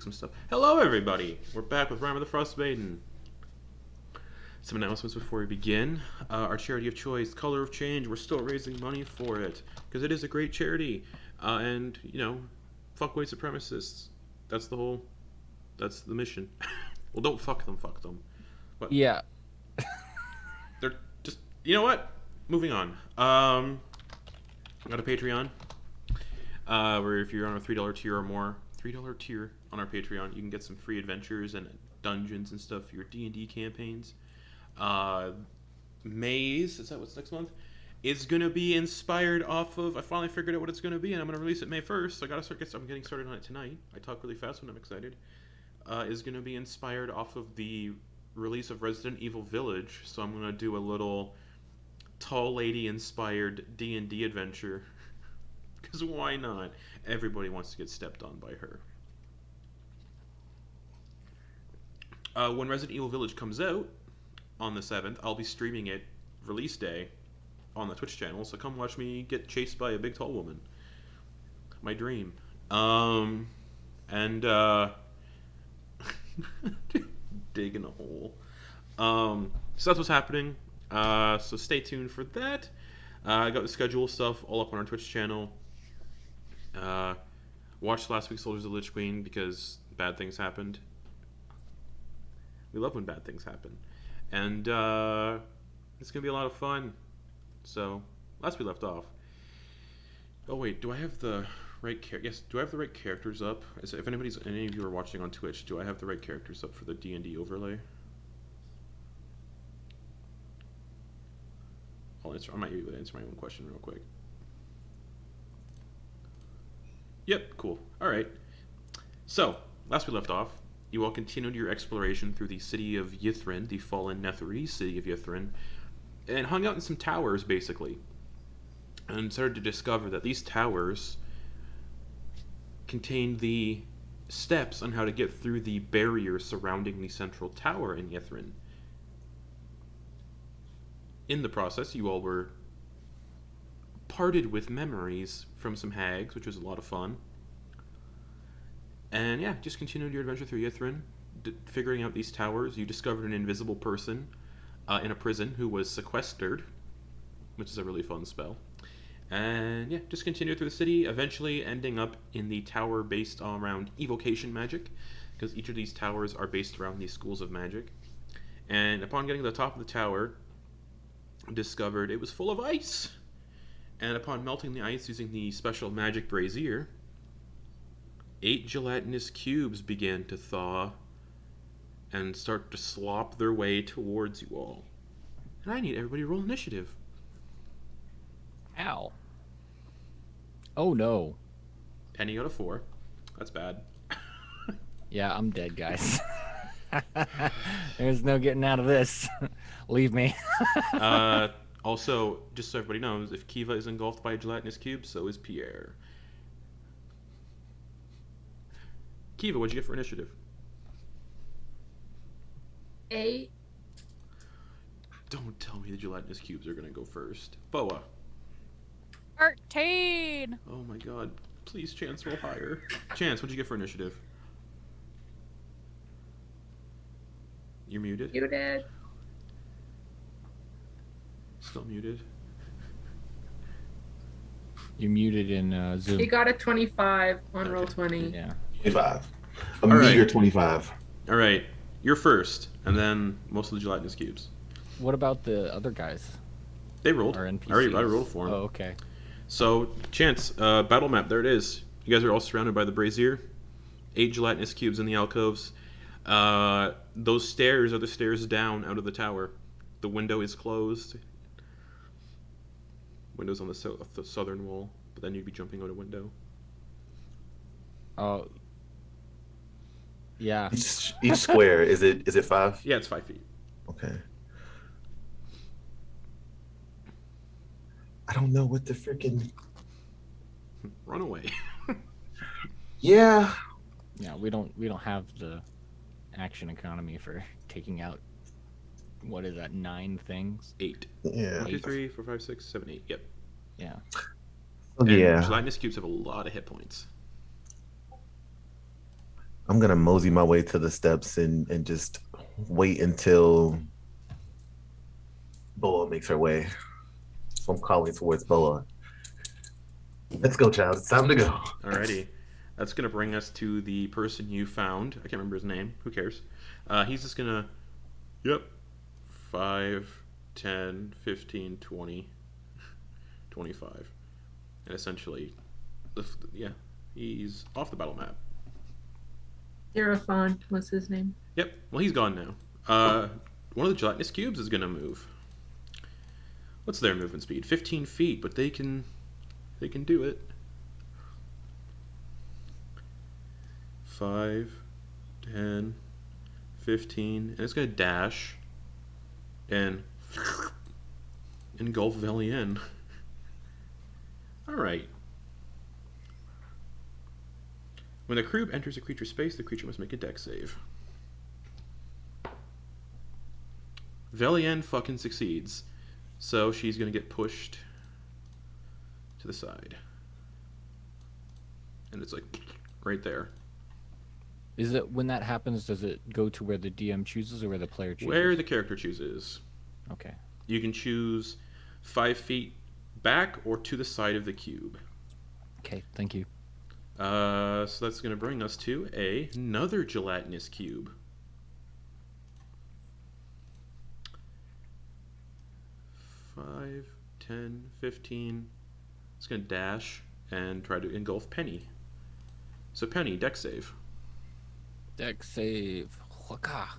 pick some stuff. Hello, everybody! We're back with Rime of the Frostmaiden. Some announcements before we begin. Our charity of choice, Color of Change, we're still raising money for it because it is a great charity. And, you know, fuck white supremacists. That's the mission. Well, don't fuck them. But yeah. They're just, you know what? Moving on. Got a Patreon. Where if you're on a $3 tier or more, $3 tier on our Patreon, you can get some free adventures and dungeons and stuff for your D&D campaigns. Maze, is that what's next month? Is gonna be inspired off of. I finally figured out what it's gonna be, and I'm gonna release it May 1st. So I'm getting started on it tonight. I talk really fast when I'm excited. Is gonna be inspired off of the release of Resident Evil Village. So I'm gonna do a little tall lady inspired D&D adventure. Because why not? Everybody wants to get stepped on by her. When Resident Evil Village comes out on the 7th, I'll be streaming it release day on the Twitch channel, so come watch me get chased by a big tall woman. My dream. Digging a hole. So that's what's happening. So stay tuned for that. I got the schedule stuff all up on our Twitch channel. Watched last week's Soldiers of the Lich Queen because bad things happened. We love when bad things happen. And it's going to be a lot of fun. So, last we left off. Oh wait, do I have the right Yes, do I have the right characters up? If any of you are watching on Twitch, do I have the right characters up for the D&D overlay? I might be able to answer my own question real quick. Yep, cool. Alright. So, last we left off, you all continued your exploration through the city of Yithrin, the fallen Netherese city of Yithrin, and hung out in some towers, basically. And started to discover that these towers contained the steps on how to get through the barrier surrounding the central tower in Yithrin. In the process, you all were parted with memories from some hags, which was a lot of fun. And yeah, just continued your adventure through Yithrin, figuring out these towers. You discovered an invisible person in a prison who was sequestered, which is a really fun spell. And yeah, just continued through the city, eventually ending up in the tower based around evocation magic, because each of these towers are based around these schools of magic. And upon getting to the top of the tower, discovered it was full of ice. And upon melting the ice using the special magic brazier, 8 gelatinous cubes began to thaw and start to slop their way towards you all. And I need everybody to roll initiative. Ow. Oh no. Penny out of 4. That's bad. Yeah, I'm dead, guys. There's no getting out of this. Leave me. Also, just so everybody knows, if Kiva is engulfed by a gelatinous cube, so is Pierre. Kiva, what'd you get for initiative? 8. Don't tell me the gelatinous cubes are gonna go first. Boa. 13. Oh my god. Please, Chance, roll higher. Chance, what'd you get for initiative? You're muted? Muted. Still muted. You're muted in Zoom. He got a 25 on Okay. Roll20. Yeah. 25. A All right. meager 25. Alright, you're first, and then most of the gelatinous cubes. What about the other guys? They rolled. Or I NPCs? rolled for them. Oh, okay. So, Chance, battle map, there it is. You guys are all surrounded by the brazier. 8 gelatinous cubes in the alcoves. Those stairs are the stairs down out of the tower. The window is closed. Window's on the southern wall, but then you'd be jumping out a window. Oh. Yeah. Each square, is it 5? Yeah, it's 5 feet. Okay. I don't know what the freaking... Run away. Yeah. Yeah, we don't have the action economy for taking out, what is that, 9 things? 8. Yeah. 1, 2, 3, 4, 5, 6, 7, 8. Yep. Yeah. And Yeah. gelatinous cubes have a lot of hit points. I'm gonna mosey my way to the steps and just wait until Boa makes her way. So I'm calling towards Boa. Let's go, child. It's time to go. Alrighty. That's going to bring us to the person you found. I can't remember his name. Who cares? He's just going to... Yep. 5, 10, 15, 20, 25. And essentially... Yeah. He's off the battle map. Xerophon was his name. Yep. Well, he's gone now. One of the gelatinous cubes is going to move. What's their movement speed? 15 feet, but they can do it. 5, 10, 15, and it's going to dash and engulf Velian. Alright. When the cube enters a creature's space, the creature must make a dex save. Velian fucking succeeds. So she's going to get pushed to the side. And it's like right there. Is it when that happens? Does it go to where the DM chooses or where the player chooses? Where the character chooses. Okay. You can choose 5 feet back or to the side of the cube. Okay. Thank you. So that's going to bring us to another gelatinous cube. Five, 10, 15. It's going to dash and try to engulf Penny. So Penny, dex save. Dex save. Waka.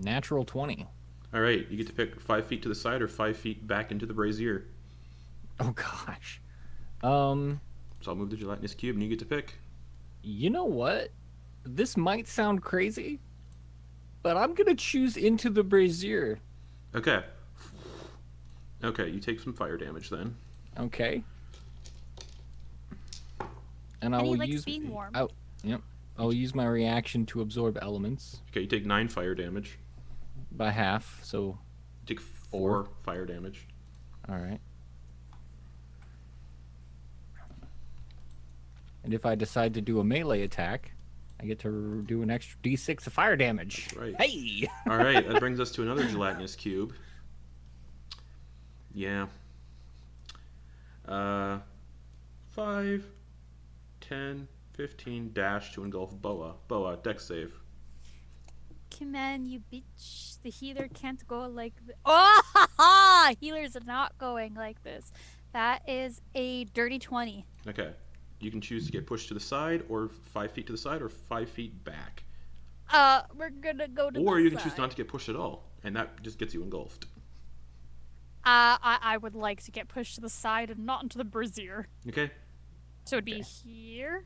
Natural 20. All right, you get to pick 5 feet to the side or 5 feet back into the brazier. Oh gosh. So I'll move the gelatinous cube and you get to pick. You know what? This might sound crazy, but I'm gonna choose into the brazier. Okay. Okay, you take some fire damage then. Okay. And I And he will likes use. being warm. Oh, yep. I'll use my reaction to absorb elements Okay, you take 9 fire damage. by half. So, You take 4 fire damage. all right. And if I decide to do a melee attack, I get to do an extra d6 of fire damage. Right. Hey! All right, that brings us to another gelatinous cube. Yeah. 5, 10, 15, dash to engulf Boa. Boa, dex save. Come on, you bitch. The healer can't go like this. Oh, ha, ha! Healers are not going like this. That is a dirty 20. Okay. You can choose to get pushed to the side, or 5 feet to the side, or 5 feet back. We're gonna go to Or the you can side. choose not to get pushed at all, and that just gets you engulfed. I would like to get pushed to the side and not into the brazier. Okay? So it'd be here.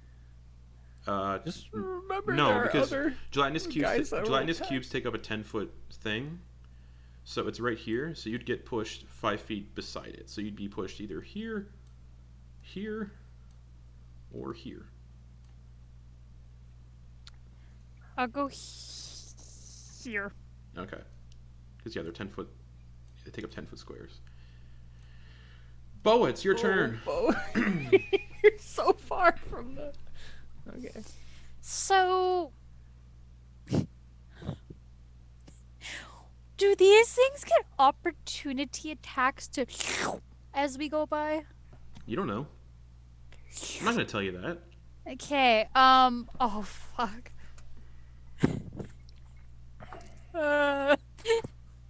Just remember no, there are because other gelatinous guys that will gelatinous attack. cubes take up a 10-foot thing. So it's right here, so you'd get pushed 5 feet beside it. So you'd be pushed either here, here, or here. I'll go here. Okay. Because, yeah, they're 10-foot. They take up 10-foot squares. Boa, it's your turn. Oh, you're so far from the. Okay. So, do these things get opportunity attacks to as we go by? You don't know. I'm not going to tell you that. Okay, oh fuck.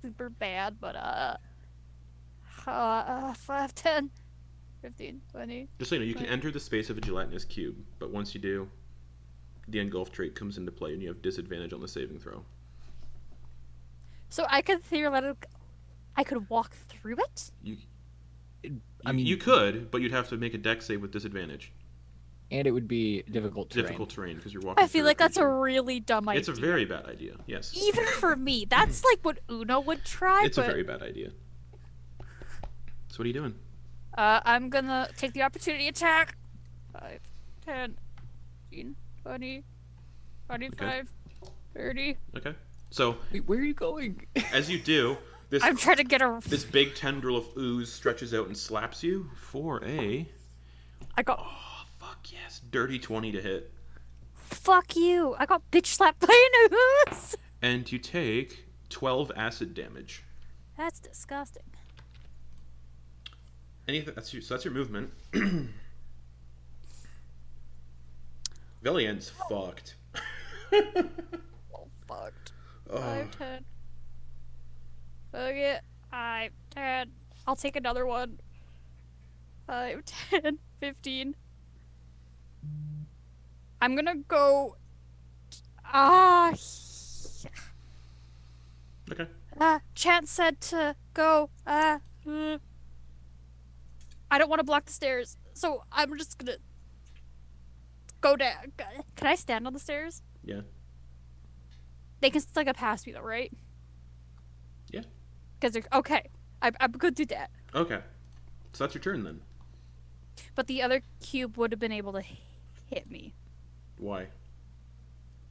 Super bad, but 5, 10, 15, 20. Just so you know, you can enter the space of a gelatinous cube, but once you do, the engulf trait comes into play and you have disadvantage on the saving throw. So I could theoretically, I could walk through it? You could, but you'd have to make a dex save with disadvantage. And it would be difficult terrain. Difficult terrain because you're walking. I feel through like that's a creature. really dumb idea. It's a very bad idea. Yes. Even for me, that's like what Uno would try. It's but, a very bad idea. So what are you doing? I'm gonna take the opportunity attack. 5, 10, 15, 20, 25, 30. Okay. So Wait, where are you going? as you do, this I'm trying to get a. this big tendril of ooze stretches out and slaps you for a I got fuck yes, dirty 20 to hit. Fuck you! I got bitch slapped by an ooze! And you take 12 acid damage. That's disgusting. So that's your movement. Velian's fucked. Oh, fucked. Oh. 5, 10. Okay, 5, 10. I'll take another one. 5, 10, 15. I'm gonna go. Okay. Chance said to go. I don't want to block the stairs, so I'm just gonna go down. Can I stand on the stairs? Yeah. They can still get past me though, right? Yeah. Because they're okay. I'm good to do that. Okay. So that's your turn then. But the other cube would have been able to hit me Why?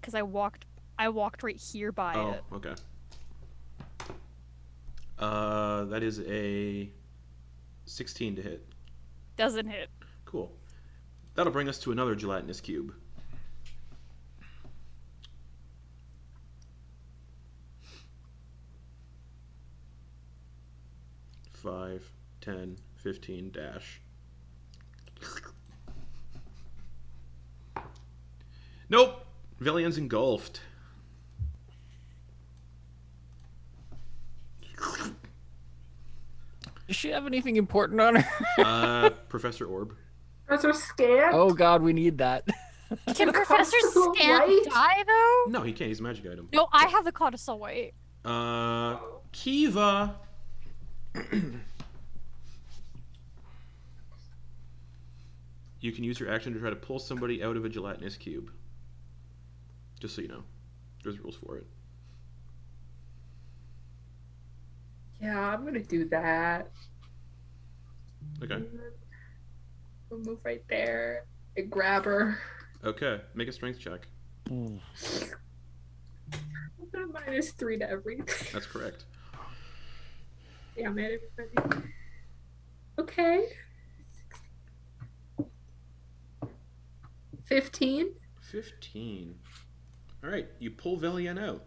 because I walked right here by Oh, it. okay. That is a 16 to hit. Doesn't hit. Cool. That'll bring us to another gelatinous cube. Five, 10, 15 dash. Nope. Velian's engulfed. Does she have anything important on her? Professor Orb. Professor Scant? Oh god, we need that. Can The Professor Codicil Stamp White? die though? No, he can't. He's a magic item. No, I have the Codicil White. Kiva. You can use your action to try to pull somebody out of a gelatinous cube. Just so you know. There's rules for it. Yeah, I'm gonna do that. Okay. We'll move right there and grab her. Okay. Make a strength check. I'm gonna -3 to everything. That's correct. Damn it, everybody. Okay. 15. 15. Alright, you pull Velian out.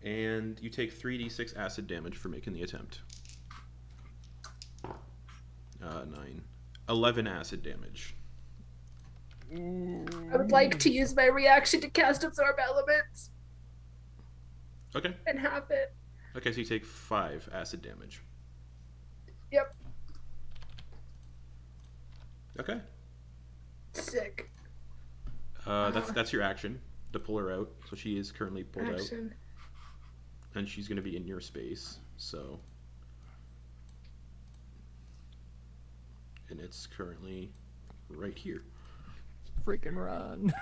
And you take 3d6 acid damage for making the attempt. 9. 11 acid damage. I would like to use my reaction to cast Absorb Elements Okay. and have it. Okay, so you take 5 acid damage. Yep. Okay. Sick. That's your action to pull her out. So she is currently pulled out. Action. And she's going to be in your space, so... And it's currently right here. Freaking run.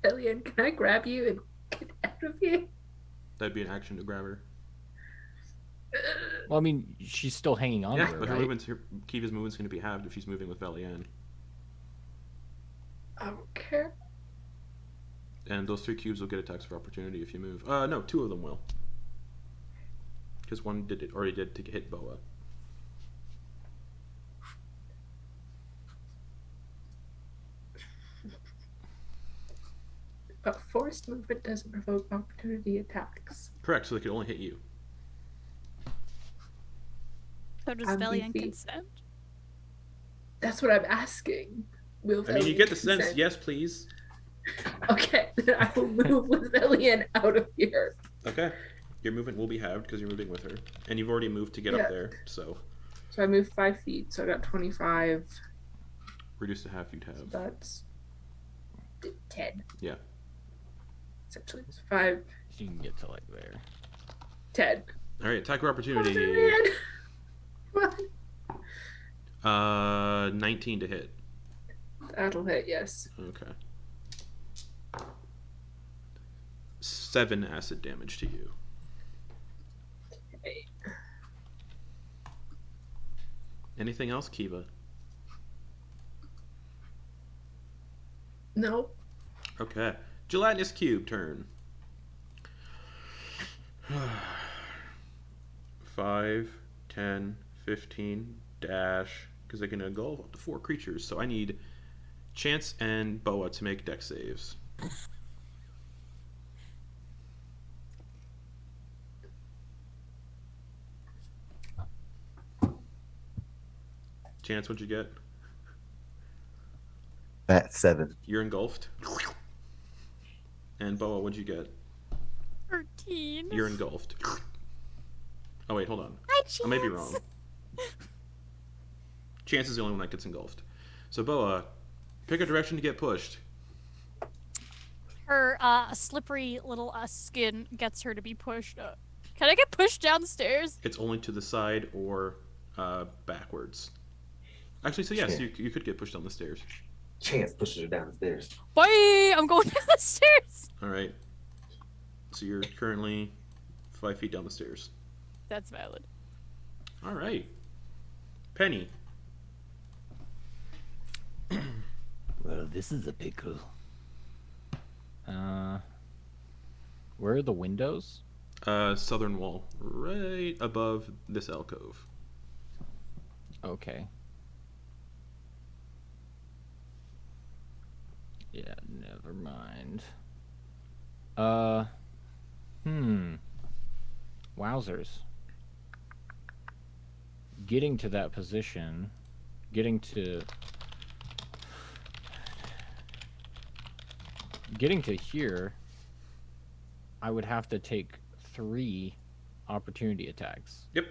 Billion, can I grab you and get out of here? That'd be an action to grab her. Well, I mean, she's still hanging on Yeah, to her, but right? Kiva's movement's going to be halved if she's moving with Velian. I don't care. And those 3 cubes will get attacks of opportunity if you move. No, 2 of them will. Because one already did to hit Boa. But forced movement doesn't provoke opportunity attacks. Correct, so they can only hit you. So does I'm Velian beefy. consent? That's what I'm asking. Will I mean, you Velian get the sense, consent? yes, please. Okay, then I will move with Velian out of here. Okay. Your movement will be halved because you're moving with her. And you've already moved to get Yeah. up there, so So I moved 5 feet, so I got 25. reduce to half you'd have. That's 10. Yeah. Essentially, it's 5, She can get to like there. 10. Alright, attack of Oh, opportunity. Velian! Come 19 to hit. on. That'll hit, yes. Okay. 7 acid damage to you. Okay. Anything else, Kiva? No. Okay. Gelatinous Cube turn. 5, 10, 15, dash. Because they can engulf up to 4 creatures. So I need Chance and Boa to make dex saves. Chance, what'd you get? At 7. You're engulfed. And Boa, what'd you get? 13. You're engulfed. Oh wait, hold on. Hi, I may be Chance. wrong. Chance is the only one that gets engulfed. So Boa, pick a direction to get pushed. Her slippery little skin gets her to be pushed. Can I get pushed downstairs? It's only to the side or backwards. Actually, so yes, you could get pushed down the stairs. Chance pushes her down the stairs. Bye! I'm going down the stairs. All right. So you're currently 5 feet down the stairs. That's valid. All right. Penny. Well, this is a pickle. Where are the windows? Southern wall, right above this alcove. Okay. Yeah, never mind. Wowzers. Getting to that position, getting to here, I would have to take 3 opportunity attacks. Yep.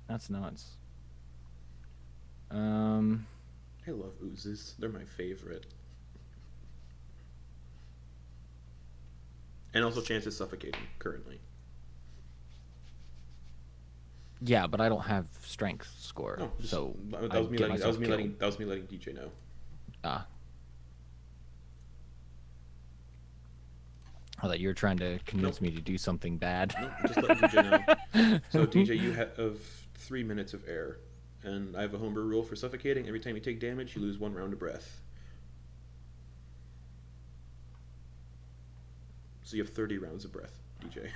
That's nuts. I love oozes. They're my favorite. And also Chance is suffocating currently. Yeah, but I don't have strength score, Oh, just, so that I was me get letting myself killed. that was me letting DJ know. Ah. I thought you were trying to convince me to do something bad. No, just letting DJ know. So DJ, you have 3 minutes of air, and I have a homebrew rule for suffocating. Every time you take damage, you lose 1 round of breath. So you have 30 rounds of breath, DJ.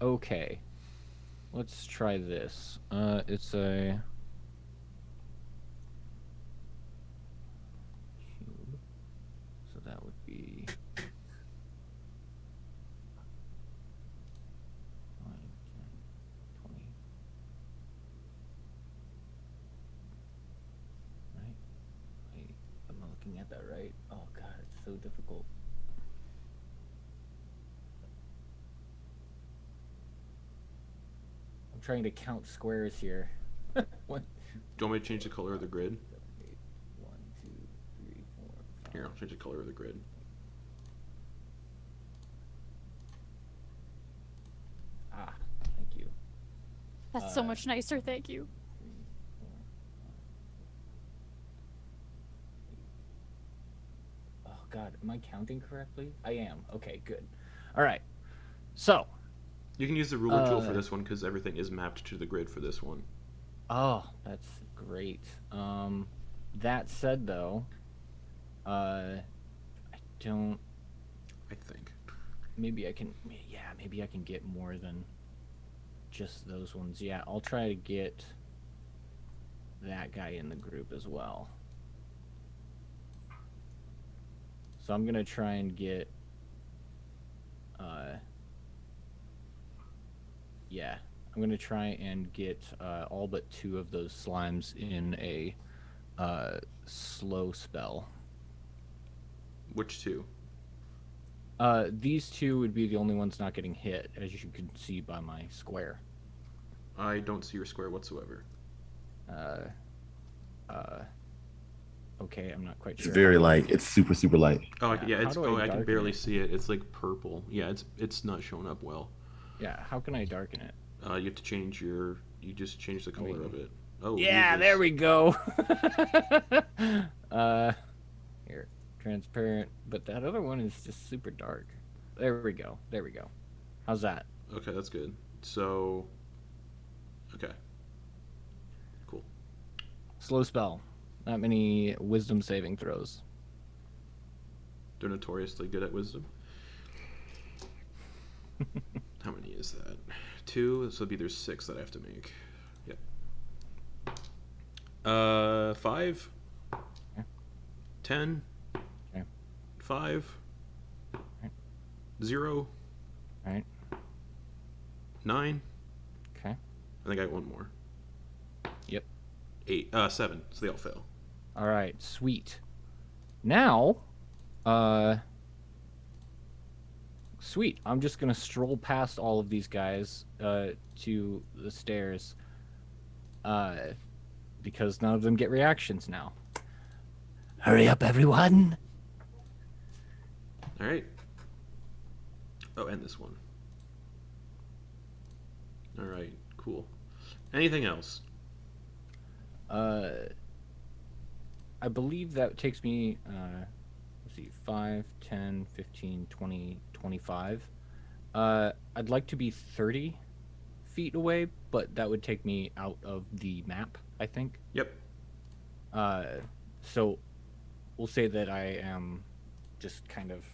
Okay. Let's try this. It's a cube. So that would be 5, 10, 20. Right? Wait, am I looking at that right? Oh god, it's so difficult. Trying to count squares here. One, Do you want me to change the color of the grid? 7, 8, 1, 2, 3, 4, 5. Here, I'll change the color of the grid. Ah, thank you. That's so much nicer, thank you. 3, 4, 5, 6, 7, 8. Oh god, am I counting correctly? I am. Okay, good. All right. So, You can use the ruler tool for this one because everything is mapped to the grid for this one. oh, that's great. That said though, I don't. I think. Maybe I can. Yeah, maybe I can get more than just those ones. Yeah, I'll try to get that guy in the group as well. So I'm gonna try and get. Yeah, I'm gonna try and get all but 2 of those slimes in a slow spell. Which 2? These 2 would be the only ones not getting hit, as you can see by my square. I don't see your square whatsoever. Okay, I'm not quite It's sure. very light. It's super, super light. Oh, Yeah, yeah, how it's. do I Oh, I can darken barely it? see it. It's like purple. Yeah, it's not showing up well. Yeah, how can I darken it? You have to change your. You just change the color wait. of it. Oh. Yeah, there we go. Here, transparent. But that other one is just super dark. There we go. There we go. How's that? Okay, that's good. So. Okay. Cool. Slow spell. Not many wisdom saving throws. They're notoriously good at wisdom. is that? 2, so there's 6 that I have to make. Yep. 5. Okay. 10. Okay. 5. Right. 0. Right. 9. Okay. I think I got one more. Yep. 7. So they all fail. All right. Sweet. Now, sweet. I'm just gonna stroll past all of these guys to the stairs, because none of them get reactions now. Hurry up, everyone! All right. Oh, and this one. All right. Cool. Anything else? I believe that takes me, let's see, 5, 10, 15, 20, 25. I'd like to be 30 feet away, but that would take me out of the map, I think. Yep. So we'll say that I am just kind of,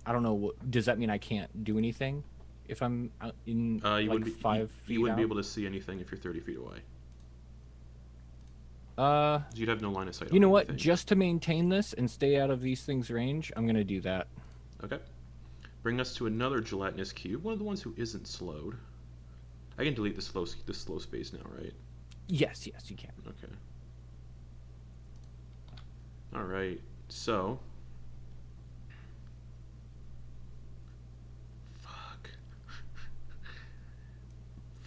I don't know, does that mean I can't do anything if I'm out in You like wouldn't be 5 feet You wouldn't be out? able to see anything if you're 30 feet away. Uh, You'd have no line of sight. you on know what? anything. Just to maintain this and stay out of these things' range, I'm gonna do that. Okay. Bring us to another gelatinous cube. One of the ones who isn't slowed. I can delete the slow space now, right? Yes, you can. Okay. All right. So. Fuck.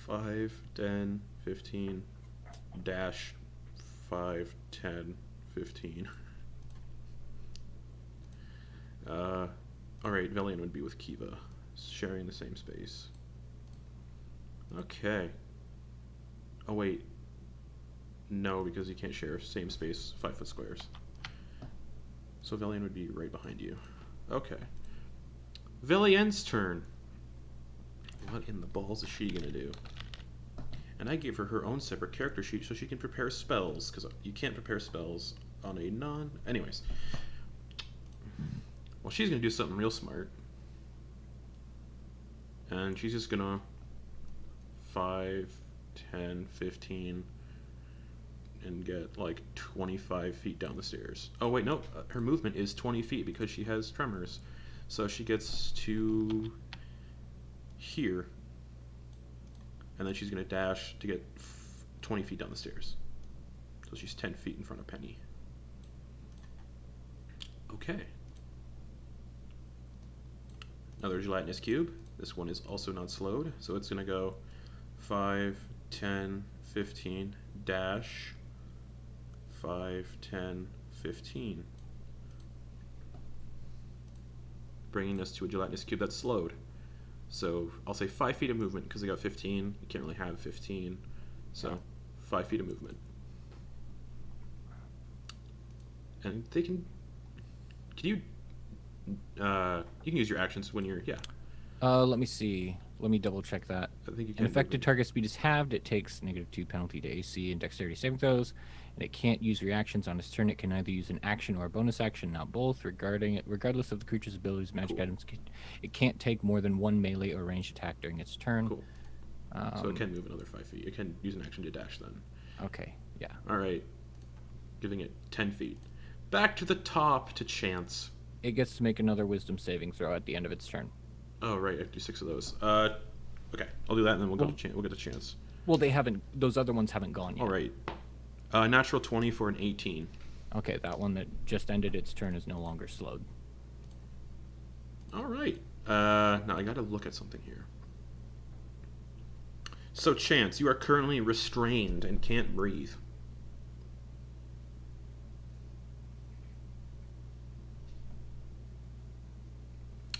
5, 10, 15, dash 5, 10, 15. Alright, Velian would be with Kiva, sharing the same space. Okay. Oh, wait. No, because you can't share same space 5-foot squares. So Velian would be right behind you. Okay. Velian's turn. What in the balls is she gonna do? And I gave her her own separate character sheet so she can prepare spells, because you can't prepare spells on a non... Anyways. Well, she's going to do something real smart. And she's just going to 5, 10, 15, and get like 25 feet down the stairs. Oh, wait, no. Her movement is 20 feet because she has tremors. So she gets to here. And then she's going to dash to get 20 feet down the stairs. So she's 10 feet in front of Penny. Okay. Another gelatinous cube. This one is also not slowed. So it's going to go 5, 10, 15, dash 5, 10, 15. Bringing us to a gelatinous cube that's slowed. So I'll say 5 feet of movement because they got 15. You can't really have 15. So 5 feet of movement. And they can you can use your actions when you're, Let me see. Let me double check that. I think you can. An affected target speed is halved. It takes -2 penalty to AC and dexterity saving throws, and it can't use reactions on its turn. It can either use an action or a bonus action, not both. Regardless of the creature's abilities, magic items. It can't take more than one melee or ranged attack during its turn. Cool. So it can move another 5 feet. It can use an action to dash then. Okay. Yeah. All right. Giving it 10 feet. Back to the top to Chance. It gets to make another Wisdom saving throw at the end of its turn. Oh right, I have to do 6 of those. Okay, I'll do that, and then we'll get to Chance. Well, they haven't. Those other ones haven't gone yet. All right. Natural 20 for an 18. Okay, that one that just ended its turn is no longer slowed. All right. Now I got to look at something here. So Chance, you are currently restrained and can't breathe.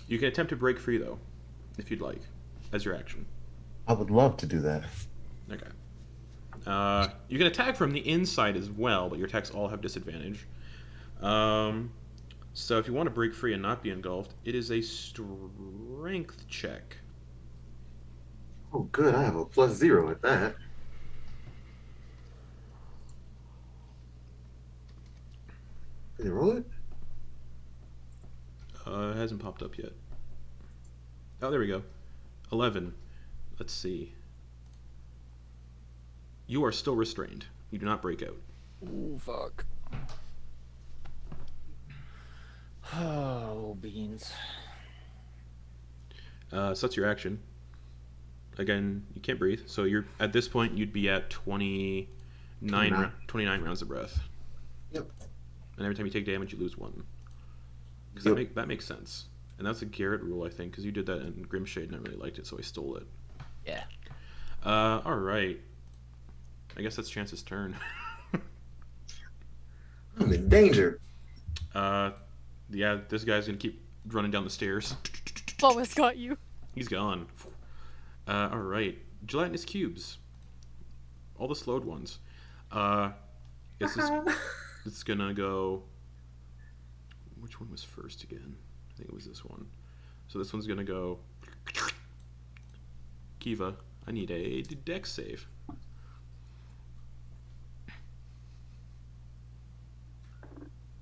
You can attempt to break free, though, if you'd like, as your action. I would love to do that. Okay. You can attack from the inside as well, but your attacks all have disadvantage. So if you want to break free and not be engulfed, it is a strength check. Oh, good. I have a +0 at that. Did you roll it? It hasn't popped up yet. Oh, there we go. 11. Let's see. You are still restrained. You do not break out. Ooh, fuck. Oh, beans. So that's your action. Again, you can't breathe. So you're at this point you'd be at 29 rounds of breath. Yep. And every time you take damage, you lose 1. Because that makes sense. And that's a Garrett rule, I think, because you did that in Grimshade and I really liked it, so I stole it. Yeah. All right. I guess that's Chance's turn. I'm in danger. Yeah, this guy's gonna keep running down the stairs. Almost got you. He's gone. All right. Gelatinous cubes. All the slowed ones. It's gonna go. Which one was first again? I think it was this one. So this one's gonna go. Kiva, I need a dex save.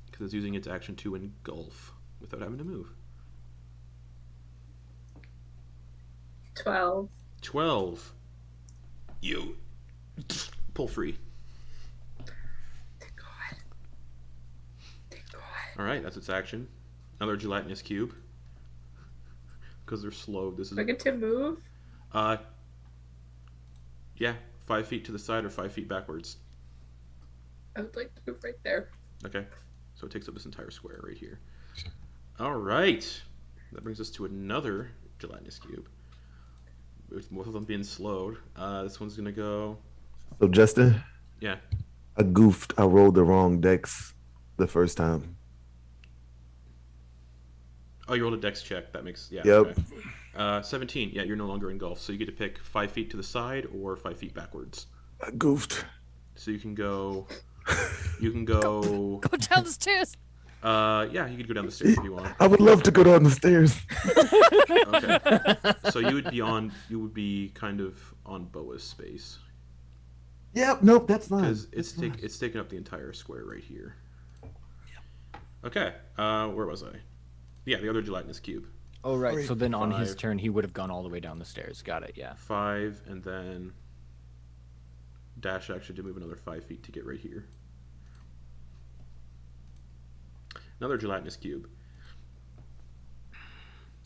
Because it's using its action to engulf without having to move. 12. 12. You pull free. Thank God. Thank God. All right, that's its action. Another gelatinous cube. Because they're slow. This is Do I get to move? yeah, 5 feet to the side or 5 feet backwards. I would like to move right there. Okay, so it takes up this entire square right here. All right, that brings us to another gelatinous cube. With both of them being slowed, this one's gonna go. So Justin, Yeah. I goofed. I rolled the wrong dex the first time. Oh, you rolled a dex check. That makes yeah. Yep. Okay. 17. Yeah, you're no longer engulfed, so you get to pick 5 feet to the side or 5 feet backwards. I goofed. So you can go. You can go. Go down the stairs. Yeah, you could go down the stairs if you want. I would love to go down the stairs. Okay. So you would be on. You would be kind of on Boa's space Yep. Nope. That's fine. because it's taking up the entire square right here. Okay. Where was I? Yeah, the other gelatinous cube. Oh, right. So then on his 5. turn, he would have gone all the way down the stairs. Got it, yeah. 5, and then dash action to move another 5 feet to get right here. Another gelatinous cube.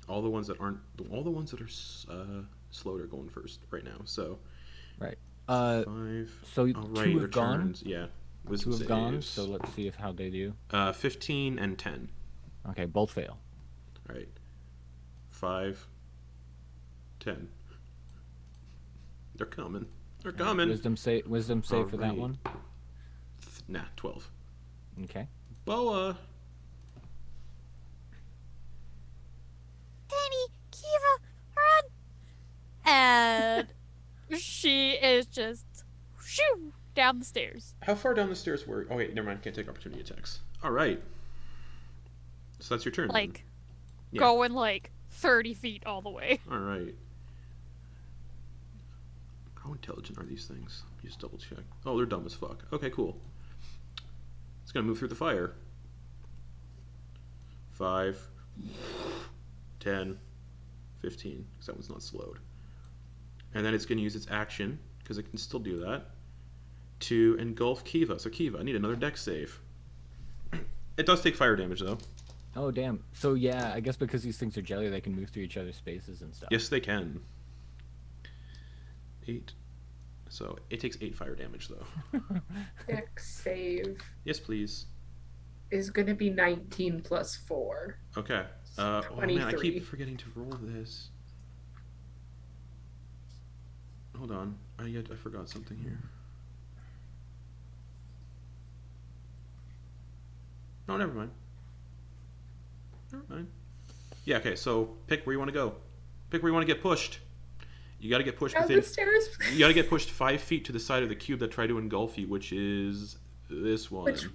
All the ones that are slowed are going first right now. So Right. 5. So Oh, two right, their have gone. turns. Yeah. Wisdom Two have gone, saves. so let's see how they do. 15 and 10. Okay, both fail. All right. 5, 10. They're coming. They're coming. Wisdom save for that Alright. one. Nah, 12. Okay. Boa. Danny, Kiva, run! And she is just shoo down the stairs. How far down the stairs were? Oh wait, never mind. Can't take opportunity attacks. All right. So that's your turn. then. Like, Yeah. going like 30 feet all the way. All right. How intelligent are these things? You just double check. Oh, they're dumb as fuck. Okay, cool. It's gonna move through the fire. 5, 10, 15. Because that one's not slowed. And then it's gonna use its action, because it can still do that, to engulf Kiva. So Kiva, I need another dex save. It does take fire damage though. Oh, damn. So, yeah, I guess because these things are jelly, they can move through each other's spaces and stuff. Yes, they can. 8. So it takes 8 fire damage though. Dex save Yes, please. is going to be 19 plus 4. Okay. Oh man, I 23. keep forgetting to roll this. Hold on. I forgot something here. No, never mind. Never mind. Yeah, okay, so pick where you want to go. Pick where you want to get pushed. You gotta get pushed Down within. the stairs. You gotta get pushed 5 feet to the side of the cube that tried to engulf you, which is this one. Which-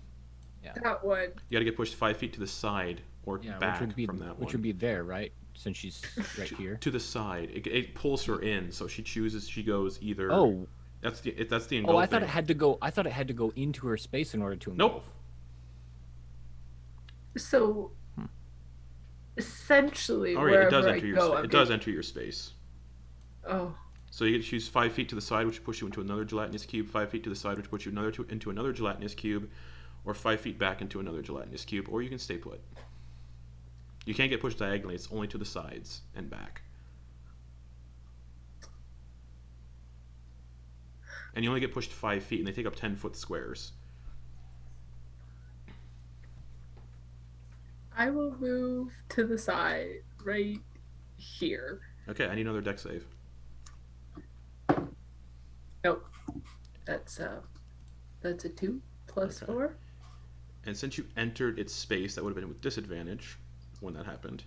That one. You gotta get pushed 5 feet to the side or Yeah, back which would be from that which one. would be there, right? Since she's right here. To the side. It pulls her in, so she chooses. She goes either. Oh, That's the engulfing. oh! I thought it had to go. I thought it had to go into her space in order to engulf. Nope. So, essentially, All right, it wherever does I enter your. go, I'm It does enter your space. Oh. So you get to choose 5 feet to the side, which will push you into another gelatinous cube. 5 feet to the side, which puts you into another gelatinous cube, or 5 feet back into another gelatinous cube, or you can stay put. You can't get pushed diagonally. It's only to the sides and back. And you only get pushed 5 feet, and they take up 10-foot squares. I will move to the side right here. Okay, I need another deck save. Nope. That's a 2 plus Okay. 4. And since you entered its space, that would have been with disadvantage when that happened.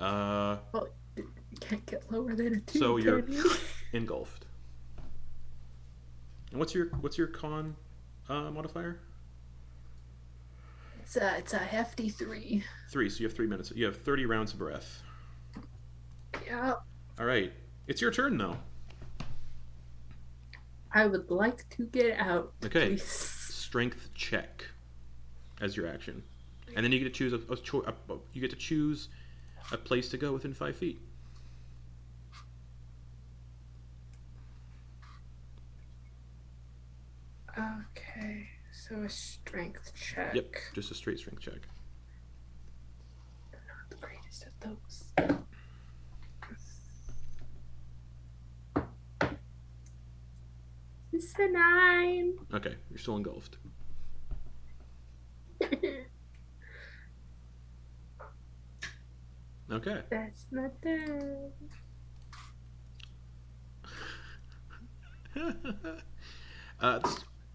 Well, you can't get lower than a 2. So you're can you? engulfed. And what's your con modifier? It's a hefty 3. 3. So you have 3 minutes. You have 30 rounds of breath. Yeah. All right, it's your turn though. I would like to get out. Okay. Please. Strength check as your action, and then you get to choose you get to choose a place to go within 5 feet. Okay. So a strength check. Yep, just a straight strength check. I'm not the greatest at those. This is a 9. Okay, you're still engulfed. Okay. That's not bad.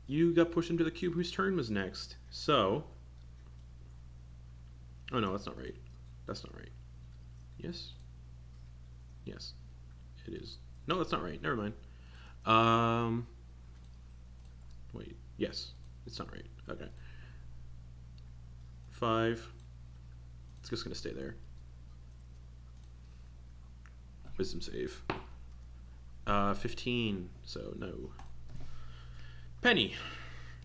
You got pushed into the cube whose turn was next. So. Oh no, that's not right. That's not right. Yes? Yes. It is. No, that's not right. Never mind. Wait. Yes. It's not right. Okay. 5. It's just gonna stay there. Wisdom save. 15, so no. Penny,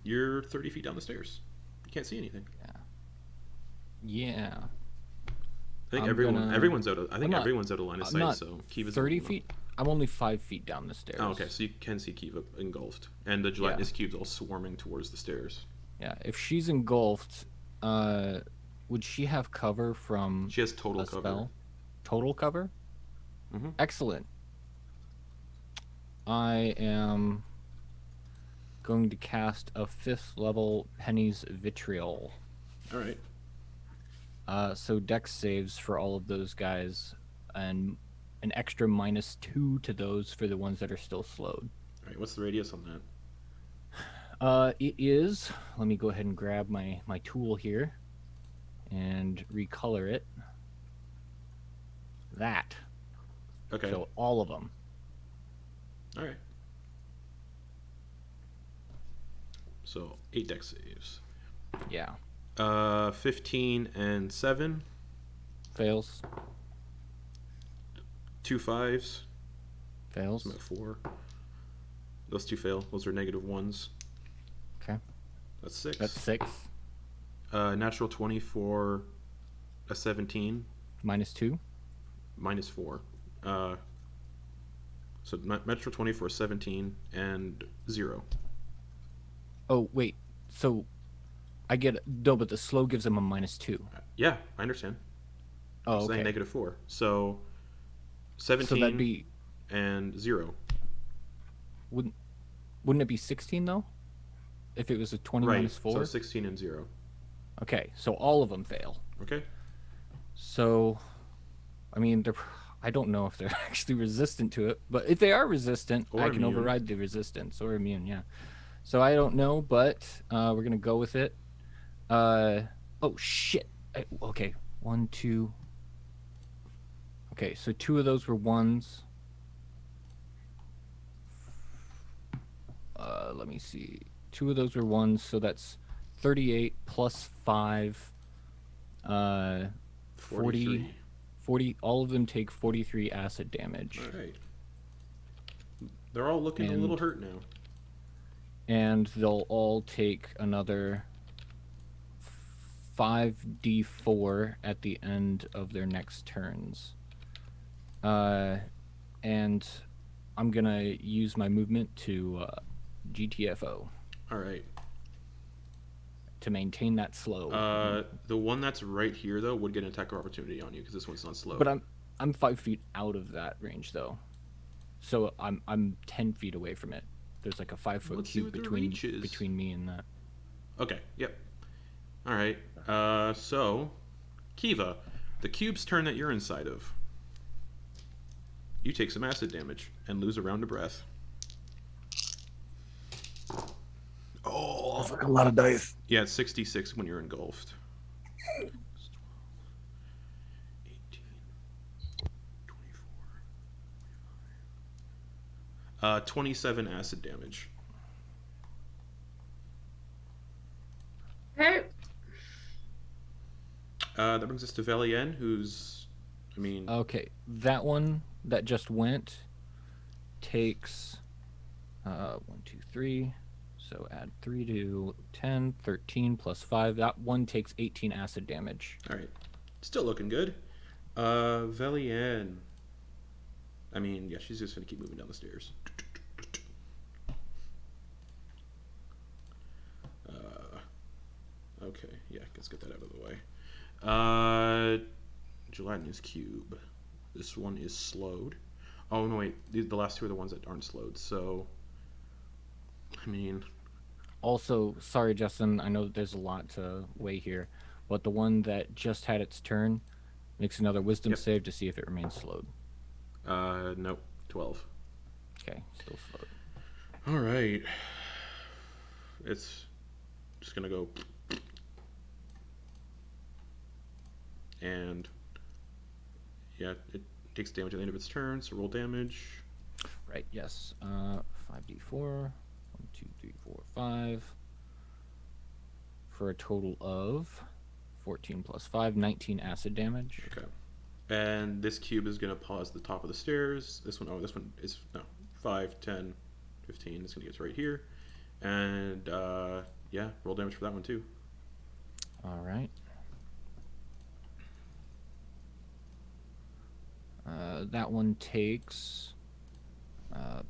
you're 30 feet down the stairs. You can't see anything. Yeah. I think I'm everyone's out of. I think not- everyone's out of line of I'm sight. not So Kiva's 30 feet? I'm only 5 feet down the stairs. Oh, okay. So you can see Kiva engulfed, and the gelatinous cube's all swarming towards the stairs. Yeah, if she's engulfed, would she have cover from She has total a cover. spell? Total cover? Mhm. Excellent. I am going to cast a 5th level Penny's Vitriol. All right. So dex saves for all of those guys, and an extra -2 to those for the ones that are still slowed. All right. What's the radius on that? It is. Let me go ahead and grab my tool here, and recolor it. That. Okay. So all of them. All right. So 8 dex saves. Yeah. 15 and 7. Fails. 2 5s. Fails. So I'm at 4. Those 2 fail. Those are -1s. Okay. That's 6. That's 6. Natural 20 for a 17. -2. -4. So natural 20 for a 17 and 0. Oh wait. So I get no, but the slow gives him a -2. Yeah, I understand. Oh, I'm saying okay. -4. So So 17 that'd be and 0. wouldn't it be 16 though? If it was a 20 Right. -4. So 16 and 0. Okay, so all of them fail. Okay. So, I mean, I don't know if they're actually resistant to it, but if they are resistant, Or I can immune. override the resistance or immune. Yeah. So I don't know, but we're gonna go with it. Oh shit. Okay, 1, 2. Okay, so 2 of those were 1s. Let me see. 2 of those were 1s, so that's 38 plus 5. 40. 43. 40. All of them take 43 acid damage. All right. They're all looking a And- little hurt now. And they'll all take another 5d4 at the end of their next turns. And I'm gonna use my movement to GTFO All right. to maintain that slow. The one that's right here though would get an attack of opportunity on you because this one's not slow. But I'm 5 feet out of that range though, so I'm 10 feet away from it. There's like a 5-foot Let's see cube what the reach is. between me and that. Okay. Yep. All right. So, Kiva, the cube's turn that you're inside of. You take some acid damage and lose a round of breath. Oh, That's like a lot of dice. yeah, it's 66 when you're engulfed. 18, 24, 27 acid damage. Okay. That brings us to Velien, who's, I mean, Okay, that one that just went takes 1, 2, 3. So add 3 to 10, 13 plus 5. That one takes 18 acid damage. all right, still looking good. Velien. I mean, yeah, she's just gonna keep moving down the stairs. Okay, yeah, let's get that out of the way. Gelatinous Cube. This one is slowed. Oh, no, wait. The last two are the ones that aren't slowed, so... I mean... Also, sorry, Justin, I know that there's a lot to weigh here, but the one that just had its turn makes another wisdom Yep. save to see if it remains slowed. Nope. 12. Okay, still slowed. Alright. It's just gonna go... And... Yeah, it takes damage at the end of its turn, so roll damage. Right, yes. 5d4. 1, 2, 3, 4, 5. For a total of 14 plus 5, 19 acid damage. Okay. And this cube is going to pause at the top of the stairs. This one is, no, 5, 10, 15. It's going to get right here. And, yeah, roll damage for that one too. All right. That one takes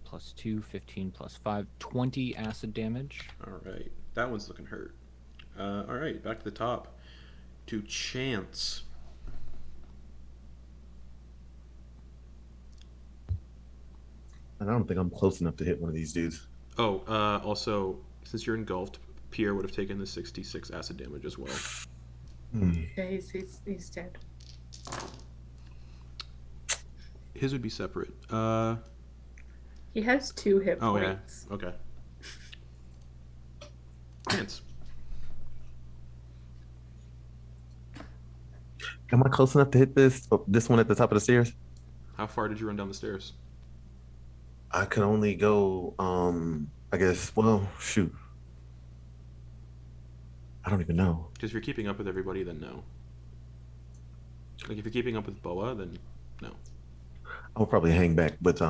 plus 2, 15 plus 5, 20 acid damage. All right. That one's looking hurt. All right, back to the top. To Chance. And I don't think I'm close enough to hit one of these dudes. Oh, also, since you're engulfed, Pierre would have taken the 66 acid damage as well. Yeah, he's dead. His would be separate. He has 2 hit Oh, yeah. points. Okay. Chance. Am I close enough to hit this one at the top of the stairs? How far did you run down the stairs? I could only go, I guess, well, shoot. I don't even know. Because if you're keeping up with everybody, then no. Like, if you're keeping up with Boa, then no. I'll probably hang back with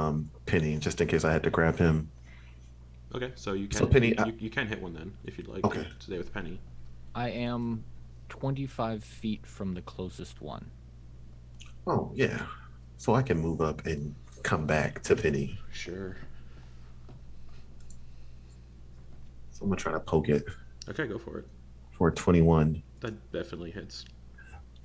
Penny just in case I had to grab him. Okay, so you can So Penny, you can hit one then, if you'd like Okay. to stay with Penny. I am 25 feet from the closest one. Oh, yeah. So I can move up and come back to Penny. Sure. So I'm going to try to poke it Okay, go for it. for 21. That definitely hits.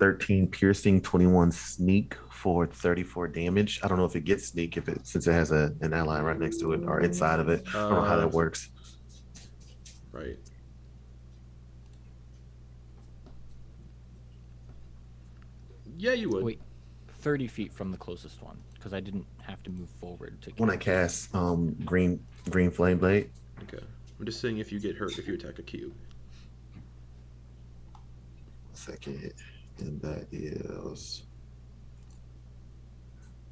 13 piercing, 21 sneak for 34 damage. I don't know if it gets sneak since it has an ally right next to it or inside of it. I don't know how that works. Right. Yeah, you would. Wait, 30 feet from the closest one, because I didn't have to move forward to When I cast green flame blade, Okay. I'm just saying if you get hurt if you attack a cube. second, and that is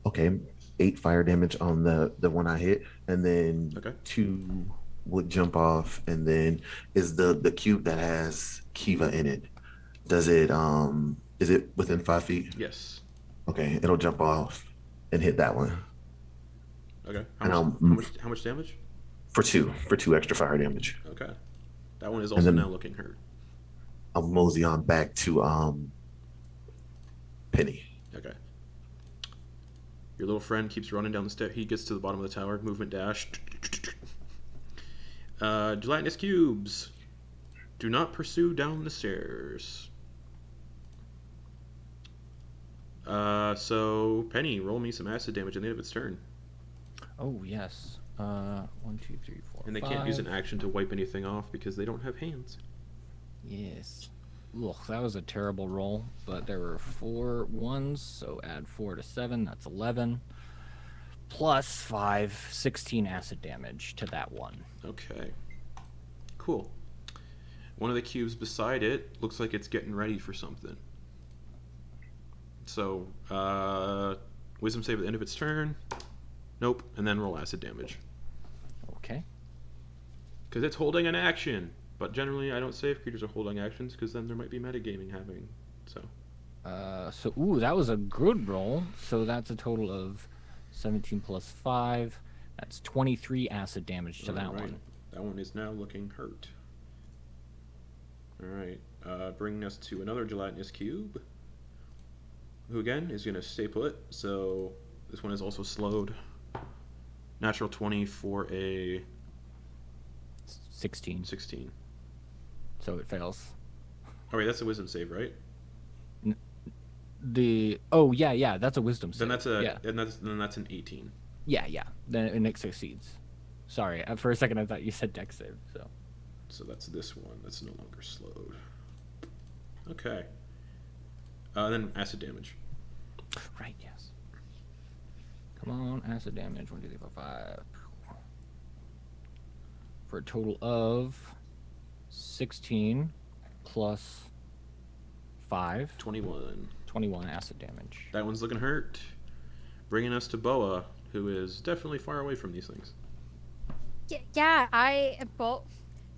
okay. 8 fire damage on the one I hit, and then Okay. 2 would jump off, and then is the cube that has Kiva in it. Does it is it within 5 feet? Yes. Okay, it'll jump off and hit that one Okay. And How much damage? for 2 extra fire damage. Okay. That one is And also then- now looking hurt. I'll mosey on back to Penny. Okay. Your little friend keeps running down the stairs. He gets to the bottom of the tower. Movement dash. Gelatinous cubes. Do not pursue down the stairs. So Penny, roll me some acid damage at the end of its turn. Oh yes. 1, 2, 3, 4. And they 5. can't use an action to wipe anything off because they don't have hands. Yes. Ugh, that was a terrible roll, but there were 4 ones, so add 4 to 7, that's 11. Plus 5, 16 acid damage to that one. Okay. Cool. One of the cubes beside it looks like it's getting ready for something. So, wisdom save at the end of its turn. Nope. And then roll acid damage. Okay. Because it's holding an action. But generally, I don't save creatures are holding actions because then there might be metagaming happening. So. Ooh, that was a good roll. So that's a total of 17 plus 5. That's 23 acid damage to that Alright. one. That one is now looking hurt. Alright. Bringing us to another gelatinous cube. Who again is going to stay put. So this one is also slowed. Natural 20 for a 16. 16. So it fails. Oh wait, that's a wisdom save, right? Yeah, that's a wisdom save. Then that's a yeah. and that's an 18. Yeah. Then it succeeds. Sorry, for a second I thought you said dex save. So that's this one. That's no longer slowed. Okay. Then acid damage. Right. Yes. Come on, acid damage. 1, 2, 3, 4, 5. For a total of 16 plus 5. 21. 21 acid damage. That one's looking hurt. Bringing us to Boa, who is definitely far away from these things. Yeah,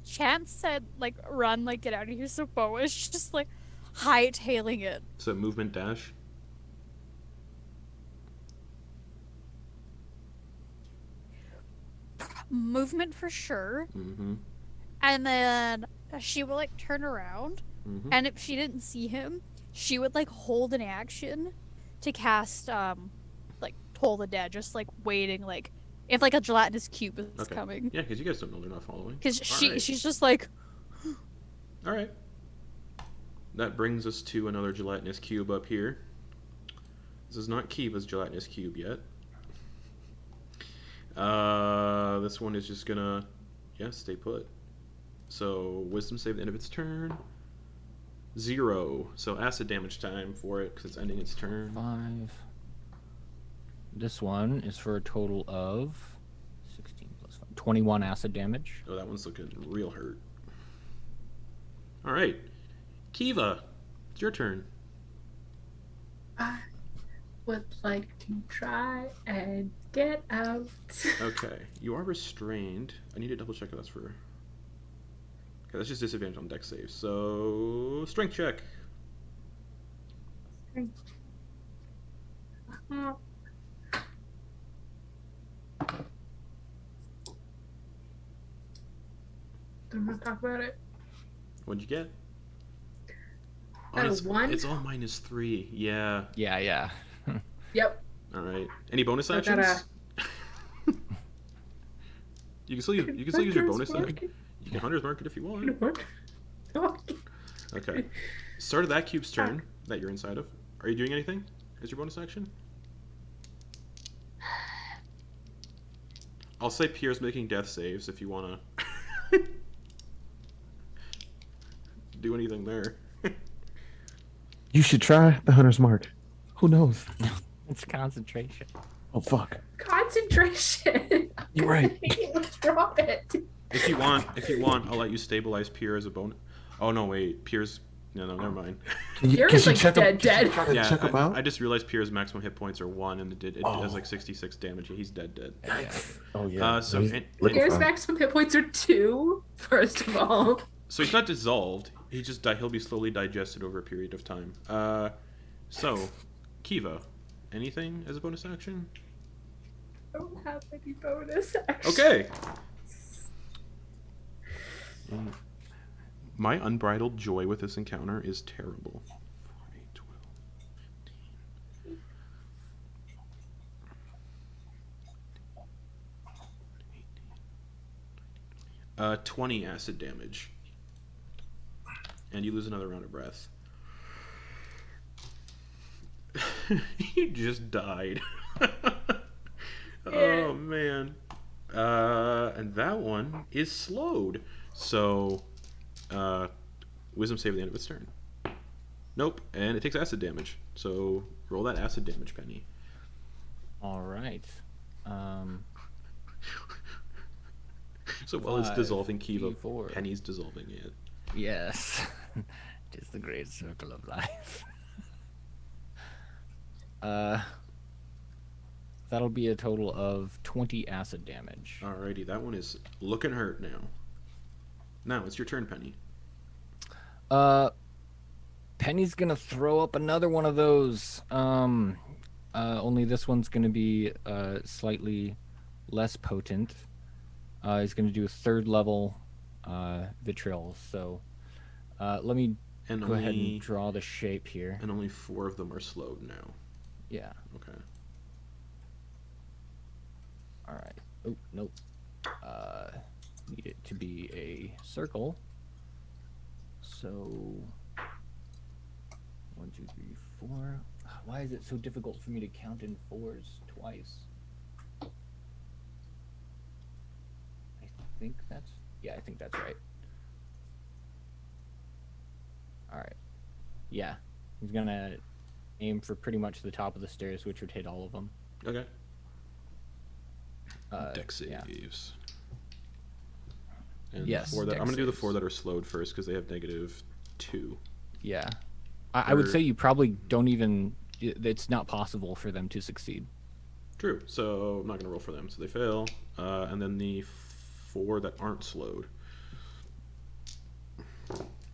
Chance said, like, run, like, get out of here, so Boa's just, like, hightailing it. So movement dash. Movement for sure. Mm-hmm. And then she will, like, turn around. Mm-hmm. And if she didn't see him, she would, like, hold an action to cast, like, Toll the Dead, just, like, waiting, like, if, like, a gelatinous cube is Okay. coming. Yeah, because you guys don't know they're not following. Because Alright. she's just, like... Alright. That brings us to another gelatinous cube up here. This is not Kiva's gelatinous cube yet. This one is just gonna, stay put. So, wisdom save at the end of its turn. 0. So, acid damage time for it, because it's ending its turn. 5. This one is for a total of 16 plus 5. 21 acid damage. Oh, that one's looking real hurt. Alright. Kiva, it's your turn. I would like to try and get out. Okay. You are restrained. I need to double check if that's for... Okay, that's just disadvantage on dex saves. So, strength check. Uh, Don't want to talk about it. What'd you get? A 1? It's all -3. Yeah. Yeah. Yep. All right. Any bonus I got actions? You can still use your bonus action. You can Hunter's Mark it if you want. Okay. Start of that cube's turn that you're inside of. Are you doing anything as your bonus action? I'll say Pierre's making death saves if you want to do anything there. You should try the Hunter's Mark. Who knows? It's concentration. Oh, fuck. Concentration. You're right. Let's drop it. If you want, I'll let you stabilize Pierre as a bonus. Oh no, wait, Pierre's. No, never mind. Pierre's like dead. Yeah, check him out? I just realized Pierre's maximum hit points are 1, and it does like 66 damage. He's dead. Oh, yeah. So He's and- looking Pierre's fine. maximum hit points are 2, first of all. So he's not dissolved. He just he'll be slowly digested over a period of time. So, Kiva, anything as a bonus action? I don't have any bonus action. Okay. My unbridled joy with this encounter is terrible. 4, 8, 12, 15. 20 acid damage. And you lose another round of breath. You just died. Oh, man. And that one is slowed. So, wisdom save at the end of its turn. Nope, and it takes acid damage. So, roll that acid damage, Penny. All right. So while it's dissolving Kiva, D4. Penny's dissolving it. Yes. It is the great circle of life. That'll be a total of 20 acid damage. Alrighty, that one is looking hurt now. Now it's your turn, Penny. Penny's gonna throw up another one of those. Only this one's gonna be slightly less potent. He's gonna do a 3rd level vitriol. So let me go ahead and draw the shape here. And only 4 of them are slowed now. Yeah. Okay. All right. Oh, nope. Need it to be a circle. So 1, 2, 3, 4. Why is it so difficult for me to count in 4s twice? I think that's right. All right. Yeah. He's gonna aim for pretty much the top of the stairs, which would hit all of them. Okay. Dex yeah. saves. And Yes, I'm dex going to do the saves. 4 that are slowed first because they have -2. Yeah. I would say you probably don't even. It's not possible for them to succeed. True. So I'm not going to roll for them. So they fail. And then the 4 that aren't slowed.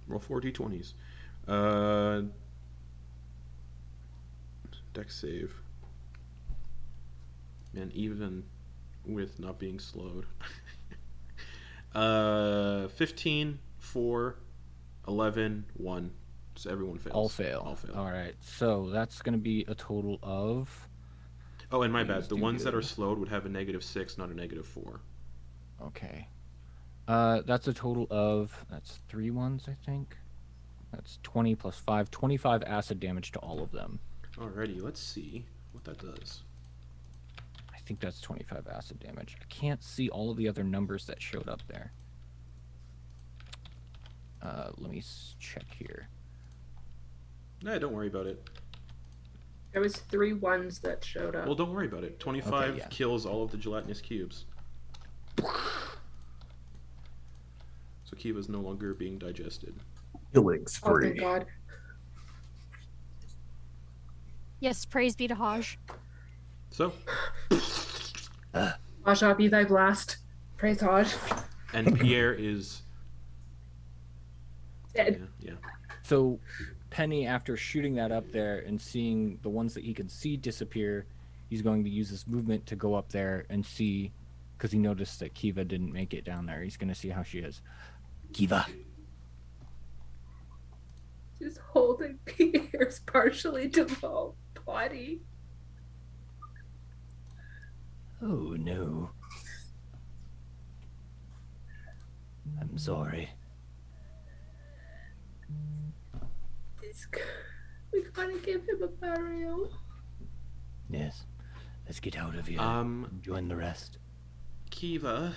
Roll 4 d20s. Dex save. And even with not being slowed. 15, 4, 11, 1. So everyone fails. All fail. All fail. All right. So that's going to be a total of. Oh, and my bad. Please The do ones that good. are slowed would have a -6, not a -4. Okay. That's a total of. That's 3 ones, I think. That's 20 plus 5. 25 acid damage to all of them. Alrighty, let's see what that does. I think that's 25 acid damage. I can't see all of the other numbers that showed up there. Let me check here. Nah, don't worry about it. There was 3 ones that showed up. Well, don't worry about it. 25 Okay, yeah. kills all of the gelatinous cubes. So Kiva's no longer being digested. Killing Oh, spree. thank God. Yes, praise be to Haj. So, Masha, be thy blast. Praise Haj. and Pierre is... Dead. Yeah. So, Penny, after shooting that up there and seeing the ones that he could see disappear, he's going to use his movement to go up there and see, because he noticed that Kiva didn't make it down there. He's going to see how she is. Kiva. Just holding Pierre's partially devolved body. Oh, no. I'm sorry. We gotta give him a burial. Yes. Let's get out of here. Join the rest. Kiva,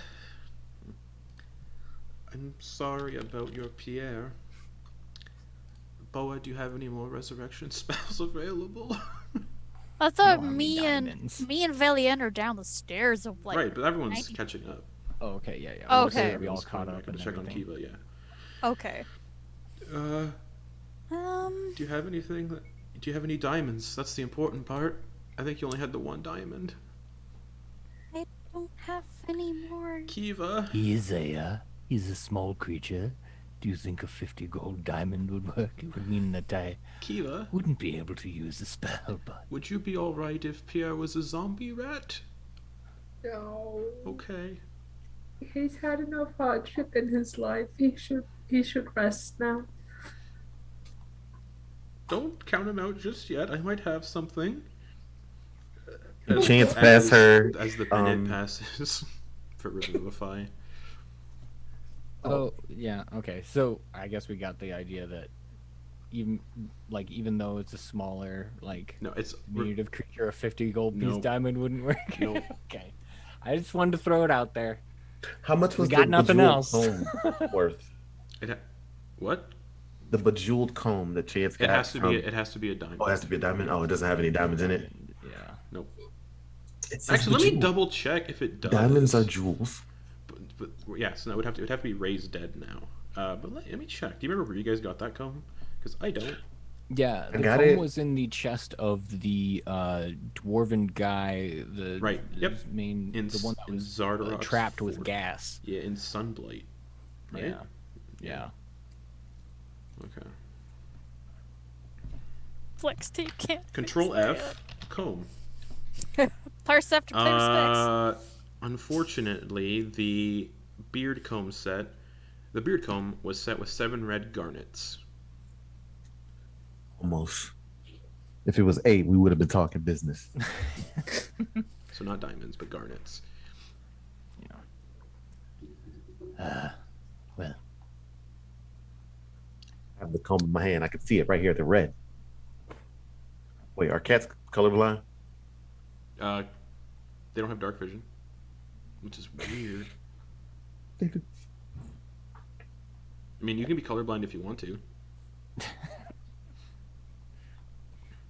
I'm sorry about your Pierre. Boa, do you have any more resurrection spells available? I thought No, I mean me diamonds. and Valiant are down the stairs of like. right, but everyone's 90. catching up. Oh, okay, yeah, yeah. Oh, I was gonna okay. say We all Everyone's caught coming up back and to check on everything. Kiva, yeah. Okay. Do you have anything? Do you have any diamonds? That's the important part. I think you only had the 1 diamond. I don't have any more. Kiva. He's a small creature. Do you think a 50 gold diamond would work? It would mean that I Kiva, wouldn't be able to use the spell, but... would you be alright if Pierre was a zombie rat? No. Okay. He's had enough hardship in his life. He should rest now. Don't count him out just yet. I might have something. Chance pass her. As the minute passes for Revivify. Oh, yeah. Okay. So I guess we got the idea that even though it's a smaller No, it's diminutive creature, a 50 gold piece Nope. diamond wouldn't work. Nope. Okay. I just wanted to throw it out there. How much We was got the nothing bejeweled else. comb worth? What? The bejeweled comb that Chance got. It has to be. from- It has to be a diamond. Oh, it has to be a diamond. Oh, it doesn't have any diamonds in it. Yeah. Nope. It says Actually, let me bejeweled. double check if it does. Diamonds are jewels. But yes, no, it would have to be raised dead now. But let me check. Do you remember where you guys got that comb? Because I don't. Yeah, the got comb it. was in the chest of the dwarven guy, the Right, yep. his main, In the one that in was Zardarok's trapped with fort. gas. Yeah, in Sunblight. Right. Yeah, yeah. Okay. Flex tape can't. fix Control that. F. Comb. Parse after player specs. Unfortunately, the beard comb was set with 7 red garnets. Almost. If it was 8, we would have been talking business. So not diamonds, but garnets. Well, I have the comb in my hand. I can see it right here, the red. Wait, are cats colorblind? They don't have dark vision, which is weird. I mean, you can be colorblind if you want to.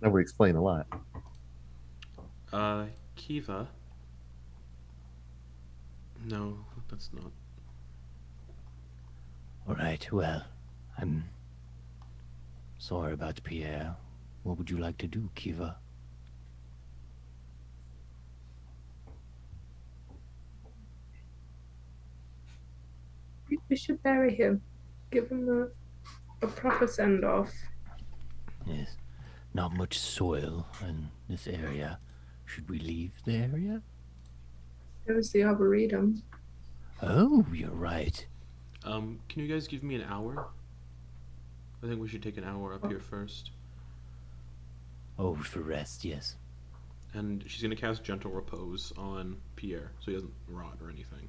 That would explain a lot. Kiva. No, that's not. all right. Well, I'm sorry about Pierre. What would you like to do, Kiva? We should bury him. Give him a proper send off. Yes. Not much soil in this area. Should we leave the area? There's the Arboretum. Oh, you're right. Can you guys give me an hour? I think we should take an hour up here first. Oh, for rest, yes. And she's gonna cast Gentle Repose on Pierre, so he doesn't rot or anything.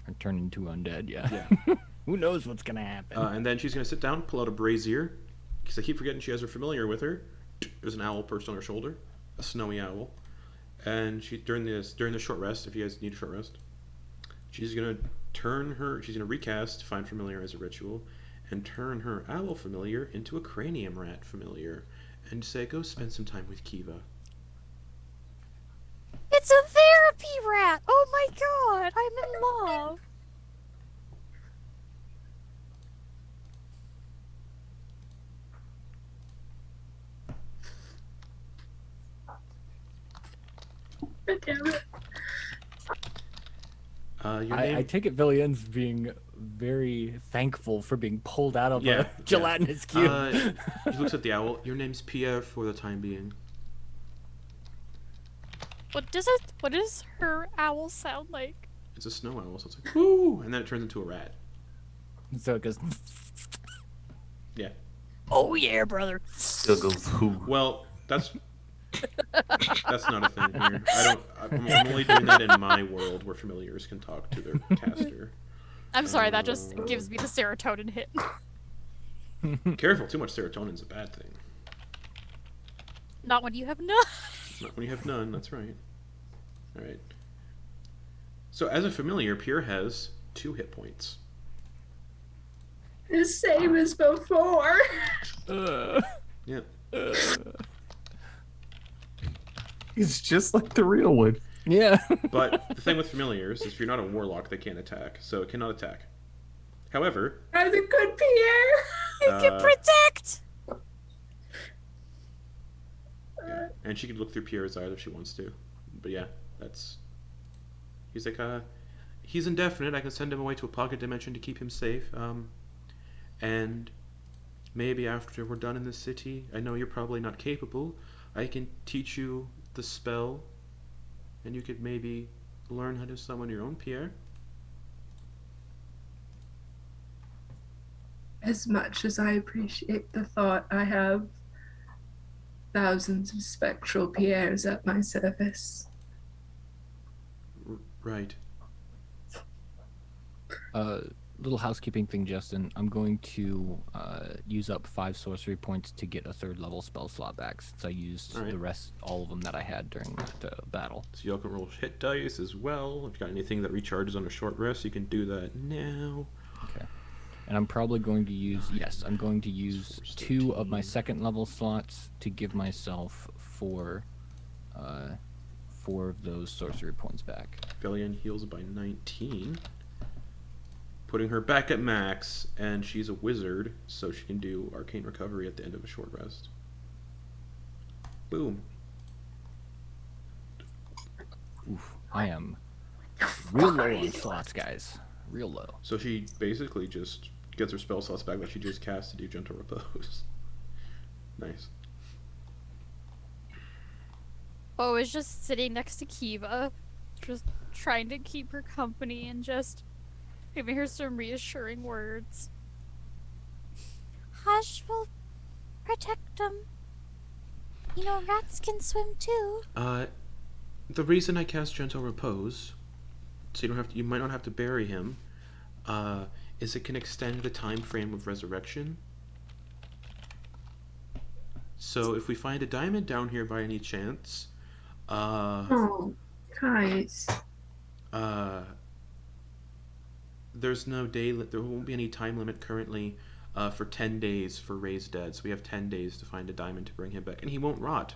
Or turn into undead, yeah. Yeah. Who knows what's gonna happen? And then she's gonna sit down, pull out a brazier, because I keep forgetting she has her familiar with her. There's an owl perched on her shoulder, a snowy owl. And she during the short rest, if you guys need a short rest, she's gonna recast Find Familiar as a ritual, and turn her owl familiar into a cranium rat familiar, and say, "Go spend some time with Kiva." It's a therapy rat. Oh my god, I'm in love. Damn it. Your name? I take it Villian's being very thankful for being pulled out of Yeah, a gelatinous cube. He looks at the owl. Your name's Pierre for the time being. What does her owl sound like? It's a snow owl, so it's like, woo! And then it turns into a rat. So it goes. Yeah. Oh yeah, brother. Still goes who? Well, that's not a thing here. I'm only doing that in my world where familiars can talk to their caster. I'm sorry, that just gives me the serotonin hit. Careful, too much serotonin's a bad thing. Not when you have none. Not when you have none, that's right. Alright. So as a familiar, Pierre has 2 hit points. The same as before. Yeah. It's just like the real one. Yeah. But the thing with familiars is if you're not a warlock, they can't attack. So it cannot attack. However, As a good Pierre. You can protect. yeah. And she could look through Pierre's eyes if she wants to. But yeah, that's... He's like, he's indefinite. I can send him away to a pocket dimension to keep him safe. And maybe after we're done in the city, I know you're probably not capable, I can teach you the spell, and you could maybe learn how to summon your own Pierre. As much as I appreciate the thought, I have thousands of spectral Pierres at my service. Right. little housekeeping thing, Justin. I'm going to use up 5 sorcery points to get a 3rd level spell slot back, since I used All right. the rest, all of them that I had during that battle. So y'all can roll hit dice as well. If you got anything that recharges on a short rest, you can do that now. Okay. And I'm probably going to use, yes, I'm going to use Source 2 of my 13. 2nd level slots to give myself 4 of those sorcery points back. Velian heals by 19. Putting her back at max, and she's a wizard, so she can do arcane recovery at the end of a short rest. Boom. Oof, I am real low on slots, guys. Real low. So she basically just gets her spell slots back that she just cast to do Gentle Repose. Nice. Oh, was just sitting next to Kiva, just trying to keep her company and just giving her some reassuring words. Hush will protect them. You know, rats can swim too. The reason I cast Gentle Repose, so you might not have to bury him, is it can extend the time frame of resurrection. So if we find a diamond down here by any chance, Oh, guys. there's no there won't be any time limit currently for 10 days for raised dead. So we have 10 days to find a diamond to bring him back, and he won't rot.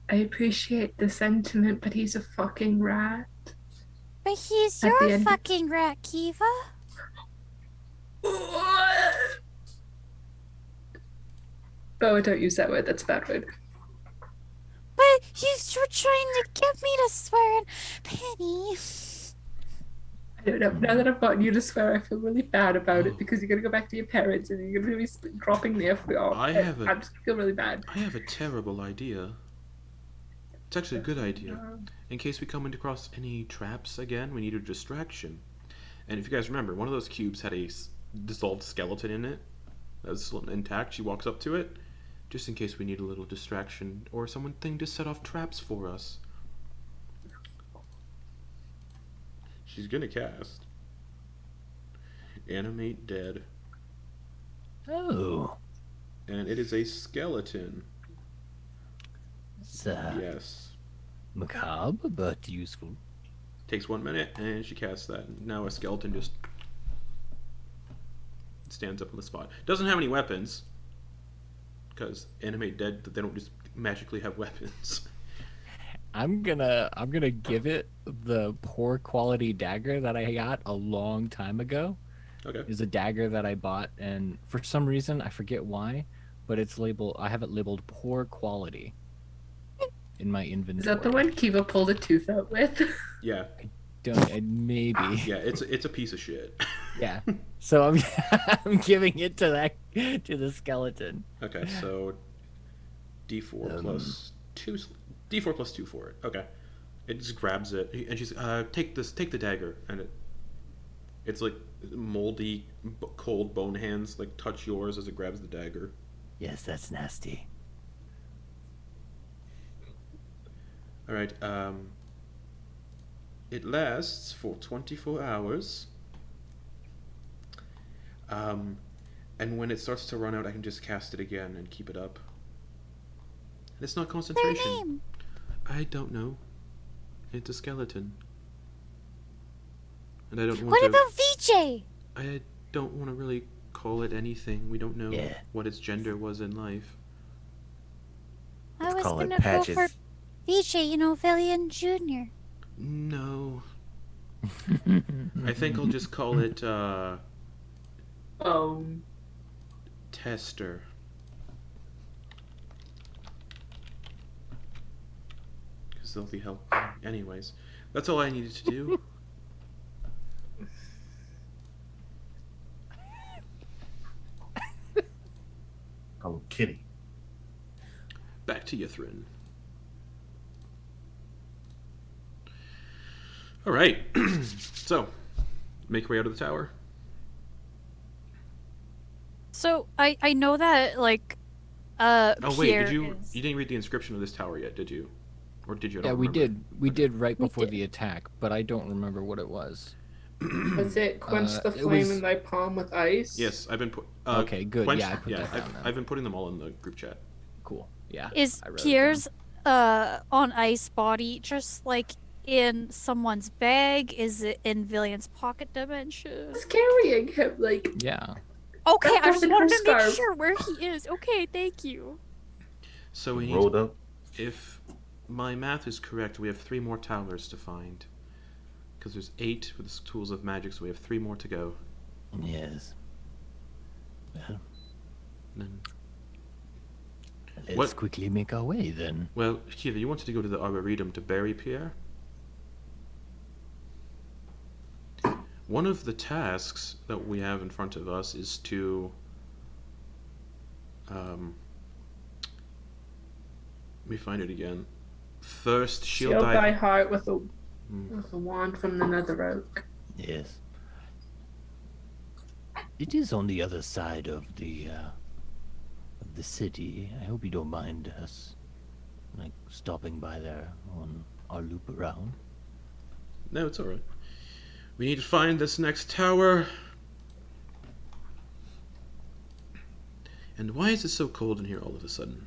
I appreciate the sentiment, but he's a fucking rat. But he's At the your end- fucking rat, Kiva. Oh, don't use that word. That's a bad word. But you were trying to get me to swear, and Penny. I don't know. Now that I've gotten you to swear, I feel really bad about it because you're gonna go back to your parents and you're gonna be dropping the F word. I have a- I just feel really bad. I have a terrible idea. It's actually a good idea. In case we come across any traps again, we need a distraction. And if you guys remember, one of those cubes had a dissolved skeleton in it that was still intact. She walks up to it, just in case we need a little distraction or something to set off traps for us. She's gonna cast Animate Dead, Oh. and it is a skeleton. It's Yes. macabre, but useful. Takes 1 minute, and she casts that. Now a skeleton just stands up on the spot. Doesn't have any weapons, because Animate Dead, they don't just magically have weapons. I'm gonna give it the poor quality dagger that I got a long time ago. Okay. Is a dagger that I bought, and for some reason I forget why, but it's labeled. I have it labeled poor quality in my inventory. Is that the one Kiva pulled a tooth out with? Yeah. Maybe. Yeah, it's a piece of shit. Yeah. So I'm I'm giving it to the skeleton. Okay, so D4 plus 2. D4 plus 2 for it. Okay. It just grabs it, and she's take the dagger, and it's like moldy, cold bone hands like touch yours as it grabs the dagger. Yes, that's nasty. All right. It lasts for 24 hours. And when it starts to run out, I can just cast it again and keep it up. And it's not Their concentration. name. I don't know. It's a skeleton. And I don't want What to. about VJ? I don't want to really call it anything. We don't know Yeah. what its gender was in life. I Let's was call it gonna go Patches. for VJ, you know, Valiant Jr. No. I think I'll just call it Tester. Because they'll be helpful. Anyways, that's all I needed to do. Oh, Kitty. Back to Yithrin. All right. So, make your way out of the tower. So I know that like Oh wait, Pierre you is... didn't read the inscription of this tower yet, did you? Or did you? I Yeah, don't we remember. did. We did right We before did. the attack, but I don't remember what it was. Was it quench the it flame was- in thy palm with ice? Yes, I've been put. Okay, good. Quench, Yeah, I put that down then. I've been putting them all in the group chat. Cool. Yeah. Is I wrote it Pierre's on ice body just like in someone's bag? Is it in Villian's pocket dimension? I was carrying him like down. Yeah. Okay, Wrapped I up just in wanted her to make scarf. sure where he is. Okay, thank you. So we need. Rolled up. If my math is correct, we have 3 more towers to find. Because there's 8 for the tools of magic, so we have 3 more to go. Yes. Well, Then, let's What- quickly make our way then. well, Kiva, you wanted to go to the Arboretum to bury Pierre? One of the tasks that we have in front of us is to let me find it again. First, shield thy heart with a Hmm. wand from the nether oak. Yes. It is on the other side of the city. I hope you don't mind us like stopping by there on our loop around. No, it's alright. We need to find this next tower. And why is it so cold in here all of a sudden?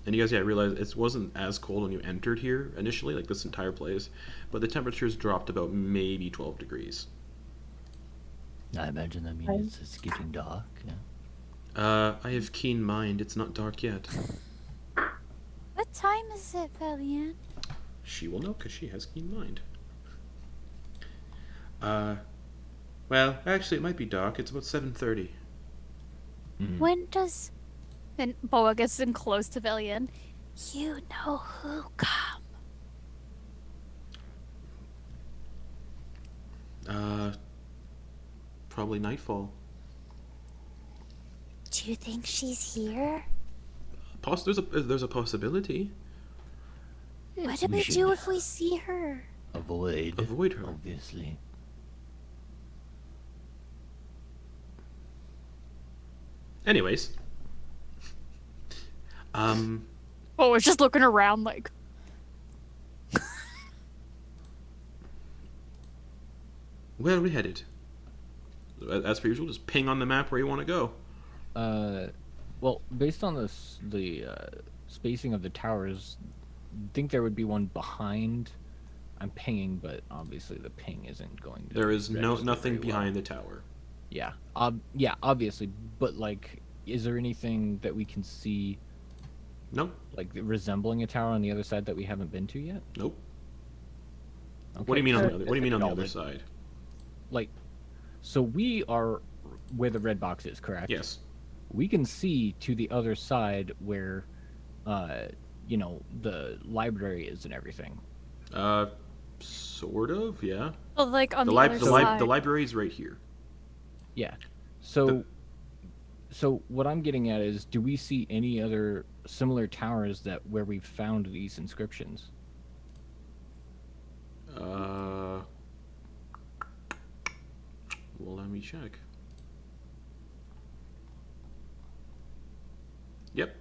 And you guys, yeah, realize it wasn't as cold when you entered here initially, like this entire place, but the temperatures dropped about maybe 12 degrees. I imagine that means it's getting dark. Yeah. I have keen mind. It's not dark yet. What time is it, Valiant? She will know because she has keen mind. Well, actually, it might be dark. It's about 7:30. When does... And Boa gets in close to Valiant. You know who come. Probably nightfall. Do you think she's here? There's a possibility. What do we we should do if we see her? avoid Avoid her. obviously. Anyways. Boa's just looking around like... Where are we headed? As per usual, just ping on the map where you want to go. Well, based on the spacing of the towers, I think there would be one behind. I'm pinging, but obviously the ping isn't going to. There is register nothing very well. behind the tower. Yeah. Yeah. Obviously, but like, is there anything that we can see, Nope. like resembling a tower on the other side that we haven't been to yet? Nope. Okay. What do you mean on so the other? What do you mean on the y'all other would- side? Like, so we are where the red box is, correct? Yes. We can see to the other side where, you know, the library is and everything. Sort of. Yeah. Oh, like on the, The other side. library is right here. Yeah. So, so what I'm getting at is, do we see any other similar towers that where we've found these inscriptions? Well, let me check. Yep.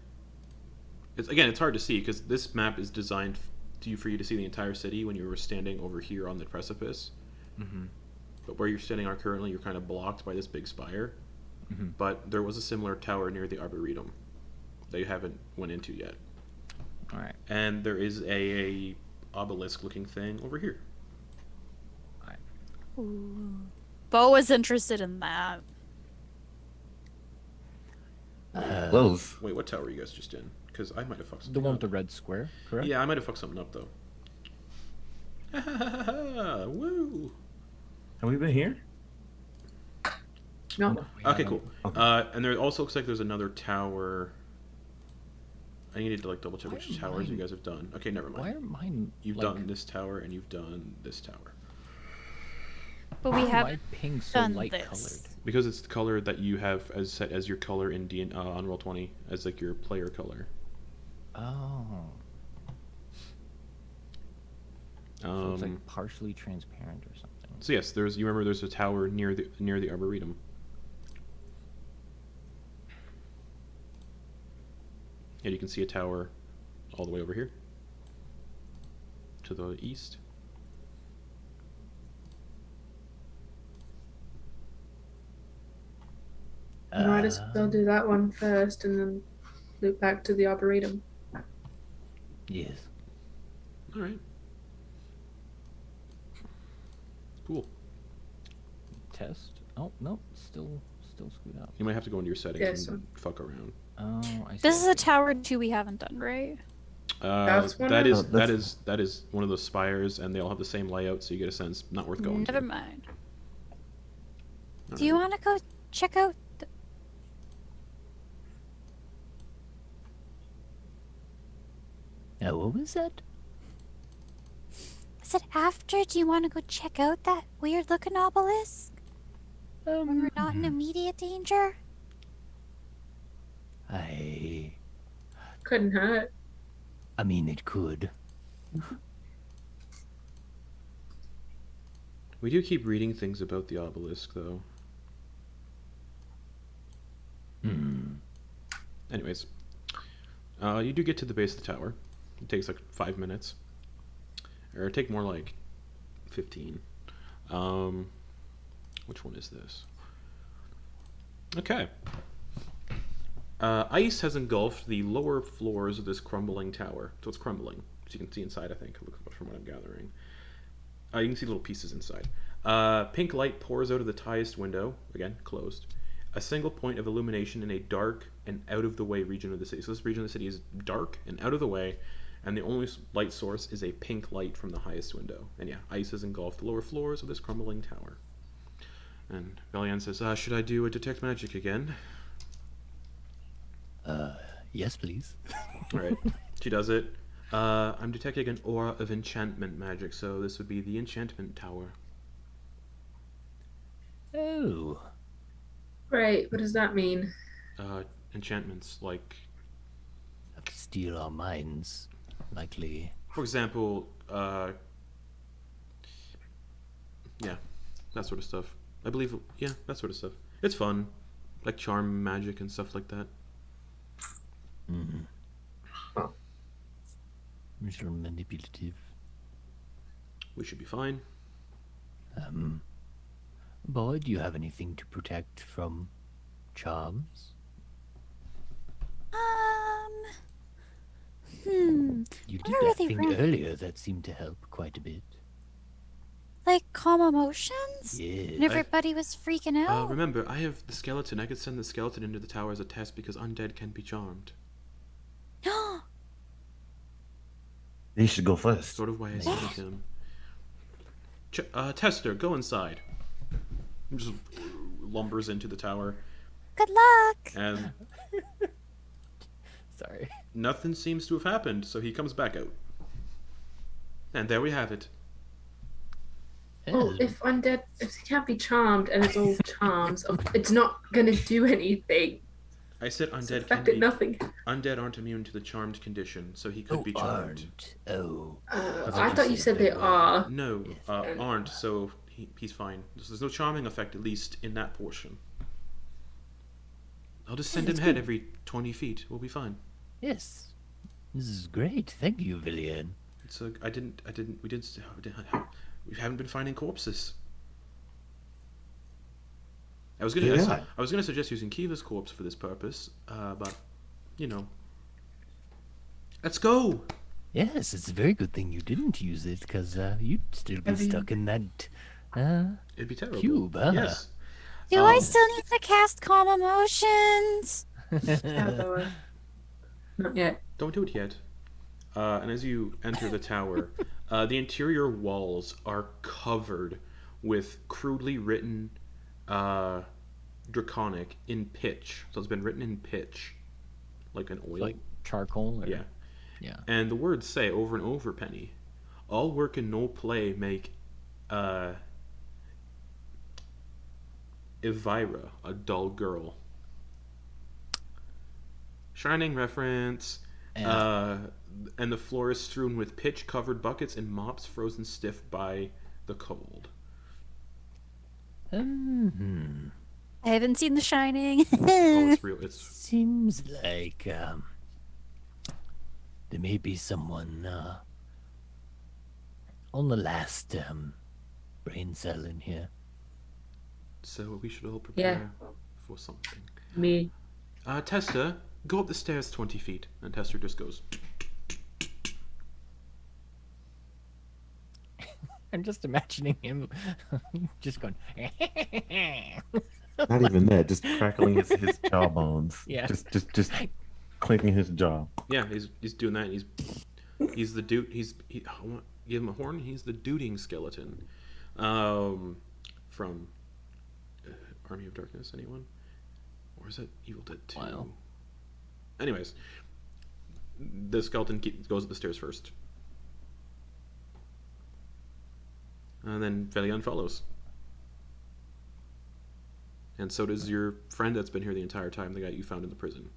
It's hard to see because this map is designed for you to see the entire city when you were standing over here on the precipice. Mm-hmm. But where you're standing are currently, you're kind of blocked by this big spire. Mm-hmm. But there was a similar tower near the Arboretum that you haven't went into yet. All right. And there is a obelisk-looking thing over here. Ooh. Boa's interested in that. Close. Wait, what tower are you guys just in? Because I might have fucked The something one up. with the red square, correct? Yeah, I might have fucked something up though. Woo! Have we been here? No. Okay, cool. Okay. And there also looks like there's another tower. I needed to like double check Why which are towers you mine- guys have done. Okay, never mind. Why are mine? You've like, done this tower and you've done this tower. But why we are have my ping so done light this. colored? Because it's the color that you have as set as your color in on Roll20 as like your player color. Oh. So it's like partially transparent or something. So yes, you remember there's a tower near the Arboretum. And you can see a tower all the way over here. to the east. You might as well do that one first and then loop back to the Arboretum. Yes. All right. Cool. Test. Oh no, still screwed up. You might have to go into your settings Yes. and fuck around. Oh, I see. This is a tower 2 we haven't done, right? That's one That of- is Oh, that is one of those spires, and they all have the same layout, so you get a sense. Not worth going Never to. mind. All Do you right. want to go check out? What was that? I said after. Do you want to go check out that weird-looking obelisk when we're not in immediate danger? I Couldn't hurt. mean, it could. We do keep reading things about the obelisk, though. Anyways, you do get to the base of the tower. It takes like 5 minutes, or take more like 15. Which one is this? Okay. Ice has engulfed the lower floors of this crumbling tower. So it's crumbling. So you can see inside, I think, from what I'm gathering. You can see little pieces inside. Pink light pours out of the highest window, again, closed. A single point of illumination in a dark and out-of-the-way region of the city. So this region of the city is dark and out of the way, and the only light source is a pink light from the highest window. And yeah, ice has engulfed the lower floors of this crumbling tower. And Belian says, should I do a detect magic again? Yes, please. Alright, she does it. I'm detecting an aura of enchantment magic, so this would be the Enchantment Tower. Oh. Great. What does that mean? Enchantments, like, Steal our minds. Likely. for example, yeah, that sort of stuff. I believe, yeah, that sort of stuff. It's fun, like charm magic and stuff like that. Mr. Manipulative. We should be fine. Boy, do you have anything to protect from charms? You did What are that they thing run- earlier that seemed to help quite a bit. Like calm emotions? Yes. And everybody was freaking out. Remember, I have the skeleton. I could send the skeleton into the tower as a test because undead can be charmed. He should go first. Sort of why I summoned him. Tester, go inside. He just lumbers into the tower, Good luck. and Sorry. nothing seems to have happened, so he comes back out. And there we have it. Well, if he can't be charmed and it's all charms, it's not gonna do anything. I said It's undead can affected be. nothing. Undead aren't immune to the charmed condition, so he could be charmed. Aren't. Oh. I thought you said they are. No, Yes. aren't, so he's fine. There's no charming effect, at least in that portion. I'll just send him ahead every 20 feet. We'll be fine. Yes. This is great. Thank you, Villian. So we haven't been finding corpses. I was gonna suggest using Kiva's corpse for this purpose, but you know. Let's go. Yes, it's a very good thing you didn't use it, because you'd still be I mean- stuck in that It'd be terrible. cube, huh? Yes. Do I still need to cast calm emotions? Not yet. Don't do it yet. And as you enter the tower, the interior walls are covered with crudely written Draconic in pitch. So it's been written in pitch, like an oil. Like charcoal? Or... Yeah. Yeah. And the words say over and over, Penny, all work and no play make Elvira a dull girl. Shining reference. And the floor is strewn with pitch-covered buckets and mops frozen stiff by the cold. I haven't seen The Shining. Oh, it's real. It's Seems like there may be someone on the last brain cell in here. So we should all prepare for something. Me. Testa, go up the stairs 20 feet. And Tester just goes. I'm just imagining him just going. Not even that, just crackling his jawbones. Yeah. Just clinking his jaw. Yeah, he's doing that. He's the dude. I want to give him a horn. He's the duding skeleton, from Army of Darkness. Anyone? Or is it Evil Dead 2? Wow. Anyways, the skeleton goes up the stairs first, and then Velion follows. And so does your friend that's been here the entire time, the guy you found in the prison.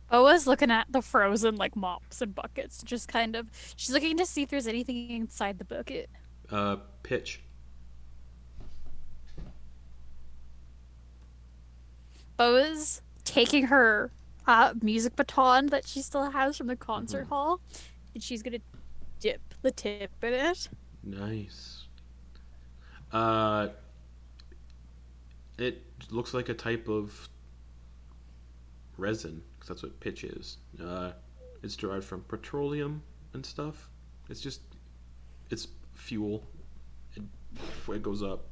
Boa's looking at the frozen like mops and buckets, just kind of. She's looking to see if there's anything inside the bucket. Pitch. Boa's taking her music baton that she still has from the concert hall, and she's gonna dip the tip in it. Nice. It looks like a type of resin, because that's what pitch is. It's derived from petroleum and stuff. It's fuel. It goes up.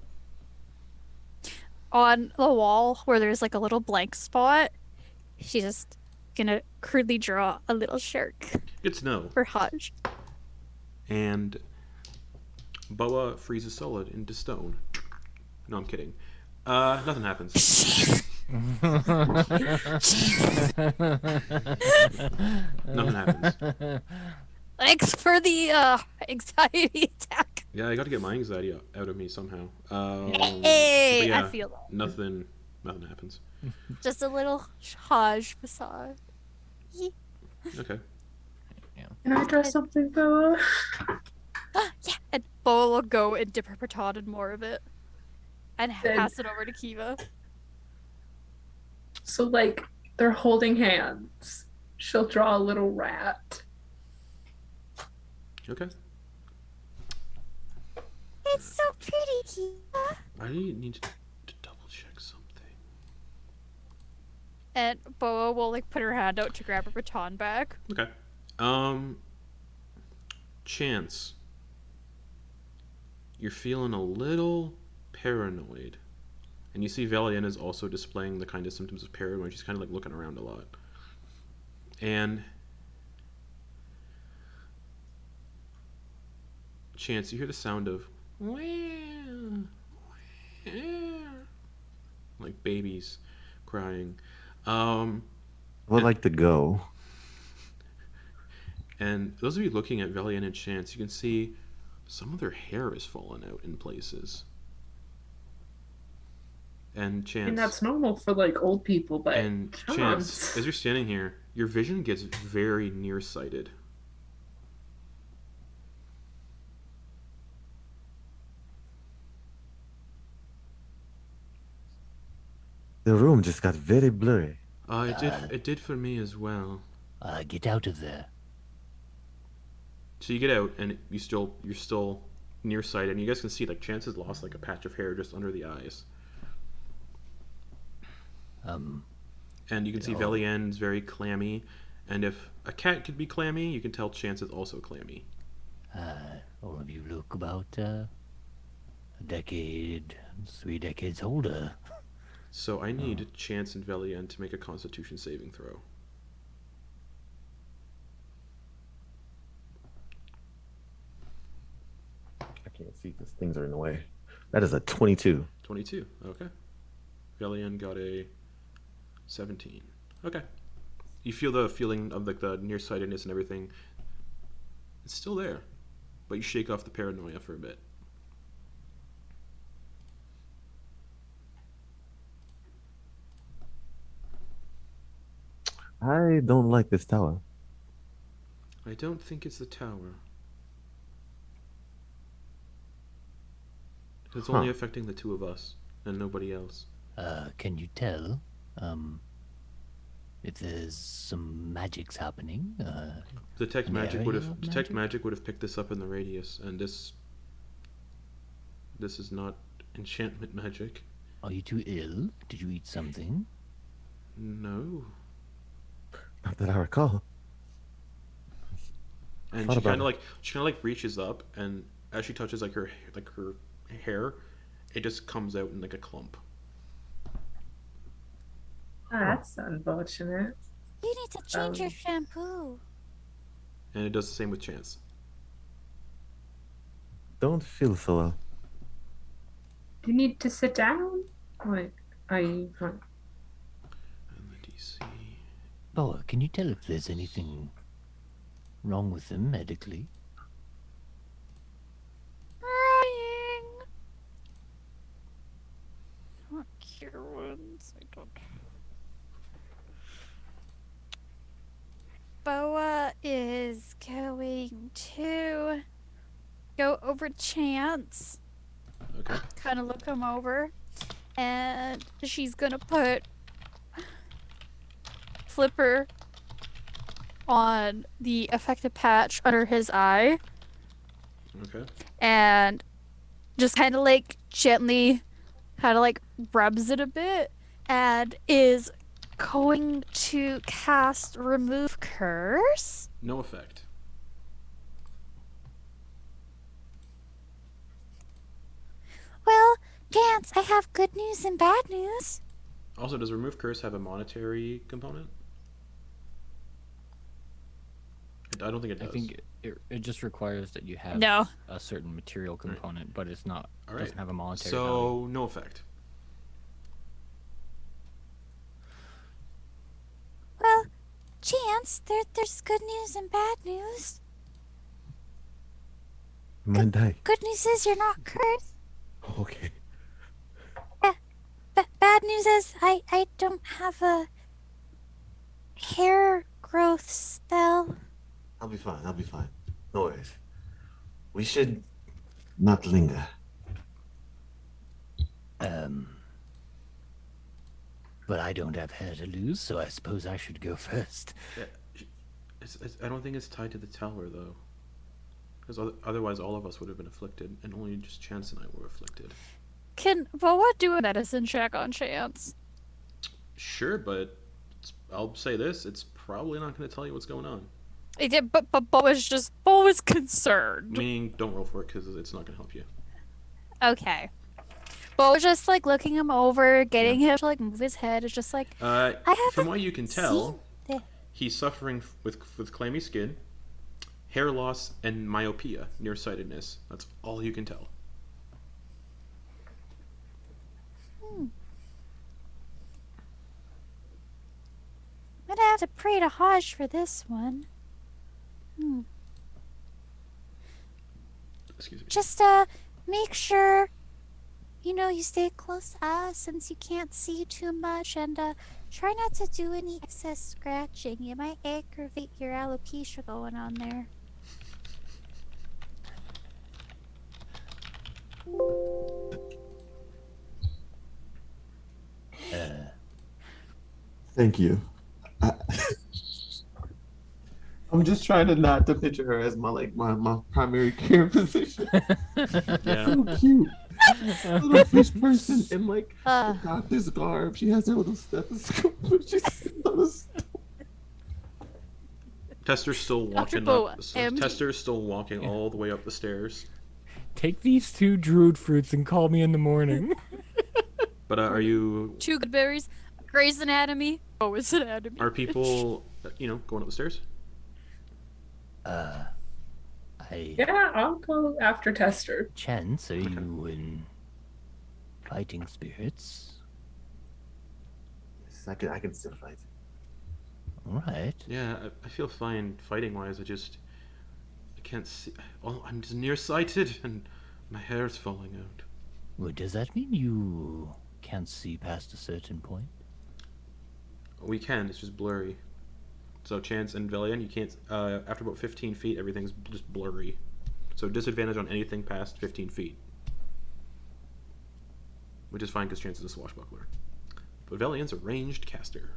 On the wall where there's like a little blank spot, she's just gonna crudely draw a little shark Good to know. for Hodge. And Boa freezes solid into stone. No, I'm kidding. Nothing happens. Nothing happens. Thanks for the anxiety attack. Yeah, I got to get my anxiety out of me somehow. Hey, but yeah, I feel that. nothing happens. Just a little Hodge massage. Okay. Can I draw something, Boa? Yeah, and Boa will go and dip her baton in more of it, and Then- pass it over to Kiva. So, like, they're holding hands. She'll draw a little rat. Okay. It's so pretty, Kiva. I need to double check something. And Boa will like put her hand out to grab her baton back. Okay. Chance. You're feeling a little paranoid. And you see Valian is also displaying the kind of symptoms of paranoia. She's kind of like looking around a lot. And Chance, you hear the sound of like babies crying. I would like to go. And those of you looking at Velian and Chance, you can see some of their hair is falling out in places. And Chance, I mean, that's normal for, like, old people, but and come Chance, on. as you're standing here, your vision gets very nearsighted. The room just got very blurry. It did for me as well. Get out of there. So you get out, and you're still nearsighted, and you guys can see like Chance has lost like a patch of hair just under the eyes. And you can see Velian's very clammy, and if a cat could be clammy, you can tell Chance is also clammy. All of you look about a decade, 3 decades older. So I need Chance and Velian to make a Constitution saving throw. I can't see because things are in the way. That is a 22. 22. Okay. Velian got a 17. Okay. You feel the feeling of like the nearsightedness and everything. It's still there, but you shake off the paranoia for a bit. I don't like this tower. I don't think it's the tower. It's only affecting the two of us and nobody else. Can you tell, if there's some magics happening. Detect An magic would area have of detect magic? magic would have picked this up in the radius, and this is not enchantment magic. Are you too ill? Did you eat something? No. Not that I recall. And Thought she about kind of it. like reaches up, and as she touches like her hair, it just comes out in like a clump. Oh, that's unfortunate. You need to change your Um, shampoo. And it does the same with Chance. Don't feel so well. Do you need to sit down? Like, are you? And the DC. Boa, can you tell if there's anything wrong with them medically? Crying. Not cure wounds. I don't. Boa is going to go over to Chance, Okay. kind of look him over, and she's gonna put Flipper on the affected patch under his eye, Okay. and just kind of like gently kind of like rubs it a bit, and is going to cast Remove Curse. No effect. Well, Dance, I have good news and bad news. Also, does Remove Curse have a monetary component? I don't think it does. I think it just requires that you have No. a certain material component, but it's not All right. doesn't have a monetary value. So, no effect. Well, Chance, there's good news and bad news. Might die. Good news is you're not cursed. Okay. Bad news is I don't have a hair growth spell. I'll be fine. I'll be fine. No worries. We should not linger. But I don't have hair to lose, so I suppose I should go first. I don't think it's tied to the tower, though. Because otherwise all of us would have been afflicted, and only just Chance and I were afflicted. Can Boa do a medicine check on Chance? Sure, but I'll say this, it's probably not going to tell you what's going on. It did, but Boa's concerned. Meaning, don't roll for it, because it's not going to help you. Okay. Boa's just like looking him over, getting him to like move his head. It's just like From what you can tell, seen he's suffering with clammy skin, hair loss, and myopia, nearsightedness. That's all you can tell. I'm gonna have to pray to Hajj for this one. Excuse me. Just make sure you stay close to us since you can't see too much, and try not to do any excess scratching. It might aggravate your alopecia going on there. Thank you. I'm just trying to not to picture her as my primary care physician. Yeah. So cute. Little fish person in like doctor's garb. She has her little stethoscope. She's sitting on a stool. Tester's still walking Boa, up. MD. Tester's still walking all the way up the stairs. Take these 2 druid fruits and call me in the morning. But are you? 2 good berries, Grey's Anatomy, Boa's Anatomy. Are people, going up the stairs? Yeah, I'll go after Tester. Chance, are you in fighting spirits? Yes, I can still fight. All right. Yeah, I feel fine fighting wise. I can't see. Well, I'm just nearsighted and my hair's falling out. Well, does that mean you can't see past a certain point? We can. It's just blurry. So Chance and Velian, you can't. After about 15 feet, everything's just blurry. So disadvantage on anything past 15 feet, which is fine because Chance is a swashbuckler. But Velian's a ranged caster.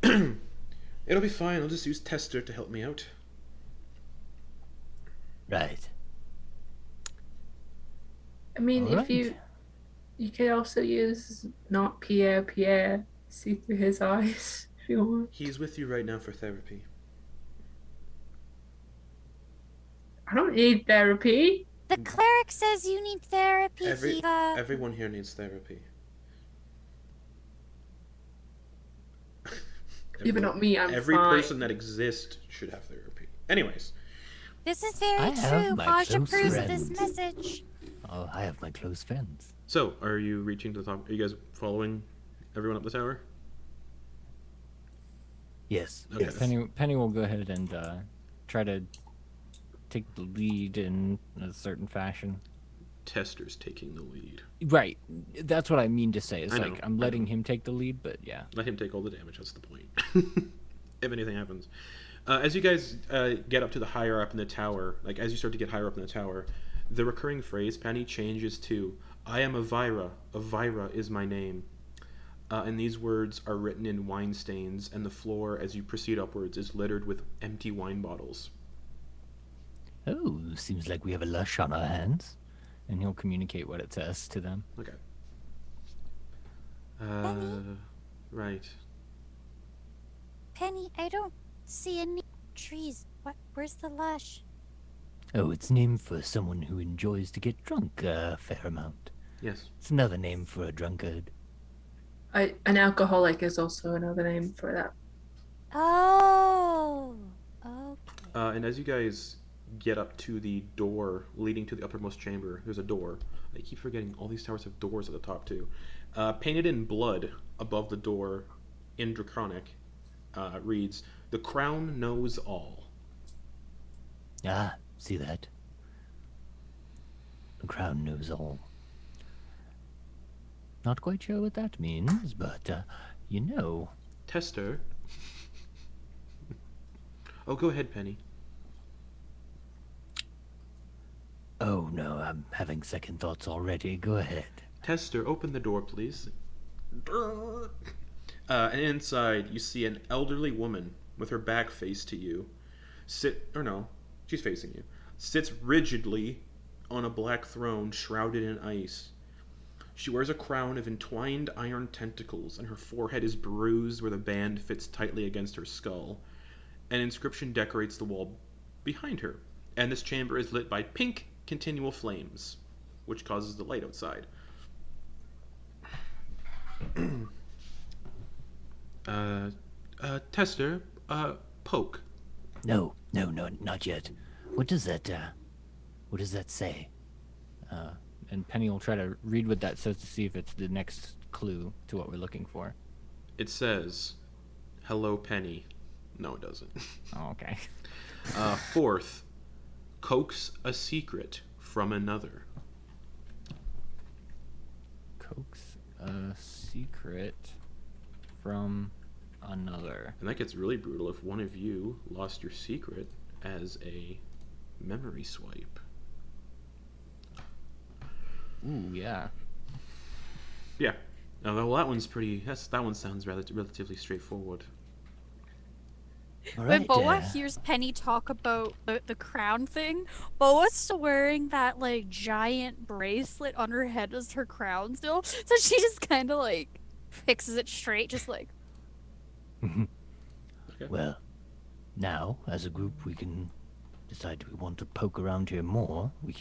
It'll be fine. I'll just use Tester to help me out. Right. I mean, if Alright. you could also use not Pierre, see through his eyes if you want. He's with you right now for therapy. I don't need therapy. The cleric says you need therapy. Everyone here needs therapy. Even not me, I'm Every fine. person that exists should have therapy. Anyways, This is very I have true. my Haj close approves this friends. message. Oh, I have my close friends. so are you reaching to the top? Are you guys following everyone up the tower? Yes. Okay. Yes. Penny will go ahead and try to take the lead in a certain fashion. Tester's taking the lead. Right. That's what I mean to say. It's I like know, I'm I letting know. him take the lead, but yeah. Let him take all the damage. That's the point. If anything happens. As you guys get up to the higher up in the tower, like as you start to get higher up in the tower, the recurring phrase, Penny, changes to, I am Avira. Avira is my name. And these words are written in wine stains, and the floor, as you proceed upwards, is littered with empty wine bottles. Oh, seems like we have a lush on our hands. And he'll communicate what it says to them. Okay. Penny? Right. Penny, I don't see any trees. Where's the lush? Oh, it's named for someone who enjoys to get drunk a fair amount. Yes. It's another name for a drunkard. An alcoholic is also another name for that. Oh. Okay. And as you guys get up to the door leading to the uppermost chamber, there's a door. I keep forgetting all these towers have doors at the top too. Painted in blood above the door in Draconic reads, "The crown knows all." Ah, see that? The crown knows all. Not quite sure what that means, but, you know. Tester. Oh, go ahead, Penny. Oh no, I'm having second thoughts already. Go ahead. Tester, open the door, please. And inside, you see an elderly woman with her back face to you. She's facing you. Sits rigidly on a black throne shrouded in ice. She wears a crown of entwined iron tentacles, and her forehead is bruised where the band fits tightly against her skull. An inscription decorates the wall behind her, and this chamber is lit by pink continual flames, which causes the light outside. Tester, poke. No, not yet. What does that say? And Penny will try to read what that says to see if it's the next clue to what we're looking for. It says, "Hello, Penny." No, it doesn't. Oh, okay. Fourth, coax a secret from another. Coax a secret from another. And that gets really brutal if one of you lost your secret as a memory swipe. Ooh, yeah. Yeah. Oh, well, that one's pretty. That one sounds relatively straightforward. All When right, Boa hears Penny talk about the crown thing, Boa's still wearing that like giant bracelet on her head as her crown still. So she just kind of like fixes it straight, just like. well, now as a group we can decide we want to poke around here more. We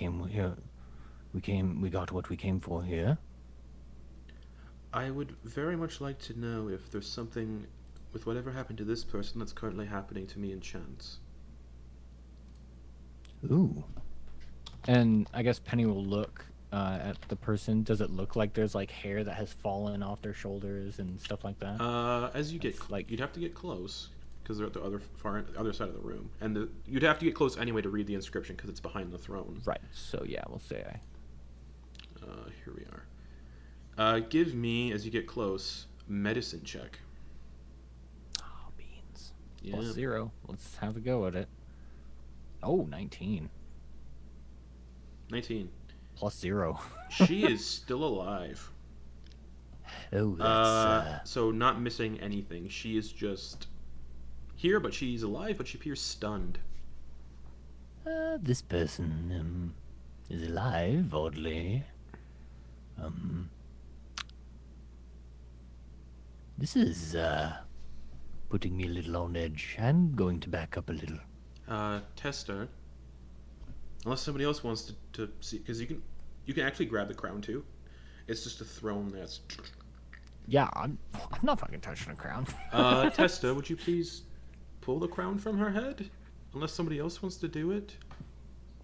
got what we came for here. I would very much like to know if there's something with whatever happened to this person that's currently happening to me in Chance. Ooh. And I guess Penny will look at the person. Does it look like there's like hair that has fallen off their shoulders and stuff like that? As you get It's like- you'd have to get close because they're at the other side of the room, and you'd have to get close anyway to read the inscription because it's behind the throne. Right. So yeah, we'll say I. Here we are. Give me, as you get close, medicine check. Oh, beans. Yeah. Plus 0. Let's have a go at it. Oh, 19. 19. Plus 0. She is still alive. Oh, that's So not missing anything. She is just here, but she's alive, but she appears stunned. this person is alive, oddly. This is putting me a little on edge. I'm going to back up a little. Tester. Unless somebody else wants to see, because you can actually grab the crown too. It's just a throne that's. Yeah, I'm not fucking touching a crown. Testa, would you please pull the crown from her head? Unless somebody else wants to do it.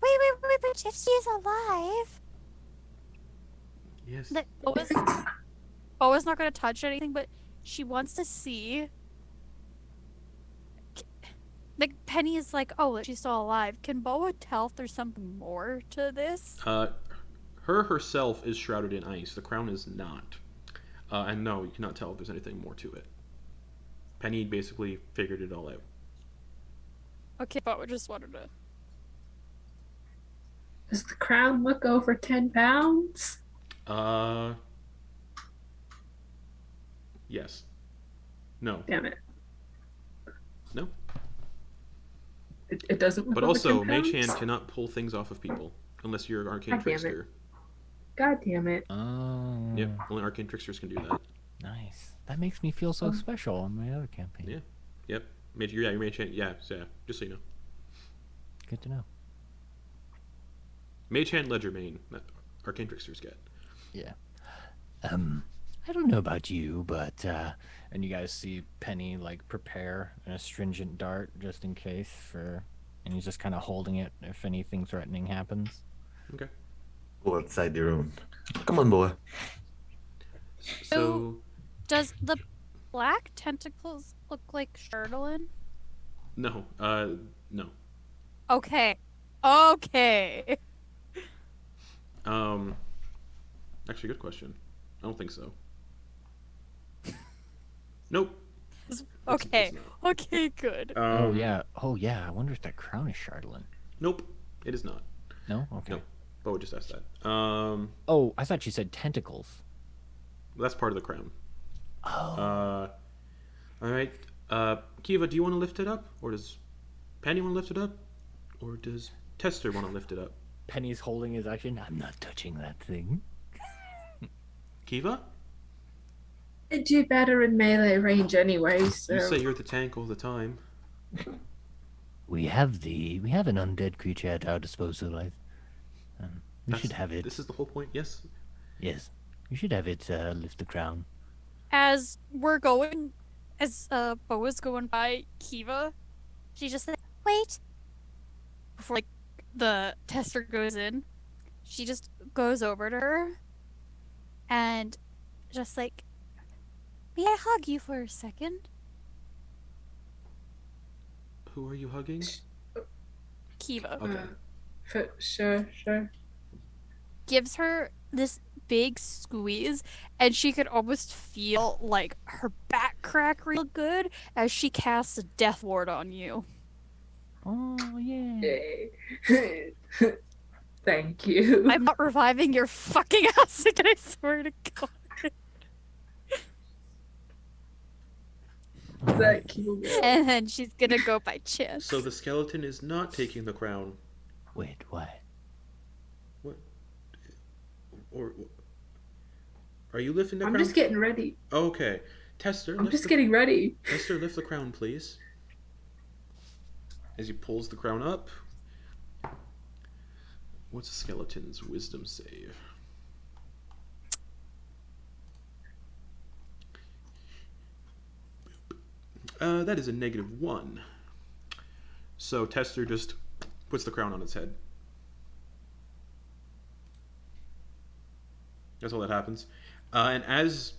Wait, but if she's alive, Yes. Like, Boa's not gonna touch anything, but she wants to see. Like, Penny is like, oh, she's still alive. Can Boa tell if there's something more to this? Her herself is shrouded in ice. The crown is not. And no, you cannot tell if there's anything more to it. Penny basically figured it all out. Okay, Boa just wanted to. Does the crown look over 10 pounds? Yes. No. Damn it. No. It doesn't look But over also, 10 Mage pounds? Hand cannot pull things off of people unless you're an Arcane God damn it. Trickster. God damn it. Oh. Yep, only Arcane Tricksters can do that. Nice. That makes me feel so special on my other campaign. Yeah. Yep. Your Mage Hand, yeah, just so you know. Good to know. Mage Hand, Ledger Main, that Arcane Tricksters get. Yeah. I don't know about you, but And you guys see Penny like prepare an astringent dart just in case for, and he's just kind of holding it if anything threatening happens. Okay. Go outside the room. Come on, boy. So, Does the black tentacles look like Charlatan? no, no. Okay. Okay. Actually, good question. I don't think so. Nope. Okay. It's not. Okay, good. Oh yeah. I wonder if that crown is Charlatan. Nope. It is not. No. Okay. No. Bo just asked that. Oh, I thought you said tentacles. That's part of the crown. oh, All right. Kiva, do you want to lift it up, or does Penny want to lift it up, or does Tester want to lift it up? Penny's holding his action. I'm not touching that thing. Kiva, I do better in melee range anyway, so. you say you're the tank all the time. We have an undead creature at our disposal. We That's- should have it. This is the whole point. Yes. Yes, you should have it lift the crown. As Boa's going by Kiva, she just said, wait. before like the tester goes in, she just goes over to her and just like, May I hug you for a second? Who are you hugging? Kiva Sure. gives her this big squeeze, and she could almost feel like her back crack real good as she casts a death ward on you. Oh yeah. Yay. Thank you. I'm not reviving your fucking acid, I swear to God. Thank you. And then she's gonna go by chance. So the skeleton is not taking the crown, Wait, why? or are you lifting the I'm crown? just getting ready. Okay, Tester. I'm just getting ready. Tester, lift the crown, please. As he pulls the crown up. What's a skeleton's wisdom save? That is a -1. So Tester just puts the crown on its head. That's all that happens. And as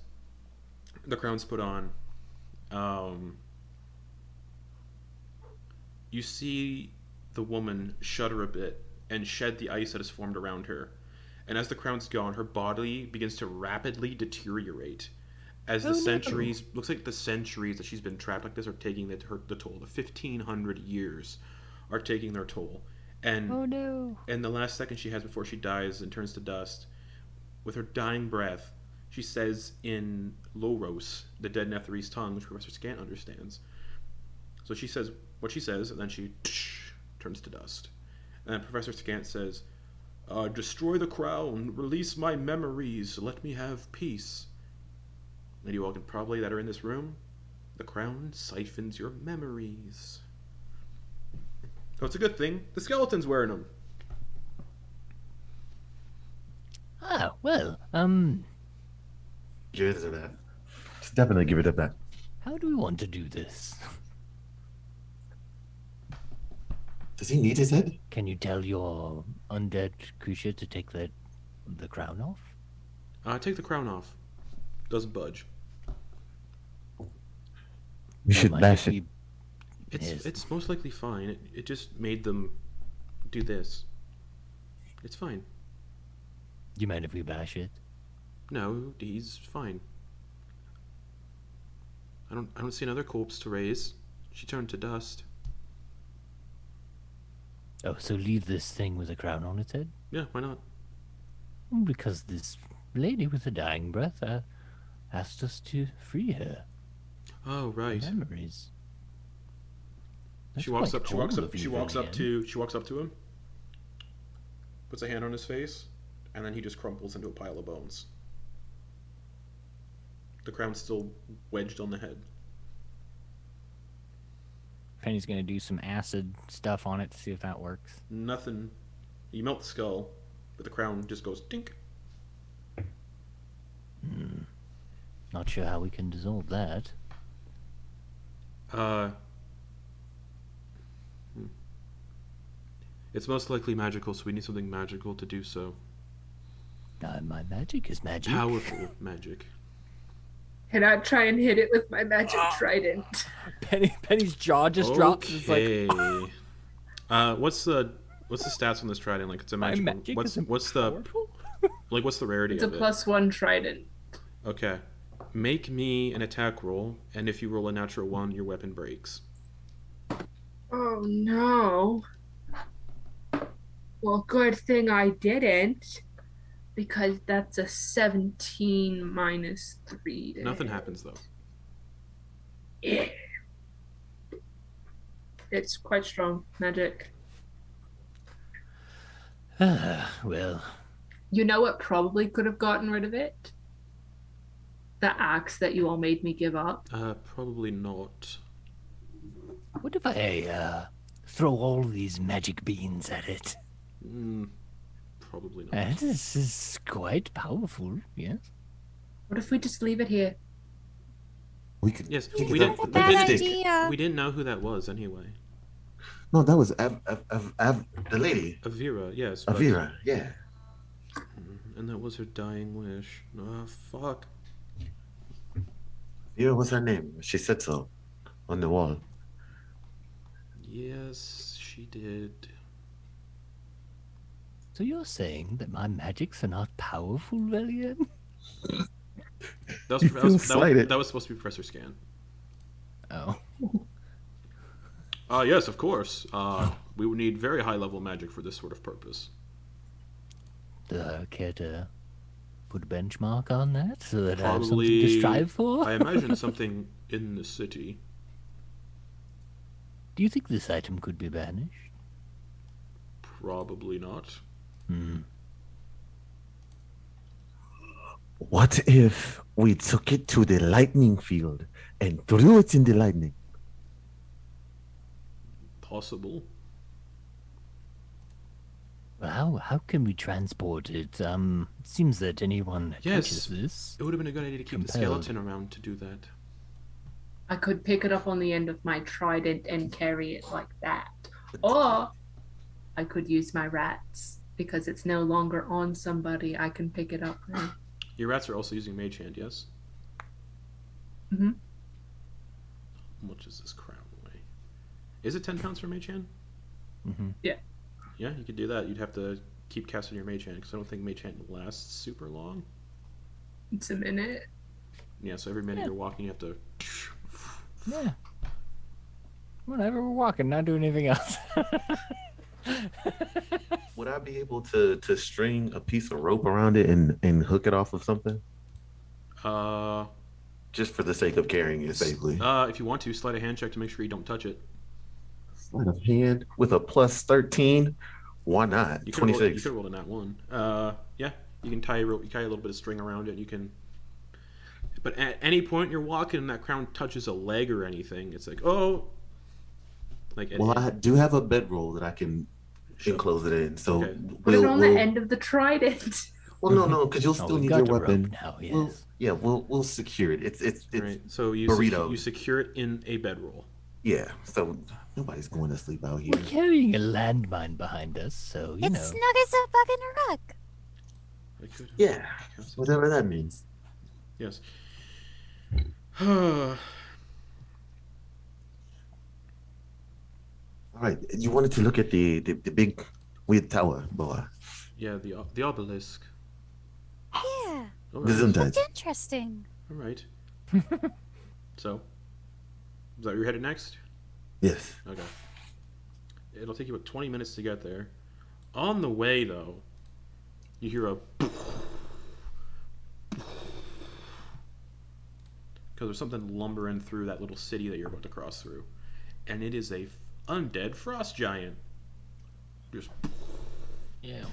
the crown's put on, you see the woman shudder a bit and shed the ice that has formed around her. And as the crown's gone, her body begins to rapidly deteriorate. As the centuries, looks like the centuries that she's been trapped like this are taking the toll. The 1,500 years are taking their toll. And Oh no. and the last second she has before she dies and turns to dust, with her dying breath, she says in Loros, the dead Netherese tongue, which Professor Scant understands. So she says what she says, and then she turns to dust. And then Professor Scant says, destroy the crown, release my memories, let me have peace. And you all can probably that are in this room, the crown siphons your memories. So it's a good thing. The skeleton's wearing them. Ah, well, Give it to that. Just definitely give it to that. how do we want to do this? Does he need his head? Can you tell your undead creature to take the crown off? Take the crown off. Doesn't budge. We should Mind bash if it. we- It's most likely fine. It just made them do this. It's fine. Do you mind if we bash it? No, he's fine. I don't see another corpse to raise. She turned to dust. Oh, so leave this thing with a crown on its head? Yeah, why not? Because this lady with the dying breath asked us to free her. Oh, right. Memories. She That's walks quite up. She walks cold up. of She you, walks up Lillian. to. She walks up to him. Puts a hand on his face, and then he just crumples into a pile of bones. The crown's still wedged on the head. Penny's gonna do some acid stuff on it to see if that works. Nothing. You melt the skull, but the crown just goes dink. Not sure how we can dissolve that. It's most likely magical, so we need something magical to do so. My magic is magic. Powerful magic. Can I try and hit it with my magic trident? Penny's jaw just drops. It's like, Okay. What's the stats on this trident? Like it's a my magic. magic What's isn't the powerful? what's the rarity It's a of it? +1 trident. Okay. Make me an attack roll, and if you roll a natural 1, your weapon breaks. Oh no. Well, good thing I didn't. Because that's a 17 minus 3. to Nothing hit. happens though. Yeah. It's quite strong magic. Well, You know what probably could have gotten rid of it? The axe that you all made me give up. Probably not. what if I throw all these magic beans at it? Probably not. This is quite powerful, yes? What if we just leave it here? We could. Yes, pick we it up didn't. with Bad a stick. idea. We didn't know who that was anyway. No, that was the lady. Avira, yes. but- Avira. Yeah. And that was her dying wish. Ah, fuck. Avira was her name. She said so on the wall. Yes, she did. So you're saying that my magics are not powerful, Velian? That was, You that, feel was, slighted. that was supposed to be Professor Scan. Oh. Yes, of course. We would need very high level magic for this sort of purpose. Care to put a benchmark on that so that I have something Probably. to strive for? I imagine something in the city. Do you think this item could be banished? Probably not. What if we took it to the lightning field and threw it in the lightning? Possible. Well, how can we transport it? It seems that anyone that Yes. touches this... It would have been a good idea to keep the Compelled. skeleton around to do that. I could pick it up on the end of my trident and carry it like that. Or I could use my rats. Because it's no longer on somebody, I can pick it up now. Your rats are also using Mage Hand, yes? Mhm. How much does this crown weigh? Is it 10 pounds for Mage Hand? Mm-hmm. Yeah. Yeah, you could do that. You'd have to keep casting your Mage Hand, because I don't think Mage Hand lasts super long. It's a minute. Yeah, so every minute Yeah. you're walking, you have to... Yeah. Whatever, we're walking, not doing anything else. Would I be able to string a piece of rope around it and hook it off of something? Just for the sake of carrying it safely. If you want to, slide a hand check to make sure you don't touch it. Sleight of hand with a plus 13. Why not? You could 26. have rolled a nat 1. Yeah, you can tie a little bit of string around it. You can. But at any point you're walking and that crown touches a leg or anything, it's like, oh. Well, I do have a bedroll that I can enclose it in. So Okay. Put it on the end of the trident. Well, no, because you'll still we need got your the rope weapon. now, yes. We'll secure it. It's Right. So you burrito. you secure it in a bedroll. Yeah. So nobody's going to sleep out here. We're carrying a landmine behind us, so, you It's know. snug as a bug in a rug. I could. Yeah. Whatever that means. Yes. All right. You wanted to look at the big weird tower, boy. Yeah, the obelisk. Yeah, All The right. Gesundheit. that's interesting. All right. So, is that where you're headed next? Yes. Okay. It'll take you about 20 minutes to get there. On the way, though, you hear a. Because there's something lumbering through that little city that you're about to cross through. And it is a undead frost giant. Just. Yeah,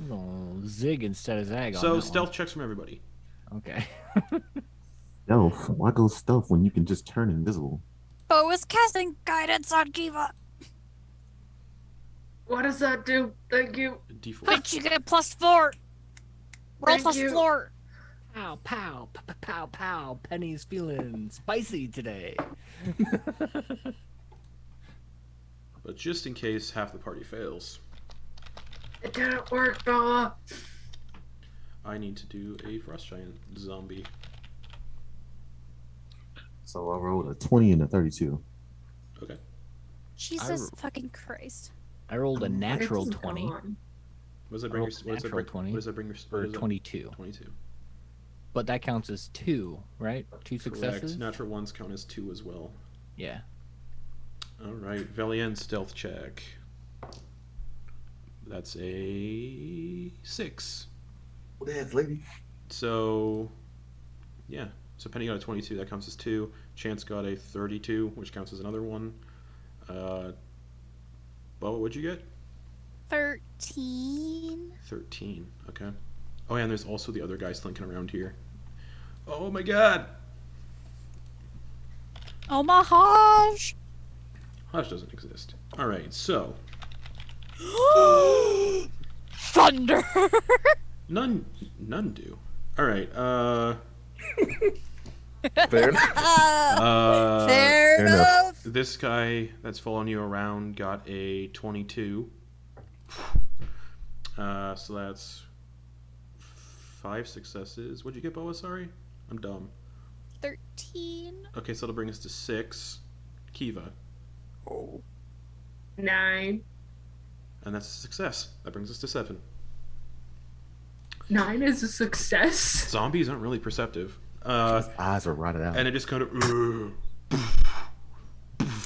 well, zig instead of zag. So, on that stealth checks from everybody. one. Okay. Stealth. Why go stealth when you can just turn invisible? Bo is casting guidance on Kiva. What does that do? Thank you. D4. But you get +4. Roll Thank plus you. 4. Pow, pow, pow, pow, pow. Penny's feeling spicy today. But just in case half the party fails, It didn't work, Bella. I need to do a frost giant zombie. So I rolled a 20 and a 32. Okay. Jesus fucking Christ. I rolled a natural It's 20 gone. What does that I bring your? rolled What does that natural bring? 20 What does that bring your? for What is that? 22. 22. But that counts as 2, right? 2 successes? Correct. Natural ones count as 2 as well. Yeah. All right. Valiant stealth check. That's a 6. What the heck, lady? So, yeah. So Penny got a 22. That counts as 2. Chance got a 32, which counts as another one. Bo, what'd you get? 13. 13. Okay. Oh, yeah, and there's also the other guy slinking around here. Oh my god! Oh my gosh. Hush doesn't exist. Alright, so. Thunder. None do. Alright, Fair enough. Fair Fair enough. enough. this guy that's following you around got a 22. So that's 5 successes. What'd you get, Boa? Sorry? I'm dumb. 13. Okay, so that'll bring us to 6. Kiva. 9. And that's a success. That brings us to 7. 9 is a success. Zombies aren't really perceptive. His eyes are rotted out. And it just kind of.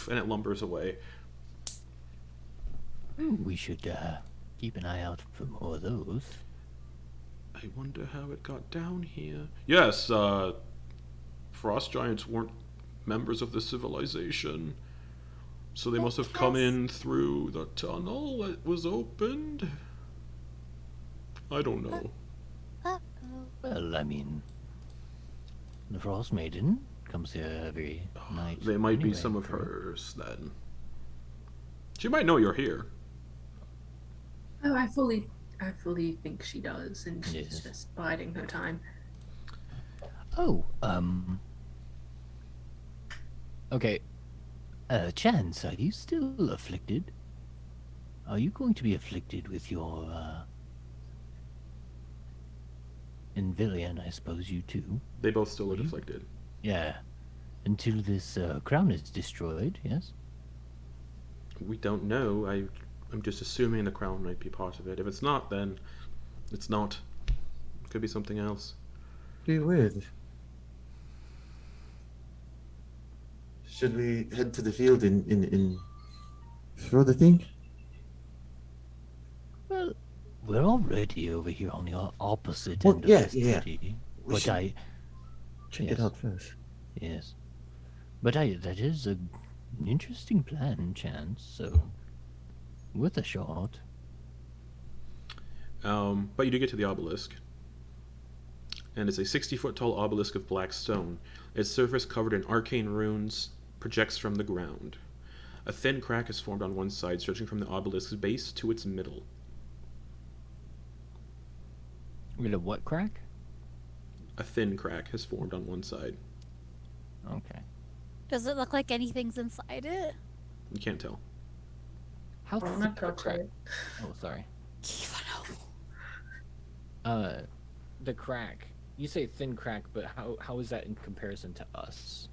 And it lumbers away. We should keep an eye out for more of those. I wonder how it got down here. Yes, frost giants weren't members of the civilization. So they must have come in through the tunnel that was opened. I don't know. Uh-oh. Well, I mean, the Frostmaiden comes here every night. They might be anyway, some of correct? hers then. She might know you're here. Oh, I fully think she does, and she's Yes. just biding her time. Oh, Okay. Chance, are you still afflicted? Are you going to be afflicted with your, in Villian, I suppose you too? They both still look Mhm. afflicted. Yeah. Until this, crown is destroyed, yes? We don't know. I'm just assuming the crown might be part of it. If it's not, then it's not. It could be something else. Pretty weird. Should we head to the field and throw the thing? Well, we're already over here on the opposite Well, end yeah, of the yeah. city. We But should- Check Yes. it out first. Yes. But that is an interesting plan, Chance, so worth a shot. But you do get to the obelisk. And it's a 60-foot tall obelisk of black stone. Its surface, covered in arcane runes, projects from the ground. A thin crack is formed on one side, stretching from the obelisk's base to its middle. We get a what crack? A thin crack has formed on one side. Okay. Does it look like anything's inside it? You can't tell. How I thick wanna a touch crack? it. Oh, sorry. Kiva, The crack. You say thin crack, but how is that in comparison to us?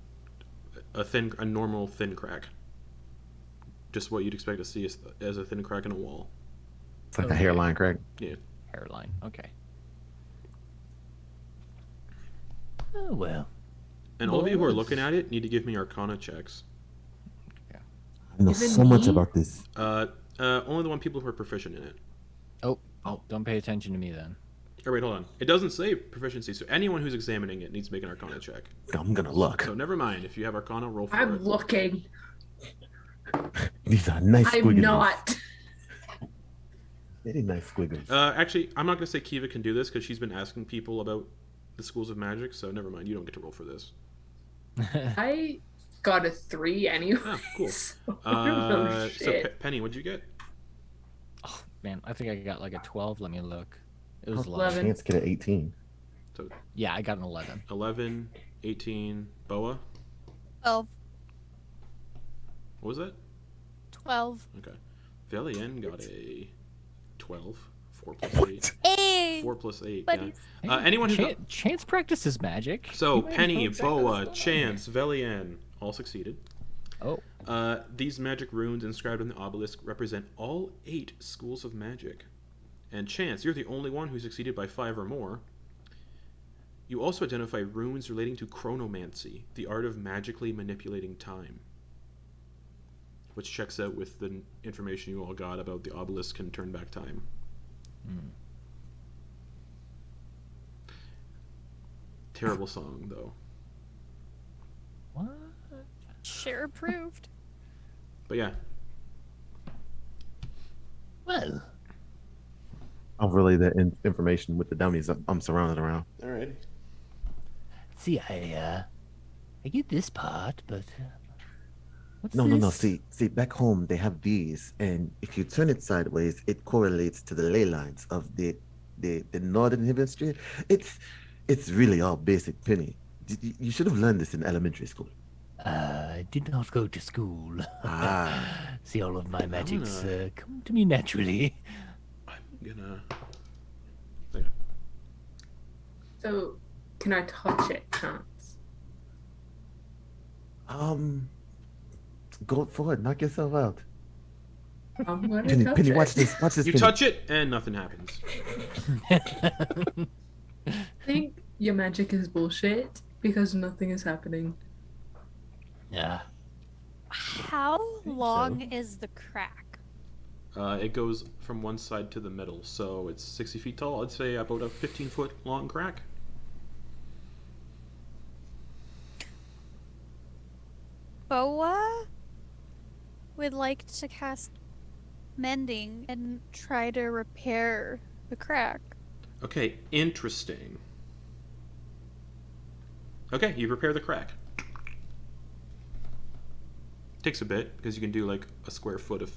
A normal thin crack. Just what you'd expect to see as a thin crack in a wall. It's like a Okay. hairline crack. Hairline. Okay. Oh, well. And all of you who are Boys. looking at it need to give me Arcana checks. I know Even so much me? about this. Only the one people who are proficient in it. Oh, don't pay attention to me then. Oh wait, hold on. It doesn't say proficiency, so anyone who's examining it needs to make an Arcana check. I'm gonna look. So never mind. If you have Arcana, roll for I'm it. looking. These are nice I'm squiggles. not. Very nice squiggles. Actually, I'm not gonna say Kiva can do this because she's been asking people about the schools of magic. So never mind. You don't get to roll for this. I got a 3 anyway. Oh, cool. So, I don't know So shit. Penny, what'd you get? Oh man, I think I got like a 12. Let me look. It was How's 11. Chance get an 18. Yeah, I got an 11. 11, 18, Boa. 12. What was that? 12. Okay. Velian got a 12. 4 plus 8. Hey! 4 plus 8. Buddies. Yeah. Anyone who Chance practices magic. So You might as Penny, well exactly Boa, what's going on Chance, Velian all succeeded. here. Oh, These magic runes inscribed on the obelisk represent all 8 schools of magic. And Chance, you're the only one who succeeded by 5 or more. You also identify runes relating to chronomancy, the art of magically manipulating time. Which checks out with the information you all got about the obelisk can turn back time. Terrible song, though. what? Share approved. But yeah, Well, I'll relay that information with the dummies I'm surrounded around. alright. see, I get this part, but what's No. this? See, back home they have these, and if you turn it sideways, it correlates to the ley lines of the northern hemisphere. It's really all basic, Penny. You should have learned this in elementary school. I did not go to school. Ah. See, all of my magics gonna- come to me naturally. I'm gonna. So, can I touch it, Chance? Go for it. Knock yourself out. I'm gonna Penny, touch Penny, it. watch this. Watch this. You Penny. touch it, and nothing happens. I think your magic is bullshit because nothing is happening. Yeah. How so. long is the crack? It goes from one side to the middle, so it's 60 feet tall. I'd say about a 15-foot long crack. Boa would like to cast mending and try to repair the crack. Okay, interesting. Okay, you repair the crack. Takes a bit because you can do like a square foot of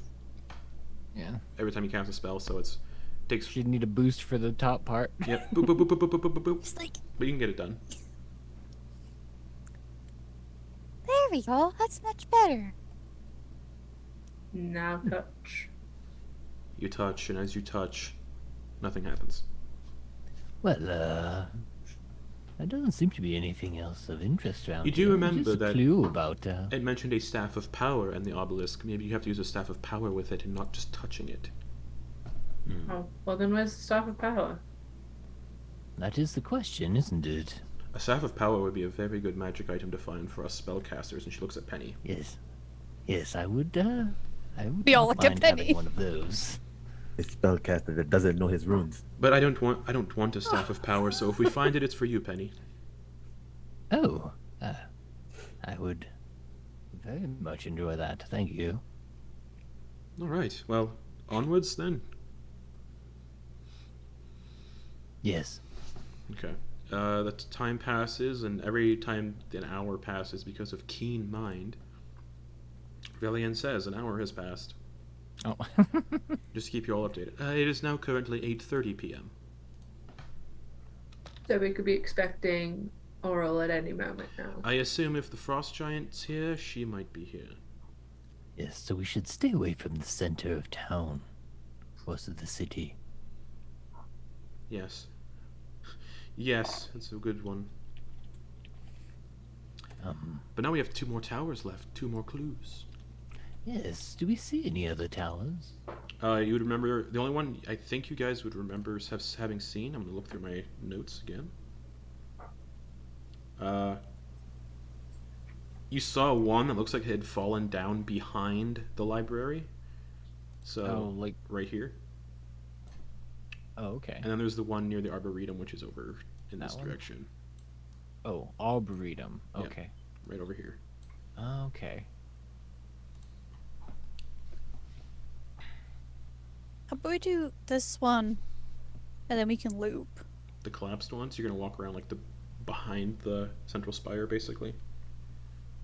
Yeah. every time you cast a spell, so it's takes. She'd need a boost for the top part. Yep. Boop boop boop boop boop boop boop boop. Just like, But you can get it done. There we go. That's much better. Now touch. You touch, and as you touch, nothing happens. Well, there doesn't seem to be anything else of interest around You do here. remember Just a that- clue about It mentioned a staff of power and the obelisk. Maybe you have to use a staff of power with it and not just touching it. Oh, well then where's the staff of power? that is the question, isn't it? A staff of power would be a very good magic item to find for us spellcasters. And she looks at Penny. Yes. Yes, I would We all not look at mind Penny. having one of those. A spellcaster that doesn't know his runes. But I don't want a staff of power. So if we find it, it's for you, Penny. Oh, I would very much enjoy that. Thank you. All right. Well, onwards then. Yes. Okay. The time passes, and every time an hour passes because of keen mind, Velian says an hour has passed. Oh. Just to keep you all updated. It is now currently 8:30 p.m. So we could be expecting Oral at any moment now. I assume if the Frost Giant's here, she might be here. Yes, so we should stay away from the center of town. Most of the city. Yes. Yes, that's a good one. But now we have 2 more towers left, 2 more clues. Yes, do we see any other towers? You would remember, the only one I think you guys would remember having seen, I'm going to look through my notes again. You saw one that looks like it had fallen down behind the library. So, like right here. Oh, okay. And then there's the one near the Arboretum, which is over in That this one? direction. Oh, Arboretum. Yeah. Okay. Right over here. Okay. How about we do this one, and then we can loop? The collapsed one, so you're going to walk around like behind the central spire, basically.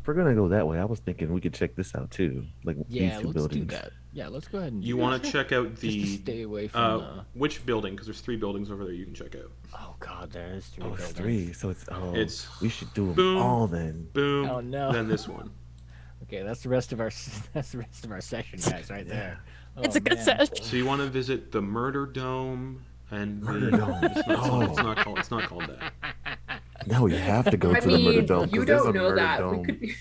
If we're gonna go that way, I was thinking we could check this out too. Like Yeah, these two let's buildings. do that. Yeah, let's go ahead and. You do want that. to check out Just to the stay away from which building? Because there's 3 buildings over there you can check out. Oh God, there's 3. Oh, it's buildings. 3. So it's It's we should do them boom. all then. Boom. Oh, no. Then this one. Okay, that's the rest of our session, guys, right there. It's Oh, a good man. set. So you want to visit the Murder Dome and Murder the... Dome. It's not, Oh. it's not called that. Now we have to go I to the murder mean, dome. 'cause you there's don't a know murder that. dome. We could be,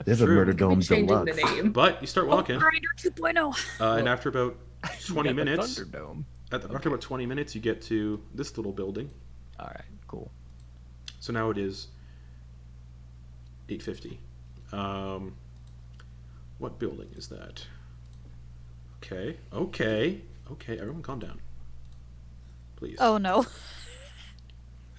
There's a True. murder we could dome be changing the deluxe. name. But you start walking, Grinder 2.0. and after about 20 We got the minutes, Thunderdome. after about 20 minutes, you get to this little building. All right, cool. So now it is 8:50. What building is that? Okay. Everyone, calm down, please. Oh no.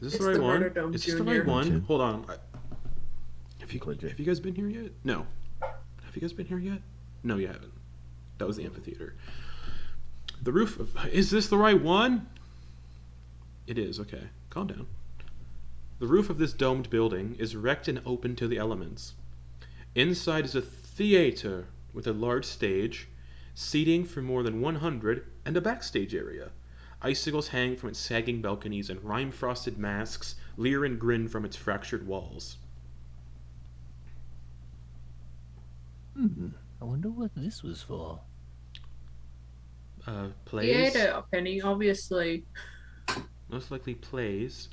Is this It's the right the one? Murder Dome Is this the Junior. right one? Junior. Hold on. Have Legit. you guys been here yet? No. Have you guys been here yet? No, you haven't. That was the amphitheater. The roof of... Is this the right one? It is, okay. Calm down. The roof of this domed building is wrecked and open to the elements. Inside is a theater with a large stage, seating for more than 100, and a backstage area. Icicles hang from its sagging balconies, and rime-frosted masks leer and grin from its fractured walls. I wonder what this was for. Plays? Theater, Penny, obviously. Most likely plays.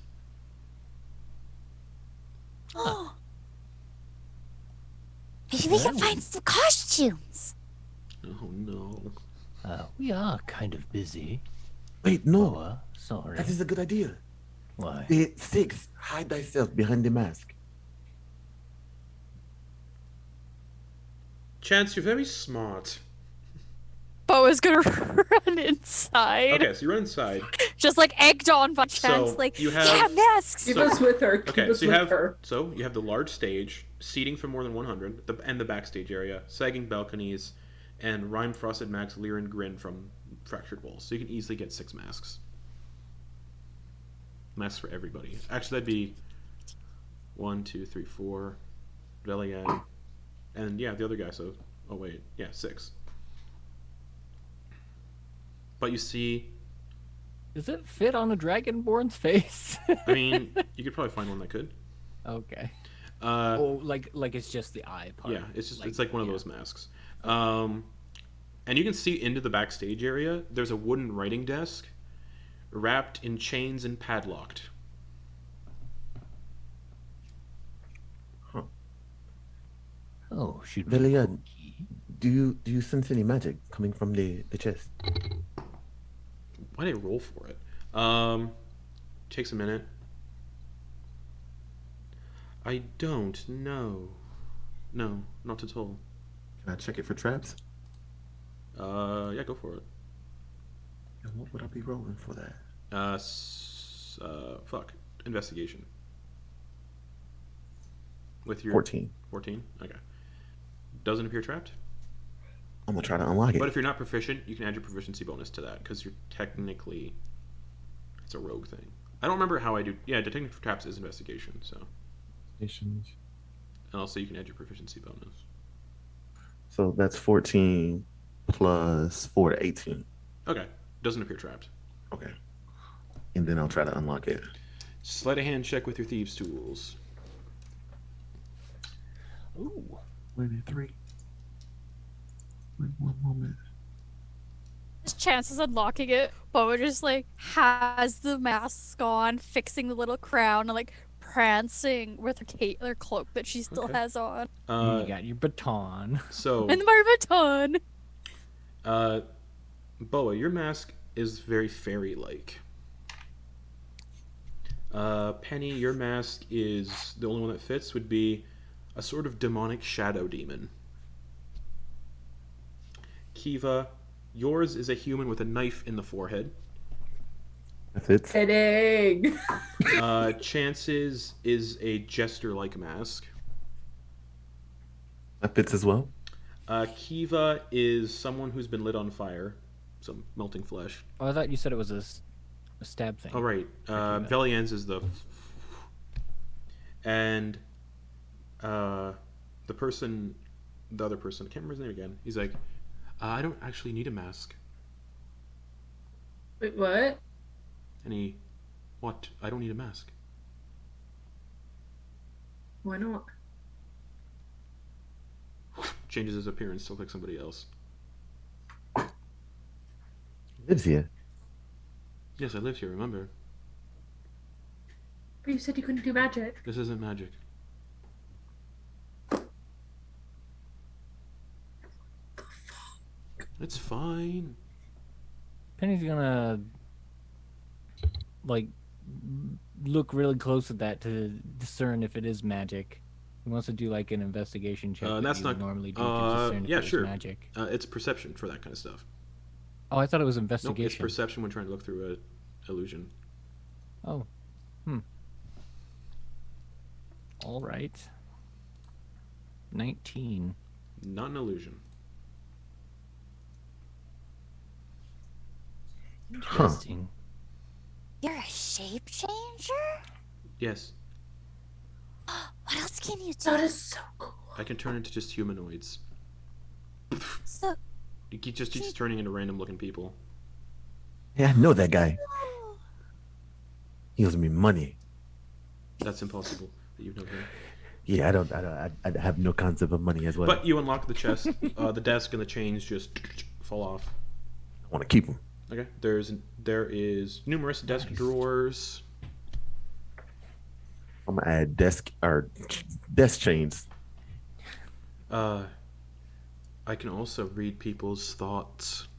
Maybe we can find some costumes. Oh no. We are kind of busy. Wait, no. Oh, sorry. That is a good idea. Why? 6. Hide thyself behind the mask. Chance, you're very smart. Bo is gonna run inside. Okay, so you run inside. Just like egged on by Chance. So like, you have... yeah, masks. Keep So- us with her. Keep Okay, us so you with have her. the large stage, seating for more than 100, and the backstage area, sagging balconies, and rime frosted masks leer and grin from fractured walls. So you can easily get 6 masks. Masks for everybody. Actually, that'd be 1, 2, 3, 4, Velian, and yeah, the other guy. So, oh wait, yeah, 6. But you see, Does it fit on a Dragonborn's face? I mean, you could probably find one that could. Okay. Uh, Oh, like it's just the eye part. Yeah, it's like one of yeah. those masks. And you can see into the backstage area. There's a wooden writing desk, wrapped in chains and padlocked. Oh, should we? Velian, do you sense any magic coming from the chest? Why did I roll for it? Takes a minute. I don't know. No, not at all. Can I check it for traps? Yeah, go for it. And what would I be rolling for that? Fuck. Investigation. With your 14. 14? Okay. Doesn't appear trapped. I'm gonna try to unlock it. But if you're not proficient, you can add your proficiency bonus to that because you're technically, it's a rogue thing. I don't remember how I do. Yeah, detecting traps is investigation. So. Stations. And also, you can add your proficiency bonus. So that's 14 plus 4 to 18. Okay. Doesn't appear trapped. Okay. And then I'll try to unlock it. Sleight of hand check with your thieves' tools. Ooh. 23. Wait one moment. His chances unlocking it, Boa just like has the mask on, fixing the little crown, and like prancing with her cloak that she still Okay. has on. You got your baton. So, And the baton. Boa, your mask is very fairy-like. Penny, your mask is the only one that fits would be a sort of demonic shadow demon. Kiva, yours is a human with a knife in the forehead. That fits. Kidding. Chances is a jester-like mask. That fits as well. Kiva is someone who's been lit on fire, some melting flesh. Oh, I thought you said it was a stab thing. Oh, right. Velian's is the... And the other person, I can't remember his name again. He's like, I don't actually need a mask. Wait, what? And he, what? I don't need a mask. Why not? Changes his appearance to look like somebody else. Lives here. Yes, I live here, remember? But you said you couldn't do magic. This isn't magic. It's fine. Penny's gonna like look really close at that to discern if it is magic. He wants to do like an investigation check. And that that's you would not normally do to discern if yeah, it was sure. magic. It's perception for that kind of stuff. Oh, I thought it was Nope, investigation. it's perception when trying to look through a illusion. Oh, all right. 19. Not an illusion. Interesting. You're a shape changer? Yes, What else can you do? That is so cool. I can turn into just humanoids. So, He just keeps turning into random looking people. Yeah, I know that guy. He owes me money. That's impossible that you've known him. Yeah, I have no concept of money as well. But you unlock the chest, the desk and the chains just fall off. I want to keep him. Okay, there is numerous desk drawers. I'm gonna add desk chains. I can also read people's thoughts.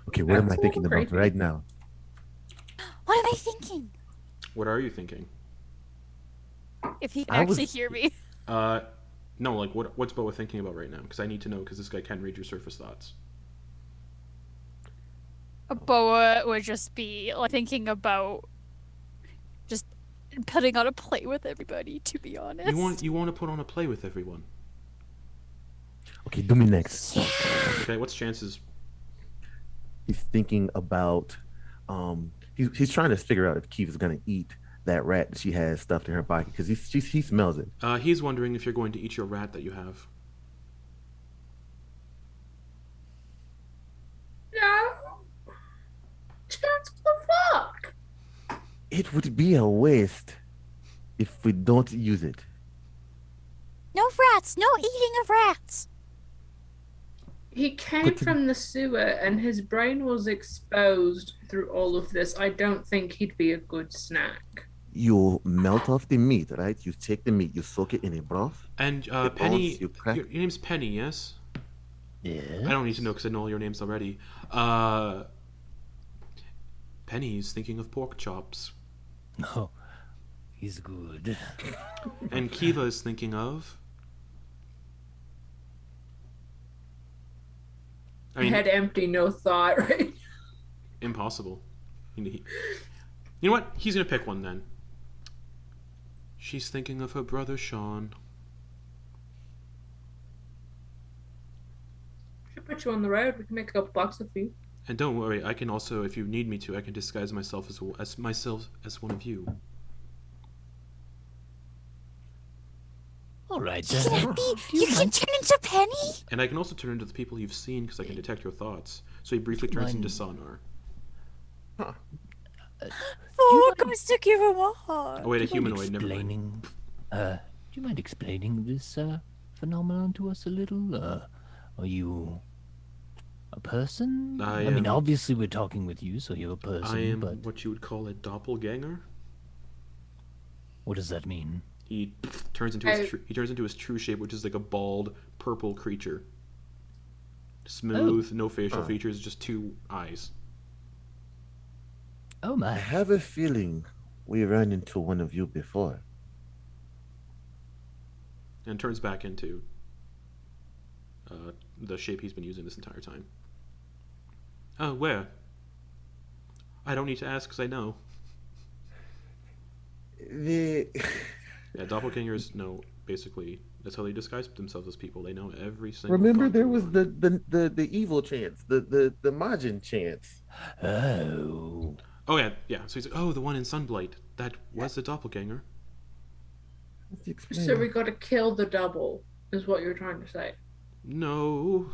Okay, what am I That's a thinking little about creepy. right now? what am I thinking? What are you thinking? If he can I actually was- hear me. No, like what's Boa thinking about right now? Because I need to know because this guy can read your surface thoughts. Boa would just be like thinking about just putting on a play with everybody, to be honest. You want to put on a play with everyone. Okay, do me next. Okay, what's chances? He's thinking about he's trying to figure out if Keith is gonna eat that rat that she has stuffed in her pocket because he smells it. He's wondering if you're going to eat your rat that you have. No. Chance, what the fuck? It would be a waste if we don't use it. No rats, no eating of rats. He came But- from the sewer and his brain was exposed through all of this. I don't think he'd be a good snack. You melt off the meat, right? You take the meat, you soak it in a broth. And The Penny, bones you crack? your name's Penny, yes? Yeah. I don't need to know because I know all your names already. Penny's thinking of pork chops, No, he's good. and Kiva is thinking of. I mean, Head empty, no thought, right? impossible. You know what? He's gonna pick one then. She's thinking of her brother Sean. Should put you on the road. We can make a couple bucks with you. And don't worry, I can also, if you need me to, I can disguise myself as one of you. All right. Can't be. do You can mind- turn into Penny. And I can also turn into the people you've seen because I can detect your thoughts. So he briefly turns into Sonar. Oh, comes to give him a hug. Oh wait, a do you mind humanoid. Never mind. explaining, do you mind explaining this phenomenon to us a little? Are you a person? I mean, am- obviously we're talking with you, so you're a person. I am but what you would call a doppelganger. what does that mean? He turns into his true shape, which is like a bald purple creature. Smooth, no facial features, just two eyes. Oh I my! have a feeling we ran into one of you before. And turns back into the shape he's been using this entire time. Oh, where? I don't need to ask because I know. The Yeah, doppelgangers know, basically, that's how they disguise themselves as people. They know every single remember thought there they're was on. the evil chance, the Majin chance. Oh, Oh, yeah. So he's like, oh, the one in Sunblight. That was the doppelganger. Let's explain. So we got to kill the double, is what you're trying to say. No,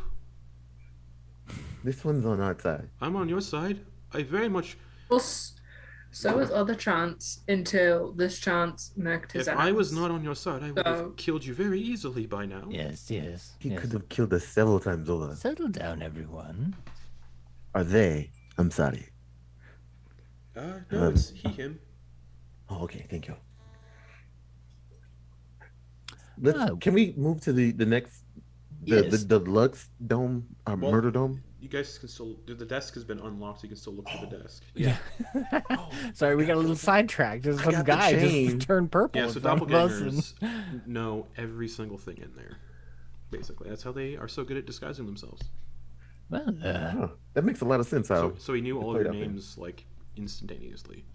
This one's on our side. I'm on your side. I very much... Well, so was other chance until this chance murked his If ass. I was not on your side, I would So- have killed you very easily by now. yes. He yes. could have killed us several times over. Settle down, everyone. Are they? I'm sorry. No, it's he, him. Oh, okay. Thank you. Ah. Can we move to the next the Yes. deluxe dome, Well, murder dome? You guys can still... The desk has been unlocked, so you can still look through the desk. Yeah. Sorry, we got a little sidetracked. There's I some got the guy chain. just turned purple Yeah, in so front of us. doppelgangers know every single thing in there. Basically, that's how they are so good at disguising themselves. Well, Huh, that makes a lot of sense. How So he knew all played your out there. names like instantaneously.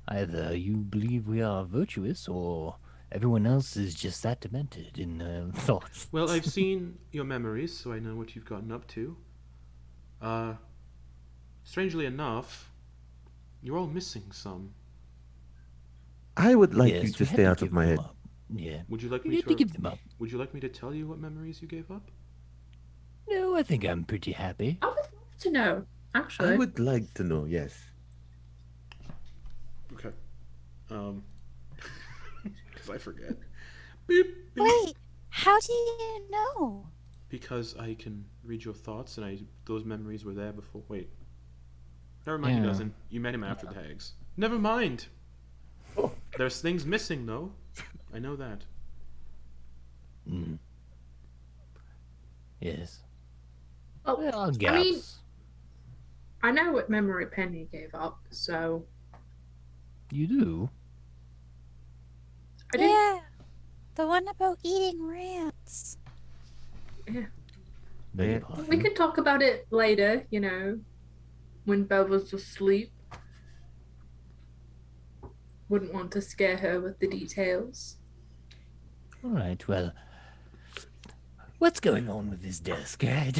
either you believe we are virtuous, or everyone else is just that demented in their thoughts. Well, I've seen your memories, so I know what you've gotten up to. Strangely enough, you're all missing some. I would like Yes, you we to had stay to out give of my them head. up. Yeah, Would you like we me had to to? give them up. Would you like me to tell you what memories you gave up? No, I think I'm pretty happy. I would love to know, actually. I would like to know. Yes. Okay. Because I forget. Beep, beep. Wait, how do you know? Because I can read your thoughts, and those memories were there before. Wait. Never mind. He Yeah. doesn't. You met him after the hags. Never mind. Oh. There's things missing, though. I know that. Mm. Yes. Oh, Well, I mean, gaps. I know what memory Penny gave up, so You do? I do. Yeah, the one about eating rats. Beg your Yeah. pardon? We can talk about it later, when Bev was asleep. Wouldn't want to scare her with the details. All right, well, what's going on with this desk, right?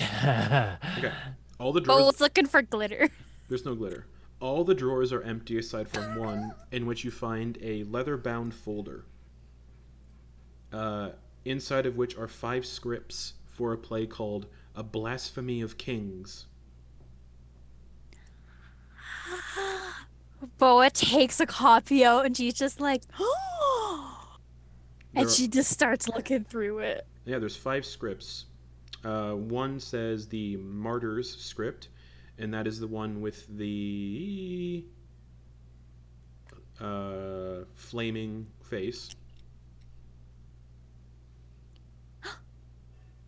Okay. All the drawers. Bo's looking for glitter. There's no glitter. All the drawers are empty aside from one, in which you find a leather-bound folder. Inside of which are 5 scripts for a play called A Blasphemy of Kings. Boa takes a copy out and she's just like, and There- she just starts looking through it. Yeah, there's 5 scripts. One says the Martyrs script, and that is the one with the flaming face.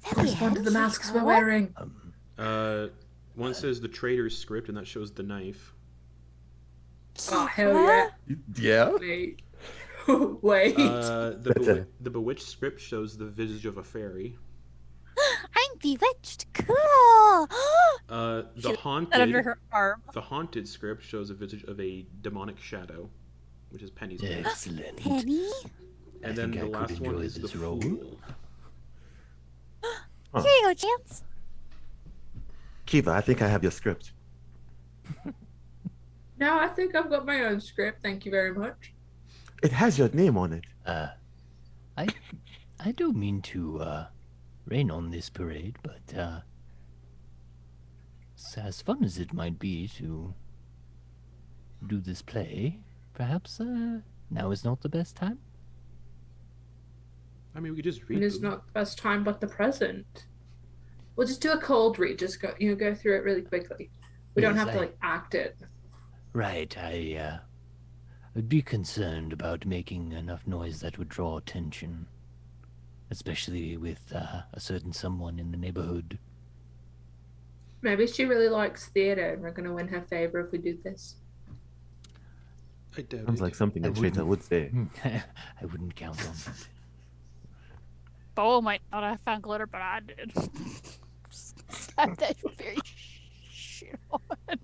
Correspond to the masks we're Oh. wearing. One says the Traitor's script, and that shows the knife. Oh, hell yeah. Yeah. Wait. Wait. The Bewitched script shows the visage of a fairy. I'm bewitched. Cool. The That under Haunted her arm. The Haunted script shows a visage of a demonic shadow, which is Penny's face. Excellent. Penny? And I then think the I could last one enjoy is the this role. Fool. Huh. Here you go, Chance. Kiva, I think I have your script. No, I think I've got my own script. Thank you very much. It has your name on it. I don't mean to rain on this parade, but as fun as it might be to do this play, perhaps now is not the best time. I mean, we could just read And it's them. not the best time, but the present. We'll just do a cold read. Just go through it really quickly. We don't Yes, have to like act it. Right, I'd be concerned about making enough noise that would draw attention, especially with a certain someone in the neighborhood. Maybe she really likes theater, and we're gonna win her favor if we do this. I doubt Sounds it. like something I a traitor wouldn't- would say. I wouldn't count on it. Boa might not have found glitter, but I did. Slap that very shit on.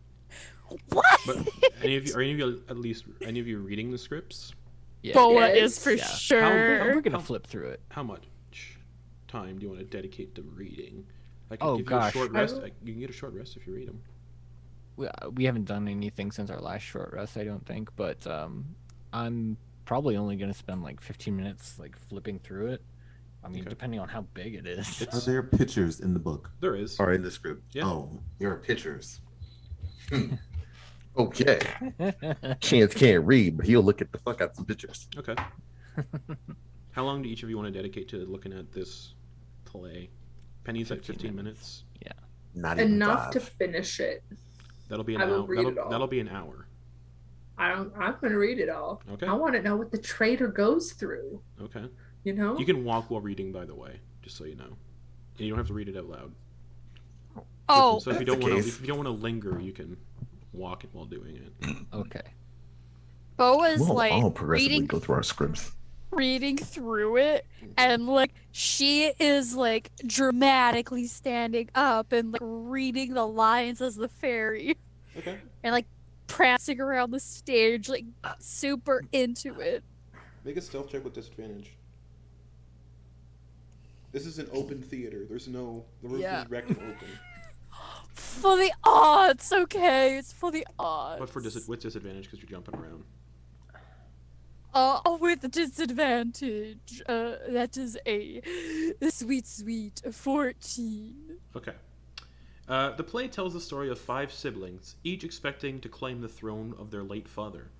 What? But are any of you reading the scripts? Yeah. Boa Yes. is for Yeah. sure. We're gonna flip through it. How much time do you want to dedicate to reading? I can Oh, give gosh. you a short rest. You can get a short rest if you read them. We haven't done anything since our last short rest, I don't think. But I'm probably only gonna spend like 15 minutes like flipping through it. I mean, Okay. depending on how big it is. Are there pictures in the book There is. or in the script? Yeah. Oh, there are pictures. Okay. Chance can't read, but he'll look at the fuck out some pictures. Okay. How long do each of you want to dedicate to looking at this play? Penny's like 15 minutes. Not even Enough to 5. finish it. That'll be an I will hour. read it all. That'll be an hour. I'm gonna read it all. Okay. I want to know what the traitor goes through. Okay. You know. You can walk while reading, by the way, just so you know. And you don't have to read it out loud. Oh, So if you that's don't the want to, case. if you don't want to linger, you can walk it while doing it. Okay. Boa's We'll like all progressively reading go through our scripts. through it, and like she is like dramatically standing up and like reading the lines as the fairy, Okay. and like prancing around the stage, like super into it. Make a stealth check with disadvantage. This is an open theater. The room Yeah. is wrecked and open. For the odds, okay, it's for the odds. But with disadvantage because you're jumping around. With disadvantage, that is a sweet 14. Okay. The play tells the story of 5 siblings, each expecting to claim the throne of their late father.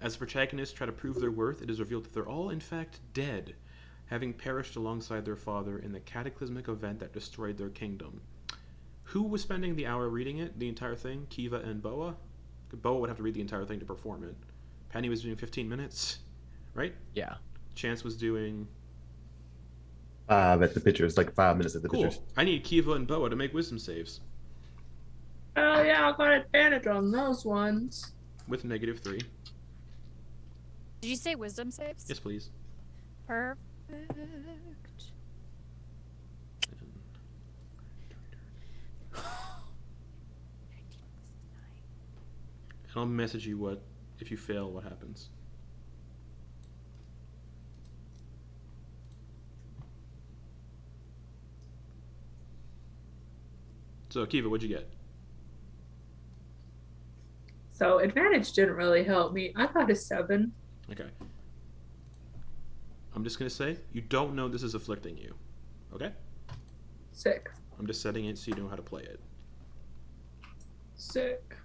As the protagonists try to prove their worth, it is revealed that they're all in fact dead, having perished alongside their father in the cataclysmic event that destroyed their kingdom. Who was spending the hour reading it, the entire thing? Kiva and Boa? Boa would have to read the entire thing to perform it. Penny was doing 15 minutes, right? Yeah. Chance was doing... 5 at the pictures, like 5 minutes at the Cool. pictures. I need Kiva and Boa to make wisdom saves. Oh yeah, I got advantage on those ones. With -3. Did you say wisdom saves? Yes, please. Perfect. And I'll message you if you fail, what happens. So, Kiva, what'd you get? So advantage didn't really help me. I got a 7. Okay. I'm just gonna say, you don't know this is afflicting you. Okay? Sick. I'm just setting it so you know how to play it. Sick.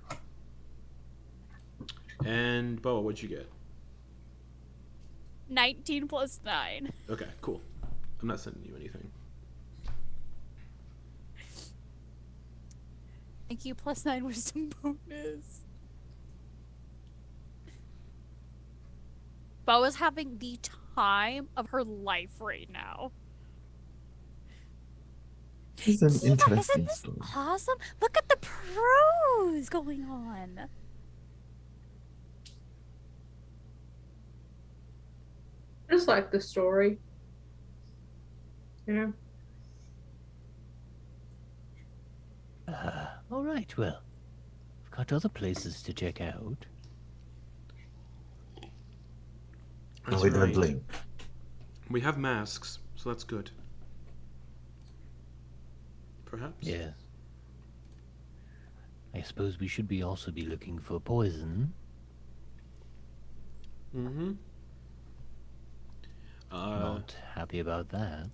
And, Boa, what'd you get? 19 plus 9. Okay, cool. I'm not sending you anything. Thank you, plus 9 wisdom bonus. Boa's having the time of her life right now. This is an Kiva, interesting isn't this story. awesome? Look at the prose going on. I just like the story. Yeah. All right, well, I've got other places to check out. Oh, we done right. blink. We have masks, so that's good. Perhaps? Yes. I suppose we should also be looking for poison. Mm-hmm. Not happy about that.